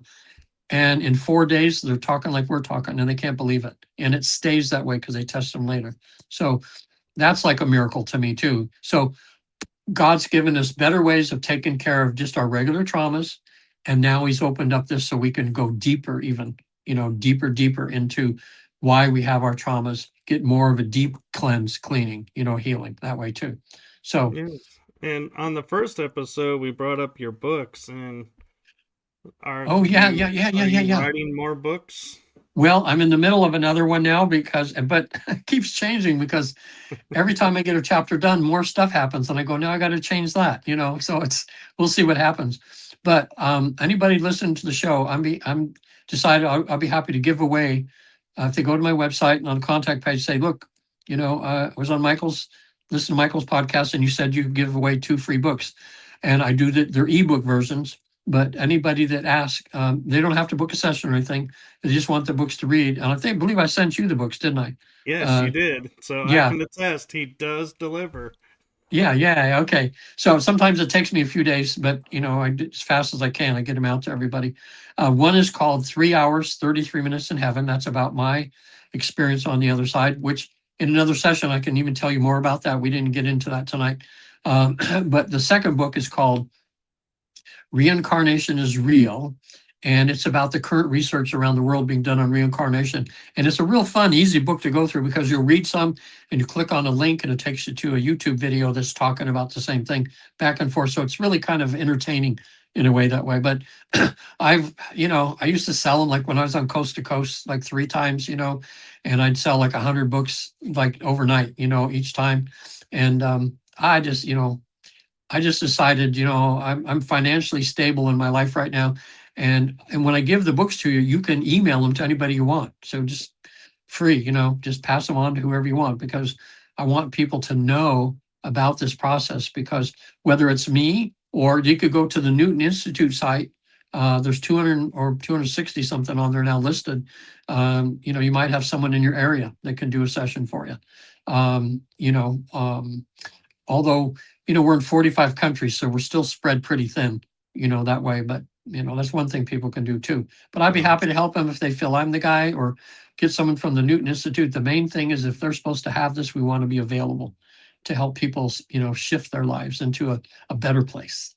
And in 4 days, they're talking like we're talking and they can't believe it. And it stays that way because they test them later. So that's like a miracle to me too. So God's given us better ways of taking care of just our regular traumas. And now he's opened up this so we can go deeper, even, deeper into why we have our traumas, get more of a deep cleanse, cleaning, healing that way too. So, Yes. And on the first episode, we brought up your books, and are oh, yeah, you yeah, yeah, yeah, are yeah, you yeah. writing more books? Well, I'm in the middle of another one now but it keeps changing because every time I get a chapter done, more stuff happens, and I go, now I got to change that, So we'll see what happens. But anybody listening to the show, I'm decided I'll be happy to give away. If they go to my website and on the contact page, say, look, I was on listen to Michael's podcast, and you said you give away 2 free books, and I do their ebook versions. But anybody that asks, they don't have to book a session or anything. They just want the books to read. And believe I sent you the books, didn't I? Yes, you did. So I Yeah, can attest he does deliver. yeah. Okay. So sometimes it takes me a few days, but I do as fast as I can. I get them out to everybody. One is called 3 Hours, 33 Minutes in Heaven. That's about my experience on the other side, which in another session, I can even tell you more about that. We didn't get into that tonight. But the second book is called Reincarnation is Real. And it's about the current research around the world being done on reincarnation. And it's a real fun, easy book to go through because you'll read some and you click on a link and it takes you to a YouTube video that's talking about the same thing back and forth. So it's really kind of entertaining in a way that way. But I used to sell them like when I was on Coast to Coast, like 3 times, and I'd sell like 100 books like overnight, each time. And I just decided, I'm financially stable in my life right now. And when I give the books to you, you can email them to anybody you want. So just free, just pass them on to whoever you want because I want people to know about this process because whether it's me or you could go to the Newton Institute site, there's 200 or 260 something on there now listed. You might have someone in your area that can do a session for you. Although, we're in 45 countries, so we're still spread pretty thin, that way. But, that's one thing people can do too. But I'd be happy to help them if they feel I'm the guy or get someone from the Newton Institute. The main thing is if they're supposed to have this, we want to be available to help people, shift their lives into a better place.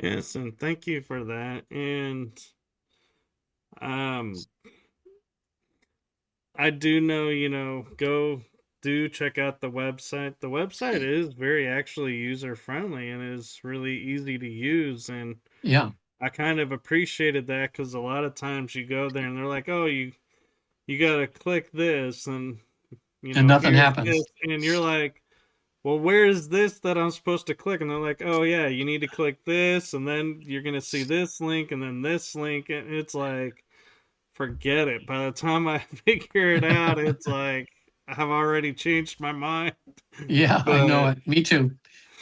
Yes, and thank you for that. And um I do know, go do check out the website. The website is very actually user friendly and is really easy to use, and Yeah. I kind of appreciated that because a lot of times you go there and they're like, "Oh, you gotta click this," and And nothing here's happens. this, and you're like, "Well, where is this that I'm supposed to click?" And they're like, "Oh yeah, you need to click this, and then you're gonna see this link, and then this link," and it's like, forget it. By the time I figure it out, it's like I've already changed my mind. Yeah, I know But it. Me too.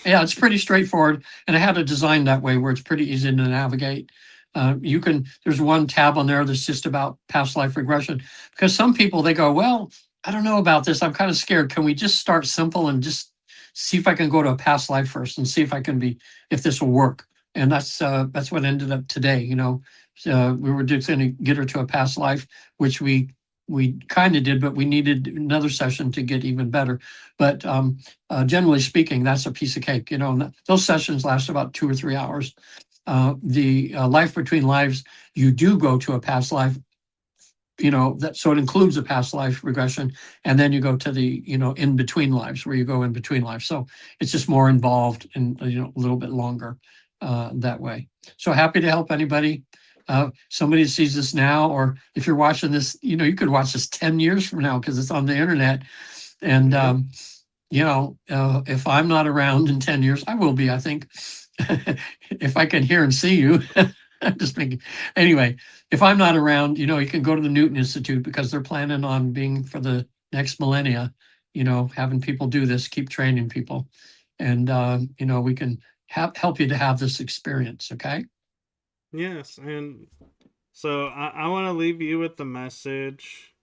Yeah, it's pretty straightforward. And I had it designed that way where it's pretty easy to navigate. There's one tab on there that's just about past life regression because some people they go, well, I don't know about this. I'm kind of scared. Can we just start simple and just see if I can go to a past life first and see if this will work? And that's what ended up today. We were just going to get her to a past life, which we kind of did, but we needed another session to get even better. But generally speaking, that's a piece of cake. Those sessions last about 2 or 3 hours. the life between lives, you do go to a past life, that, so it includes a past life regression, and then you go to the in between lives, where you go in between lives. So it's just more involved and a little bit longer that way. So happy to help anybody. Somebody sees this now, or if you're watching this, you could watch this 10 years from now because it's on the internet. And Yeah. if I'm not around in 10 years, I will be, I think. If I can hear and see you. I'm just thinking. Anyway, if I'm not around, you can go to the Newton Institute, because they're planning on being, for the next millennia, having people do this, keep training people. And, we can help you to have this experience. Okay. Yes. And so I want to leave you with the message,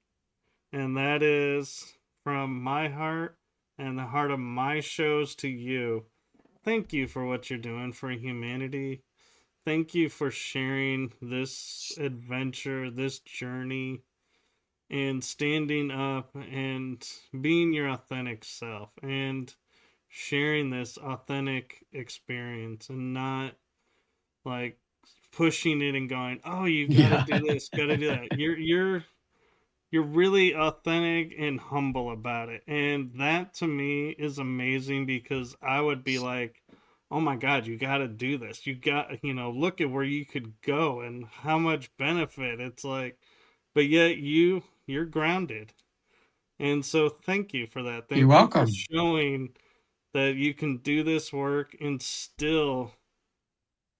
and that is from my heart and the heart of my shows to you. Thank you for what you're doing for humanity. Thank you for sharing this adventure, this journey, and standing up and being your authentic self and sharing this authentic experience, and not like pushing it and going, "Oh, you got to Yeah. do this, got to do that." You're really authentic and humble about it. And that to me is amazing, because I would be like, oh my God, you got to do this. You got, look at where you could go and how much benefit. It's like, but yet you're grounded. And so thank you for that. You're Thank you for welcome. showing that you can do this work and still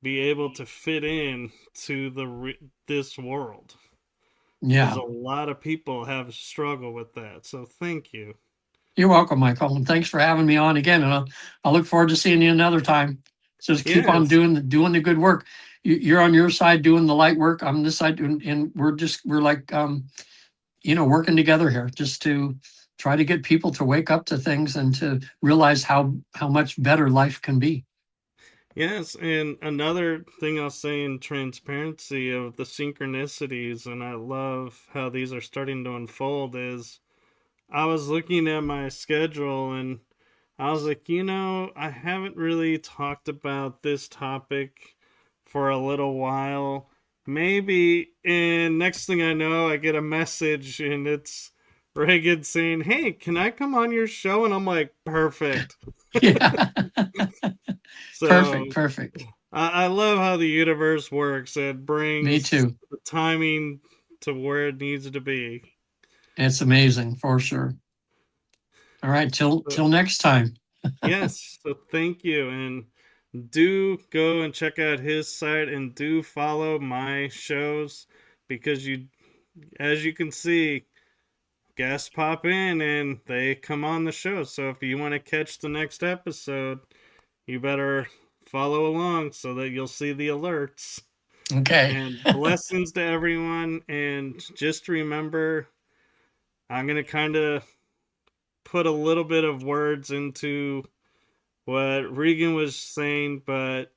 be able to fit in to this world, because Yeah. a lot of people have struggled with that. So thank you. You're welcome, Michael. And thanks for having me on again. And I'll look forward to seeing you another time. So just keep on Yes. doing the good work. You're on your side doing the light work. I'm on this side doing, and we're like, working together here, just to try to get people to wake up to things and to realize how much better life can be. Yes, and another thing I'll say in transparency of the synchronicities, and I love how these are starting to unfold, is I was looking at my schedule and I was like, I haven't really talked about this topic for a little while. Maybe, and next thing I know, I get a message and it's Regan saying, "Hey, can I come on your show?" And I'm like, perfect. Yeah. So Perfect. Perfect. I love how the universe works. It Me brings too. the timing to where it needs to be. It's amazing for sure. All right. So, Till next time. yes, so thank you. And do go and check out his site and do follow my shows, because as you can see, guests pop in and they come on the show. So if you want to catch the next episode, you better follow along so that you'll see the alerts. Okay. And blessings to everyone. And just remember, I'm going to kind of put a little bit of words into what Regan was saying, but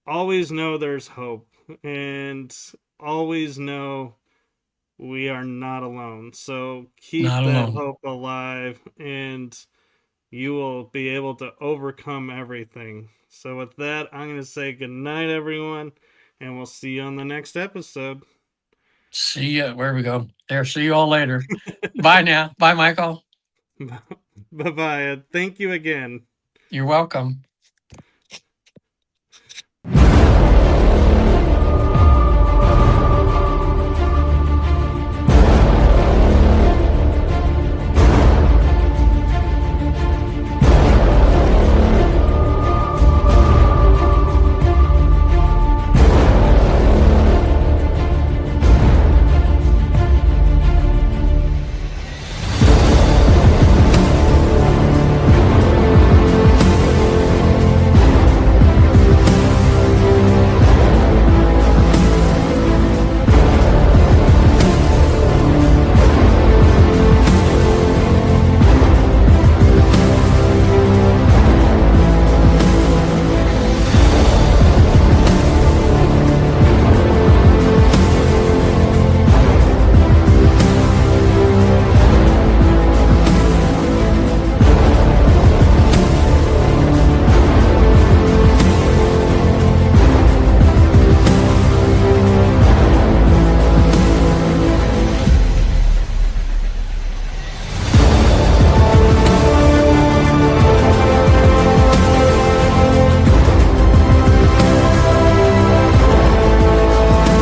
always know there's hope, and always know we are not alone. So keep Not that alone. hope alive, and you will be able to overcome everything. So, with that, I'm going to say good night, everyone, and we'll see you on the next episode. See ya. Where we go? There. See you all later. Bye now. Bye, Michael. Bye bye. Thank you again. You're welcome.